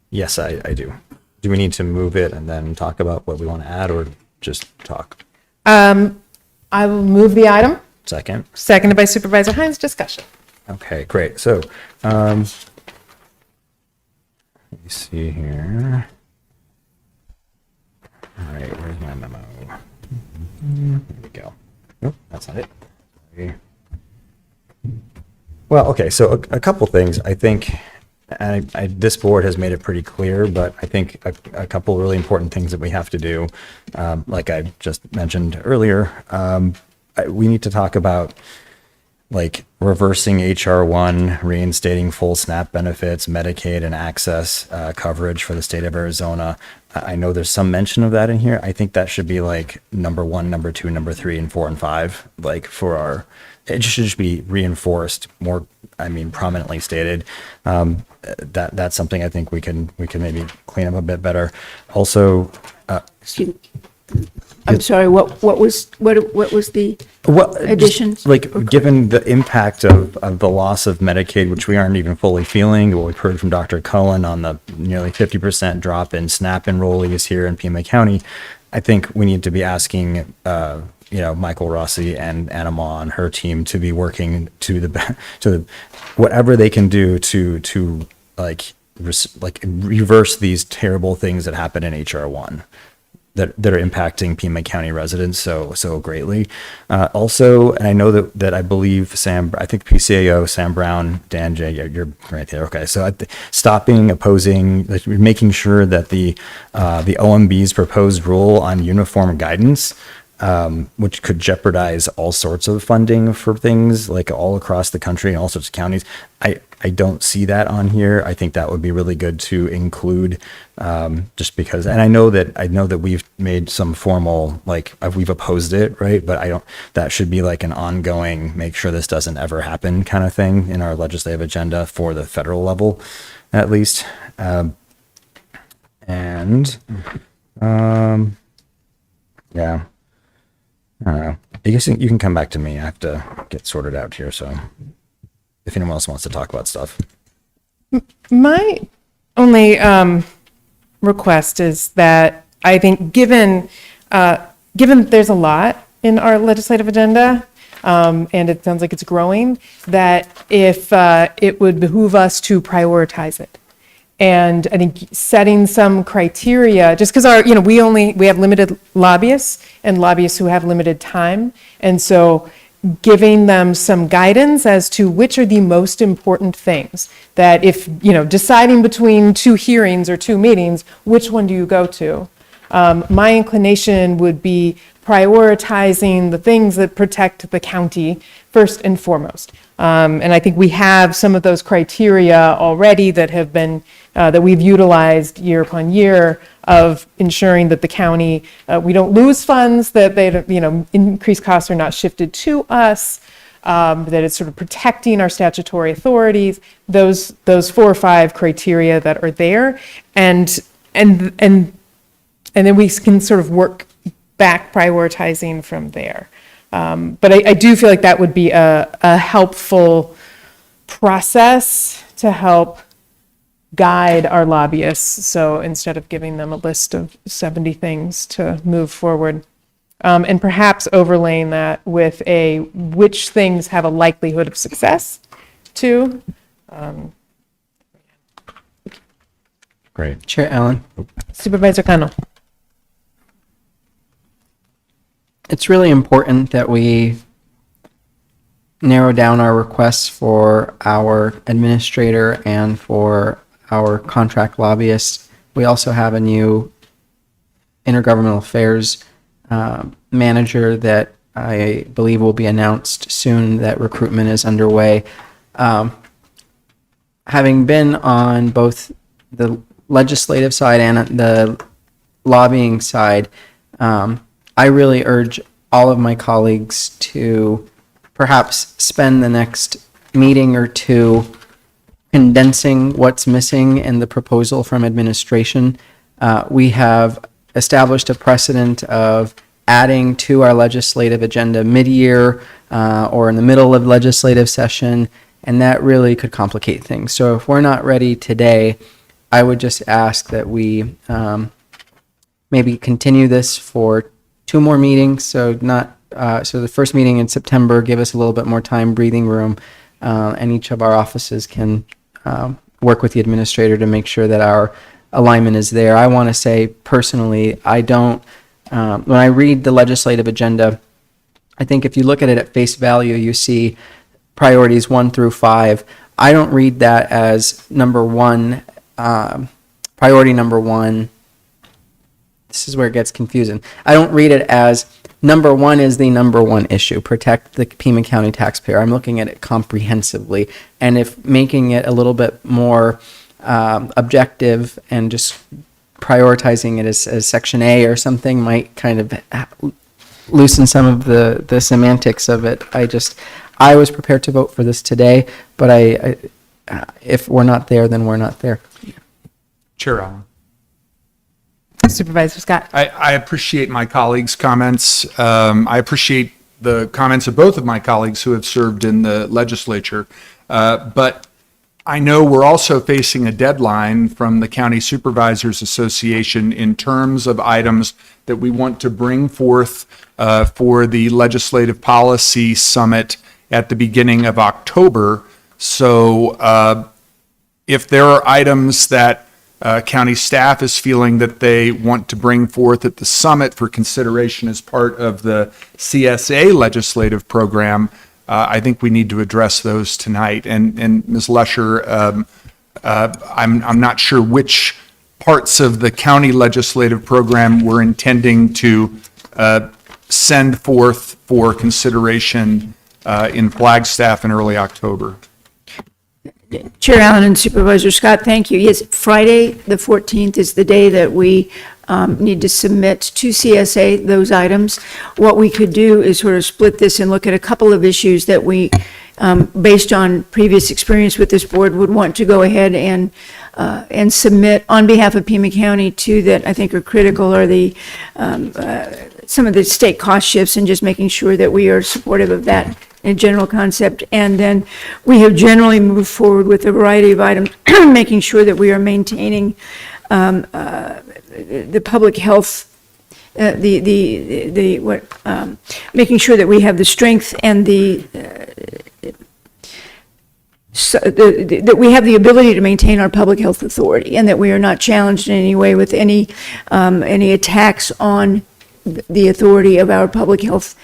Yes, I do. Do we need to move it and then talk about what we want to add, or just talk? I will move the item. Second. Seconded by Supervisor Hines. Discussion. Okay, great. So, let me see here. All right, where's my memo? Here we go. Nope, that's not it. Sorry. Well, okay, so a couple things. I think this board has made it pretty clear, but I think a couple really important things that we have to do, like I just mentioned earlier, we need to talk about like reversing HR1, reinstating full SNAP benefits, Medicaid and access coverage for the state of Arizona. I know there's some mention of that in here. I think that should be like number 1, number 2, number 3, and 4 and 5, like for our, it should just be reinforced more, prominently stated. That's something I think we can maybe clean up a bit better. Also, Excuse me. I'm sorry, what was the additions? Given the impact of the loss of Medicaid, which we aren't even fully feeling, what we've heard from Dr. Cullen on the nearly 50% drop in SNAP enrollees here in Pima County, I think we need to be asking, Michael Rossi and Anna Ma and her team to be working to whatever they can do to reverse these terrible things that happen in HR1. That are impacting Pima County residents so greatly. Also, and I know that I believe I think PCAO, Sam Brown, Dan J, you're right there. Okay, so stopping, opposing, making sure that the OMB's proposed rule on uniform guidance, which could jeopardize all sorts of funding for things like all across the country and all sorts of counties. I don't see that on here. I think that would be really good to include, just because, and I know that we've made some formal, we've opposed it, right? But that should be like an ongoing, make sure this doesn't ever happen kind of thing in our legislative agenda for the federal level, at least. And Yeah. I don't know. I guess you can come back to me. I have to get sorted out here. So if anyone else wants to talk about stuff. My only request is that I think given that there's a lot in our legislative agenda, and it sounds like it's growing, that if it would behoove us to prioritize it. And I think setting some criteria, just because we have limited lobbyists and lobbyists who have limited time. And so giving them some guidance as to which are the most important things that if, deciding between two hearings or two meetings, which one do you go to? My inclination would be prioritizing the things that protect the county first and foremost. And I think we have some of those criteria already that have been, that we've utilized year upon year of ensuring that the county, we don't lose funds, that they, increased costs are not shifted to us, that it's sort of protecting our statutory authorities, those 4 or 5 criteria that are there. And then we can sort of work back prioritizing from there. But I do feel like that would be a helpful process to help guide our lobbyists. So instead of giving them a list of 70 things to move forward, and perhaps overlaying that with which things have a likelihood of success too. Great. Chair Allen. Supervisor Cano. It's really important that we narrow down our requests for our administrator and for our contract lobbyists. We also have a new intergovernmental affairs manager that I believe will be announced soon. That recruitment is underway. Having been on both the legislative side and the lobbying side, I really urge all of my colleagues to perhaps spend the next meeting or two condensing what's missing in the proposal from administration. We have established a precedent of adding to our legislative agenda mid-year or in the middle of legislative session, and that really could complicate things. So if we're not ready today, I would just ask that we maybe continue this for 2 more meetings. So so the first meeting in September, give us a little bit more time, breathing room, and each of our offices can work with the administrator to make sure that our alignment is there. I want to say personally, I don't, when I read the legislative agenda, I think if you look at it at face value, you see priorities 1 through 5. I don't read that as number 1, priority number 1. This is where it gets confusing. I don't read it as number 1 is the number 1 issue, protect the Pima County taxpayer. I'm looking at it comprehensively. And if making it a little bit more objective and just prioritizing it as Section A or something might kind of loosen some of the semantics of it. I was prepared to vote for this today, but if we're not there, then we're not there. Chair Allen. Supervisor Scott. I appreciate my colleagues' comments. I appreciate the comments of both of my colleagues who have served in the legislature. But I know we're also facing a deadline from the County Supervisors Association in terms of items that we want to bring forth for the Legislative Policy Summit at the beginning of October. So if there are items that county staff is feeling that they want to bring forth at the summit for consideration as part of the CSA legislative program, I think we need to address those tonight. And Ms. Lesher, I'm not sure which parts of the county legislative program we're intending to send forth for consideration in Flagstaff in early October. Chair Allen and Supervisor Scott, thank you. Yes, Friday, the 14th is the day that we need to submit to CSA those items. What we could do is sort of split this and look at a couple of issues that we, based on previous experience with this board, would want to go ahead and and submit on behalf of Pima County two that I think are critical are the, some of the state cost shifts and just making sure that we are supportive of that in general concept. And then we have generally moved forward with a variety of items, making sure that we are maintaining the public health, making sure that we have the strength and that we have the ability to maintain our public health authority, and that we are not challenged in any way with any attacks on the authority of our public health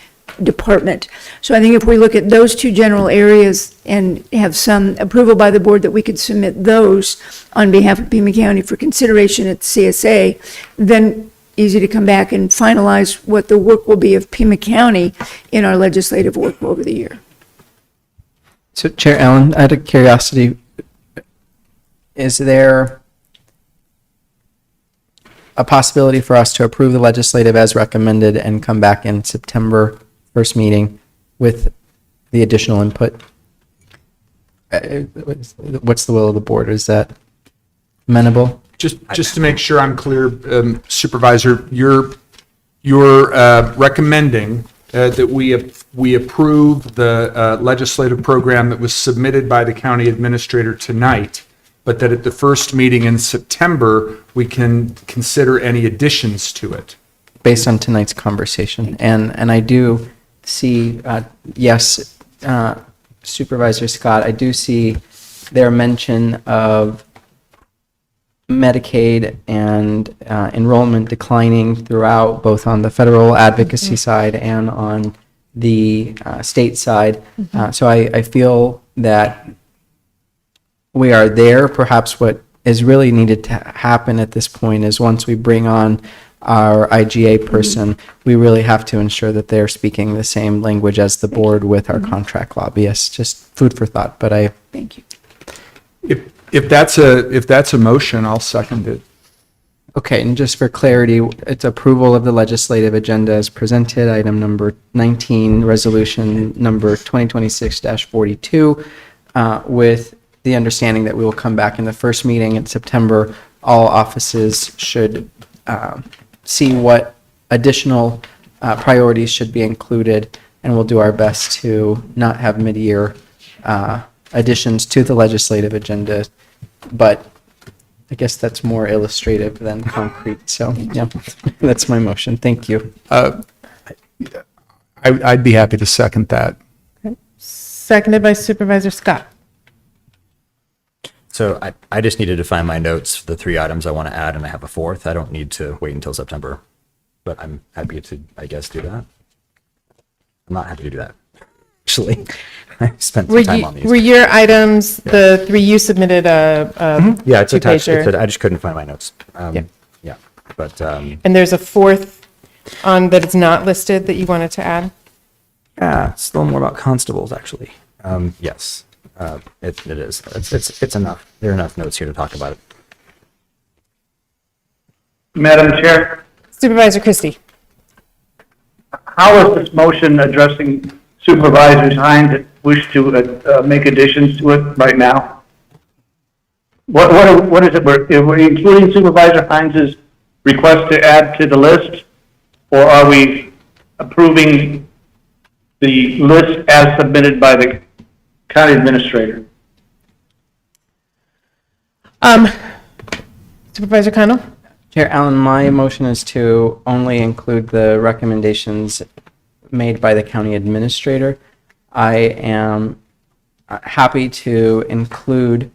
department. So I think if we look at those two general areas and have some approval by the board that we could submit those on behalf of Pima County for consideration at CSA, then easy to come back and finalize what the work will be of Pima County in our legislative work over the year. So Chair Allen, out of curiosity, is there a possibility for us to approve the legislative as recommended and come back in September first meeting with the additional input? What's the will of the board? Is that amenable? Just to make sure I'm clear, Supervisor, you're recommending that we approve the legislative program that was submitted by the county administrator tonight, but that at the first meeting in September, we can consider any additions to it. Based on tonight's conversation. And I do see, yes, Supervisor Scott, I do see their mention of Medicaid and enrollment declining throughout, both on the federal advocacy side and on the state side. So I feel that we are there. Perhaps what is really needed to happen at this point is once we bring on our IGA person, we really have to ensure that they're speaking the same language as the board with our contract lobbyists. Just food for thought, but I thank you. If that's a motion, I'll second it. Okay, and just for clarity, it's approval of the legislative agenda as presented, item number 19, resolution number 2026-42, with the understanding that we will come back in the first meeting in September. All offices should see what additional priorities should be included, and we'll do our best to not have mid-year additions to the legislative agenda, but I guess that's more illustrative than concrete. So, yeah, that's my motion. Thank you. I'd be happy to second that. Okay. Seconded by Supervisor Scott. So I just needed to find my notes for the three items I want to add, and I have a fourth. I don't need to wait until September, but I'm happy to, I guess, do that. I'm not happy to do that, actually. I spent some time on these. Were your items, the three you submitted, Yeah, it's attached. two-pager? I just couldn't find my notes. Yeah. Yeah, but And there's a fourth on that is not listed that you wanted to add? it's a little more about constables, actually. Yes, it is. It's enough. There are enough notes here to talk about it. Madam Chair, Supervisor Christie. how is this motion addressing Supervisors Hines that wish to make additions to it right now? What is it? We're including Supervisor Hines's request to add to the list, or are we approving the list as submitted by the county administrator? Supervisor Connell? Chair Allen, my motion is to only include the recommendations made by the county administrator. I am happy to include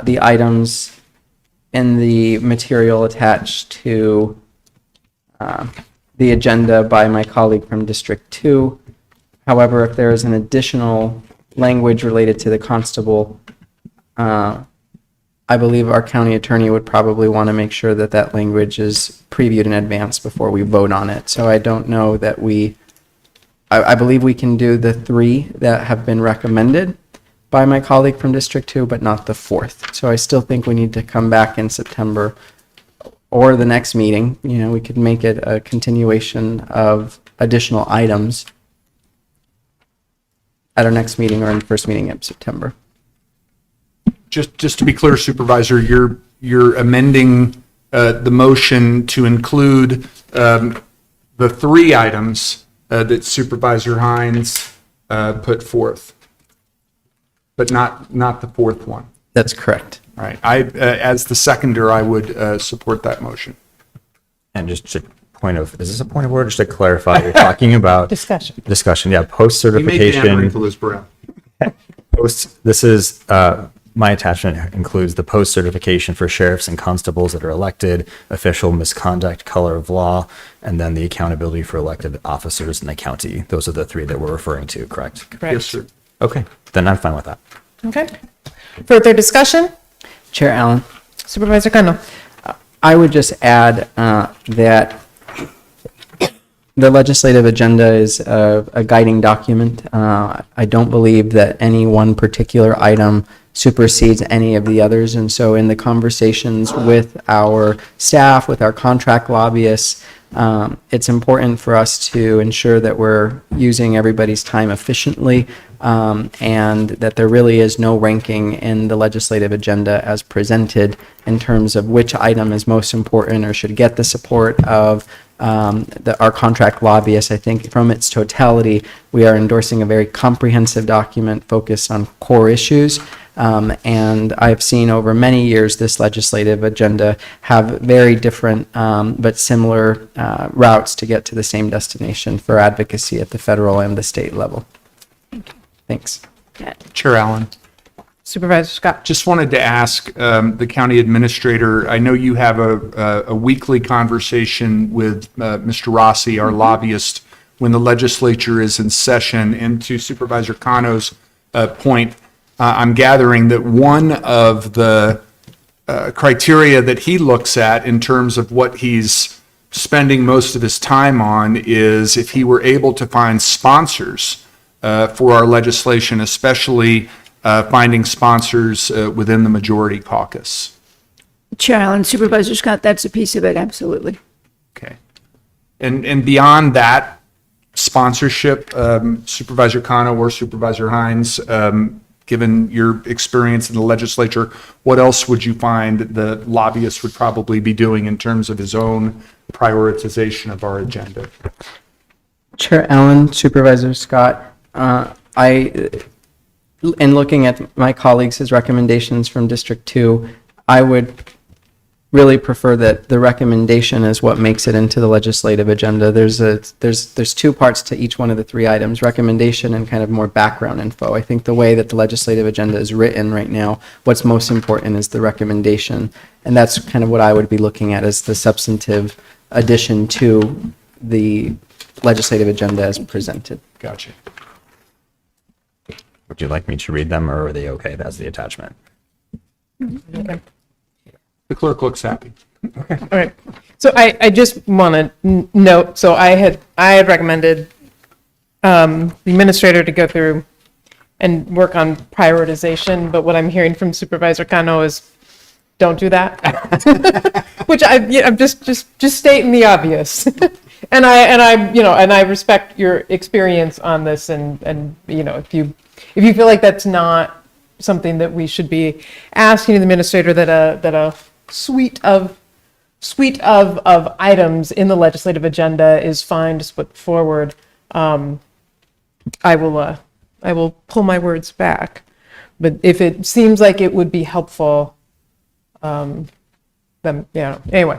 the items in the material attached to the agenda by my colleague from District 2. However, if there is an additional language related to the constable, I believe our county attorney would probably want to make sure that that language is previewed in advance before we vote on it. So I don't know that I believe we can do the three that have been recommended by my colleague from District 2, but not the fourth. So I still think we need to come back in September or the next meeting. You know, we could make it a continuation of additional items at our next meeting or in the first meeting in September. just to be clear, Supervisor, you're amending the motion to include the three items that Supervisor Hines put forth, but not the fourth one. That's correct. All right. As the seconder, I would support that motion. And just a point of, is this a point of order, just to clarify, you're talking about discussion, yeah, post You make Anne certification. wrinkle his brow. This is, my attachment includes the post certification for sheriffs and constables that are elected, official misconduct, color of law, and then the accountability for elected officers in the county. Those are the three that we're referring to, correct? Correct. Yes, sir. Okay, then I'm fine with that. Okay. Further discussion? Chair Allen, Supervisor Kano? I would just add that the legislative agenda is a guiding document. I don't believe that any one particular item supersedes any of the others. And so in the conversations with our staff, with our contract lobbyists, it's important for us to ensure that we're using everybody's time efficiently, and that there really is no ranking in the legislative agenda as presented in terms of which item is most important or should get the support of our contract lobbyists. I think from its totality, we are endorsing a very comprehensive document focused on core issues. And I've seen over many years this legislative agenda have very different but similar routes to get to the same destination for advocacy at the federal and the state level. Thanks. Chair Allen. Supervisor Scott? Just wanted to ask the county administrator, I know you have a weekly conversation with Mr. Rossi, our lobbyist, when the legislature is in session. And to Supervisor Kano's point, I'm gathering that one of the criteria that he looks at in terms of what he's spending most of his time on is if he were able to find sponsors for our legislation, especially finding sponsors within the majority caucus. Chair Allen, Supervisor Scott, that's a piece of it, absolutely. Okay. And beyond that sponsorship, Supervisor Kano or Supervisor Hines, given your experience in the legislature, what else would you find the lobbyist would probably be doing in terms of his own prioritization of our agenda? Chair Allen, Supervisor Scott, in looking at my colleagues' recommendations from District 2, I would really prefer that the recommendation is what makes it into the legislative agenda. There's two parts to each one of the three items, recommendation and kind of more background info. I think the way that the legislative agenda is written right now, what's most important is the recommendation. And that's kind of what I would be looking at as the substantive addition to the legislative agenda as presented. Gotcha. Would you like me to read them, or are they okay? That's the attachment. Okay. The clerk looks happy. All right. So I just want to note, so I had recommended the administrator to go through and work on prioritization, but what I'm hearing from Supervisor Kano is don't do that. Which I'm just stating the obvious. and I respect your experience on this, and if you feel like that's not something that we should be asking the administrator, that a suite of items in the legislative agenda is fine to put forward, I will pull my words back. But if it seems like it would be helpful, then anyway.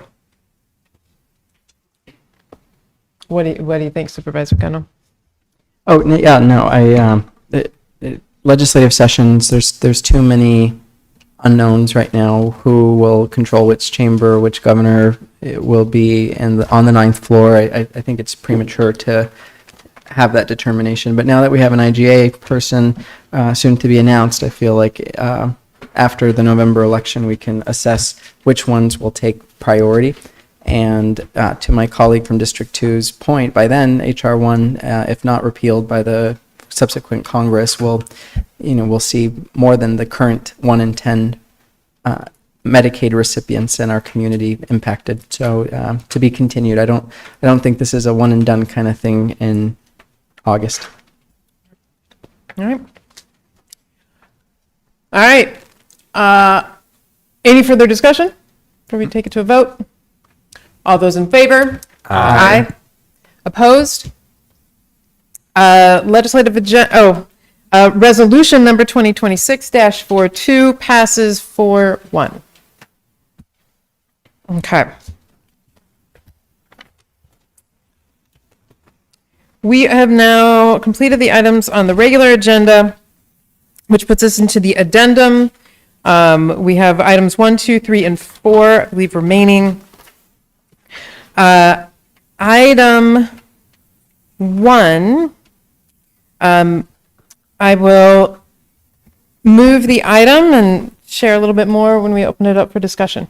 What do you think, Supervisor Kano? Oh, yeah, no, legislative sessions, there's too many unknowns right now. Who will control which chamber, which governor it will be on the ninth floor. I think it's premature to have that determination. But now that we have an IGA person soon to be announced, I feel like after the November election, we can assess which ones will take priority. And to my colleague from District 2's point, by then, HR 1, if not repealed by the subsequent Congress, we'll see more than the current 1 in 10 Medicaid recipients in our community impacted. So to be continued. I don't think this is a one and done kind of thing in August. All right. Any further discussion before we take it to a vote? All those in favor? Aye. Opposed? Resolution number 2026-42 passes 4-1. Okay. We have now completed the items on the regular agenda, which puts us into the addendum. We have items 1, 2, 3, and 4, I believe, remaining. Item 1, I will move the item and share a little bit more when we open it up for discussion.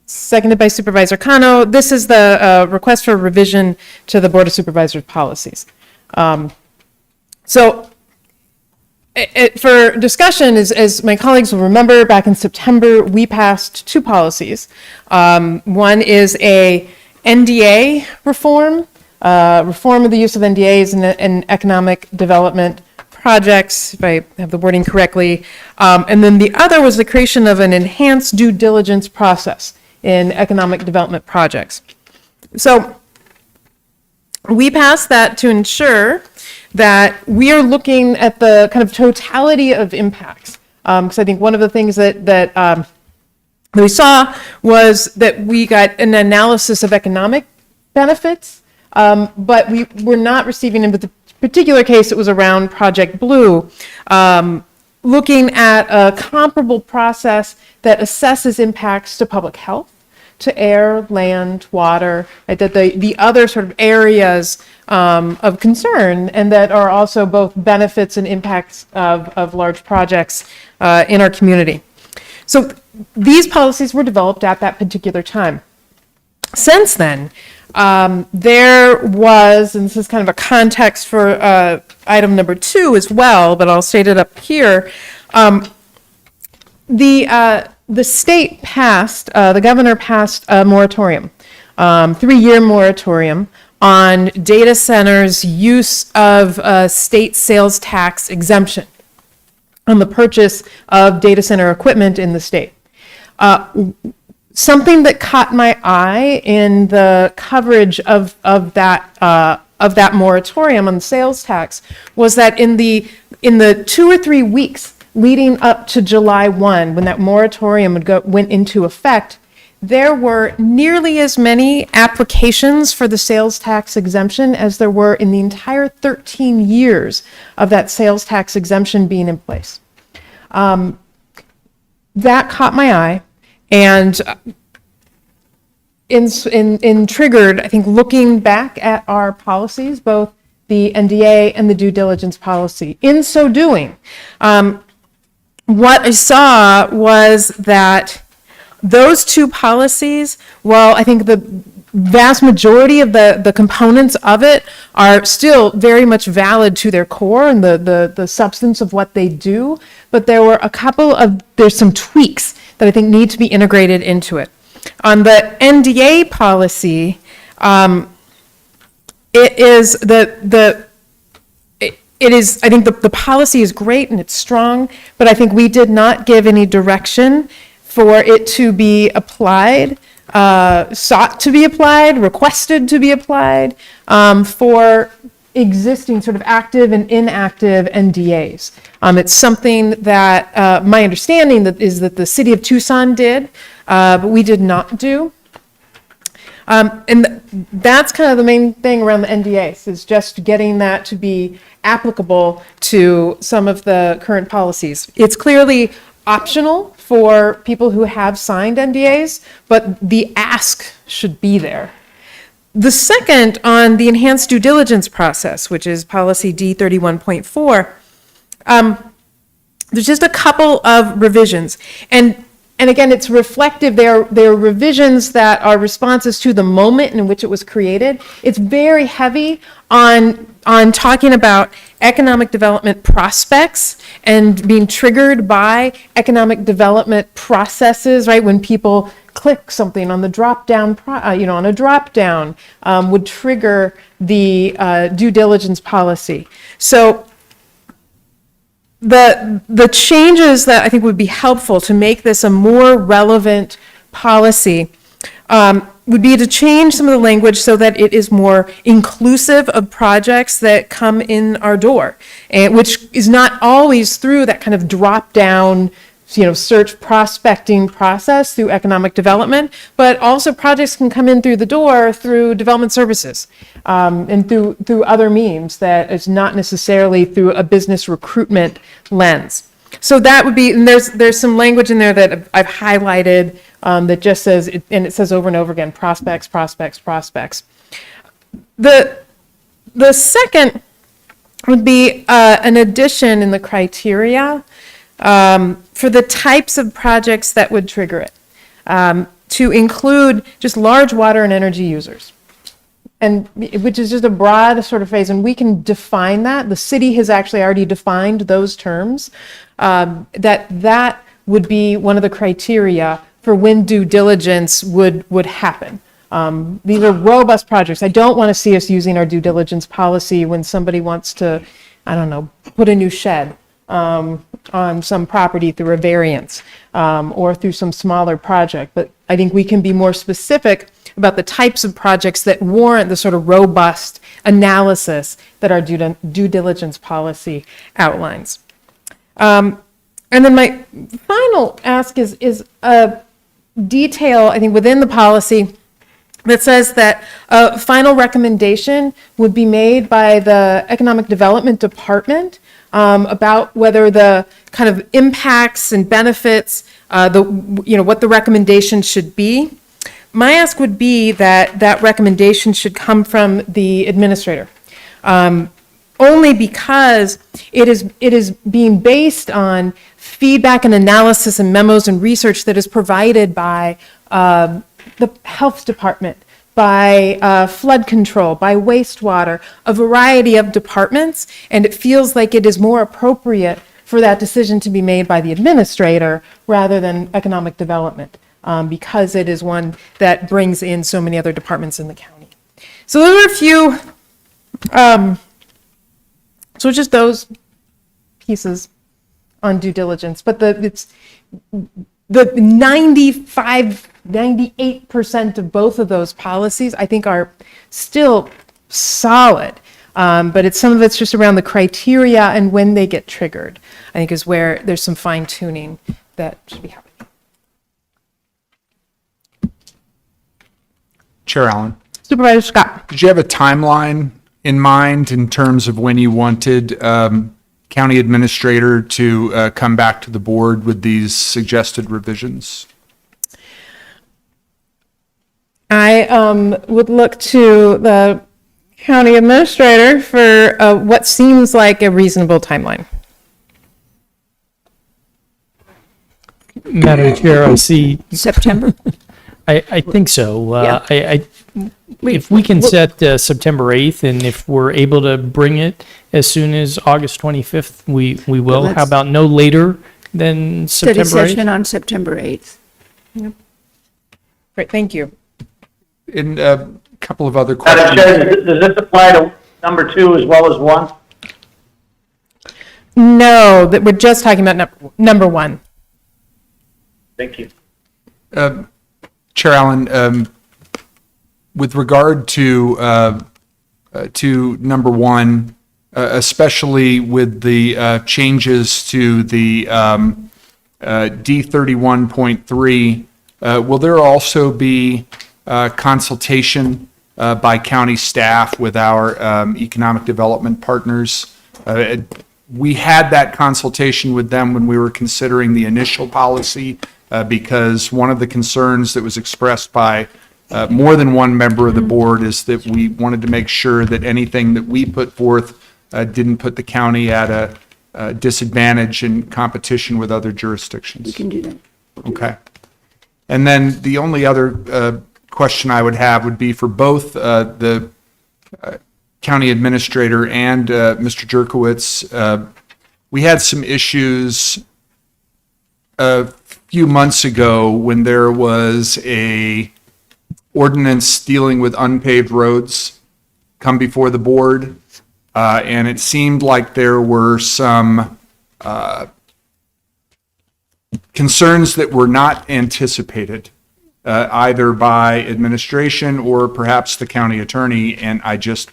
Seconded by Supervisor Kano. This is the request for revision to the Board of Supervisors policies. For discussion, as my colleagues will remember, back in September, we passed 2 policies. One is a NDA reform of the use of NDAs in economic development projects, if I have the wording correctly. And then the other was the creation of an enhanced due diligence process in economic development projects. So we passed that to ensure that we are looking at the kind of totality of impacts. Because I think one of the things that we saw was that we got an analysis of economic benefits, but we were not receiving, in the particular case, it was around Project Blue, looking at a comparable process that assesses impacts to public health, to air, land, water, right, that the other sort of areas of concern, and that are also both benefits and impacts of large projects in our community. So these policies were developed at that particular time. Since then, there was, and this is kind of a context for item number 2 as well, but I'll state it up here. The state passed, the governor passed a moratorium, 3-year moratorium on data centers' use of state sales tax exemption on the purchase of data center equipment in the state. Something that caught my eye in the coverage of that moratorium on the sales tax was that in the 2 or 3 weeks leading up to July 1, when that moratorium went into effect, there were nearly as many applications for the sales tax exemption as there were in the entire 13 years of that sales tax exemption being in place. That caught my eye, and in triggered, I think, looking back at our policies, both the NDA and the due diligence policy. In so doing, what I saw was that those 2 policies, while I think the vast majority of the components of it are still very much valid to their core and the substance of what they do, but there were there's some tweaks that I think need to be integrated into it. On the NDA policy, I think the policy is great and it's strong, but I think we did not give any direction for it to be applied, sought to be applied, requested to be applied for existing sort of active and inactive NDAs. It's something that my understanding is that the city of Tucson did, but we did not do. And that's kind of the main thing around the NDAs, is just getting that to be applicable to some of the current policies. It's clearly optional for people who have signed NDAs, but the ask should be there. The second, on the enhanced due diligence process, which is policy D31.4, there's just a couple of revisions. And again, it's reflective. They're revisions that are responses to the moment in which it was created. It's very heavy on talking about economic development prospects and being triggered by economic development processes, right? When people click something on the drop-down, on a drop-down, would trigger the due diligence policy. So the changes that I think would be helpful to make this a more relevant policy would be to change some of the language so that it is more inclusive of projects that come in our door, and which is not always through that kind of drop-down, search prospecting process through economic development, but also projects can come in through the door through development services, and through other means that is not necessarily through a business recruitment lens. So that would be, and there's some language in there that I've highlighted that just says, and it says over and over again, prospects, prospects, prospects. The second would be an addition in the criteria for the types of projects that would trigger it, to include just large water and energy users. And which is just a broad sort of phrase, and we can define that. The city has actually already defined those terms. That would be one of the criteria for when due diligence would happen. These are robust projects. I don't want to see us using our due diligence policy when somebody wants to, I don't know, put a new shed on some property through a variance or through some smaller project. But I think we can be more specific about the types of projects that warrant the sort of robust analysis that our due diligence policy outlines. And then my final ask is a detail, I think, within the policy that says that a final recommendation would be made by the Economic Development Department about whether the kind of impacts and benefits, what the recommendation should be. My ask would be that that recommendation should come from the administrator, only because it is being based on feedback and analysis and memos and research that is provided by the health department, by flood control, by wastewater, a variety of departments, and it feels like it is more appropriate for that decision to be made by the administrator rather than economic development, because it is one that brings in so many other departments in the county. So those are a few, so just those pieces on due diligence, but the 98% of both of those policies, I think, are still solid. But some of it's just around the criteria and when they get triggered, I think, is where there's some fine tuning that should be happening. Chair Allen. Supervisor Scott. Did you have a timeline in mind in terms of when you wanted county administrator to come back to the board with these suggested revisions? I would look to the county administrator for what seems like a reasonable timeline. Madam Chair, I see. September? I think so. Yeah. If we can set September 8th, and if we're able to bring it as soon as August 25th, we will. Let's- How about no later than Study September 8th? session on September 8th. Yep. Great, thank you. In a couple of other Madam questions. Chair, does this apply to number 2 as well as 1? No, that we're just talking about number 1. Thank you. Chair Allen, with regard to number 1, especially with the changes to the D31.3, will there also be consultation by county staff with our economic development partners? We had that consultation with them when we were considering the initial policy, because one of the concerns that was expressed by more than one member of the board is that we wanted to make sure that anything that we put forth didn't put the county at a disadvantage in competition with other jurisdictions. We can do that. Okay. And then the only other question I would have would be for both the county administrator and Mr. Jerkowitz. We had some issues a few months ago when there was a ordinance dealing with unpaved roads come before the board, and it seemed like there were some concerns that were not anticipated, either by administration or perhaps the county attorney. And I just,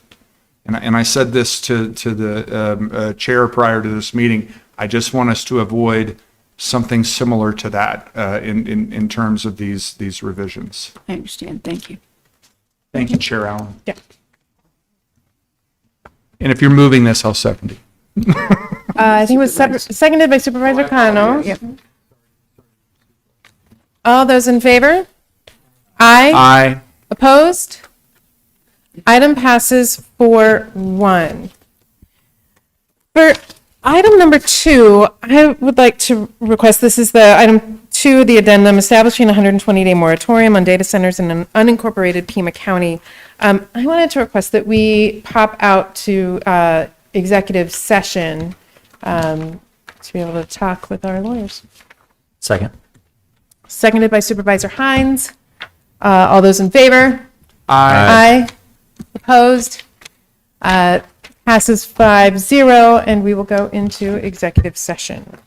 and I said this to the chair prior to this meeting, I just want us to avoid something similar to that in terms of these revisions. I understand. Thank you. Thank you, Chair Allen. Yeah. And if you're moving this, I'll second it. I think it was seconded by Supervisor Cano. Yep. All those in favor? Aye. Aye. Opposed? Item passes 4-1. For item number 2, I would like to request, this is the item 2, the addendum establishing a 120-day moratorium on data centers in an unincorporated Pima County. I wanted to request that we pop out to executive session to be able to talk with our lawyers. Second. Seconded by Supervisor Hines. All those in favor? Aye. Aye. Opposed? Passes 5-0, and we will go into executive session.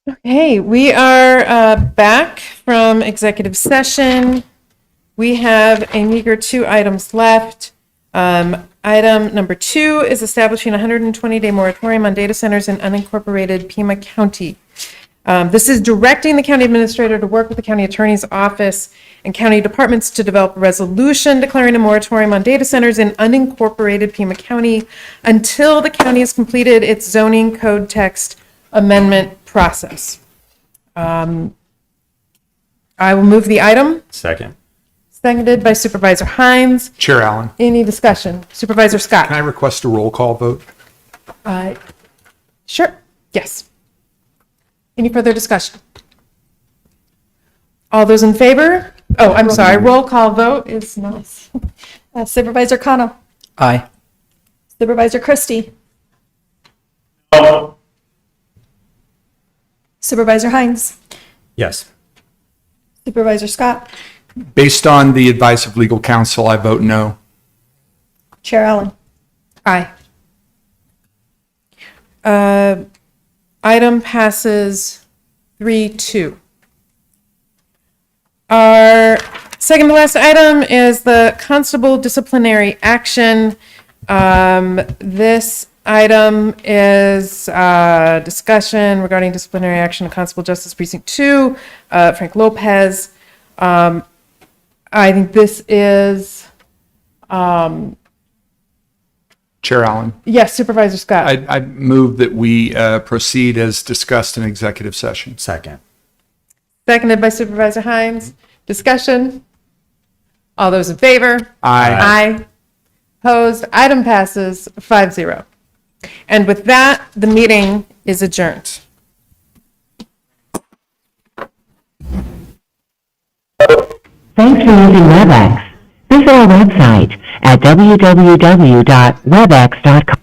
Okay, we are back from executive session. We have a meager 2 items left. Item number 2 is establishing a 120-day moratorium on data centers in unincorporated Pima County. This is directing the county administrator to work with the county attorney's office and county departments to develop a resolution declaring a moratorium on data centers in unincorporated Pima County until the county has completed its zoning code text amendment process. I will move the item. Second. Seconded by Supervisor Hines. Chair Allen, Any discussion? Supervisor Scott? can I request a roll call vote? Sure, yes. Any further discussion? All those in favor? Oh, I'm sorry, roll call vote is not. Supervisor Kano, Aye. Supervisor Christie, No. Supervisor Hines, Yes. Supervisor Scott, Based on the advice of legal counsel, I vote no. Chair Allen. Aye. Item passes 3-2. Our second to last item is the constable disciplinary action. This item is discussion regarding disciplinary action of Constable Justice Precinct 2, Frank Lopez. I think this is, Chair Allen, yes, Supervisor Scott. I move that we proceed as discussed in executive session. Second. Seconded by Supervisor Hines. Discussion? All those in favor? Aye. Aye. Opposed? Item passes 5-0. And with that, the meeting is adjourned. Thanks for using WebEx. Visit our website at www.webex.com.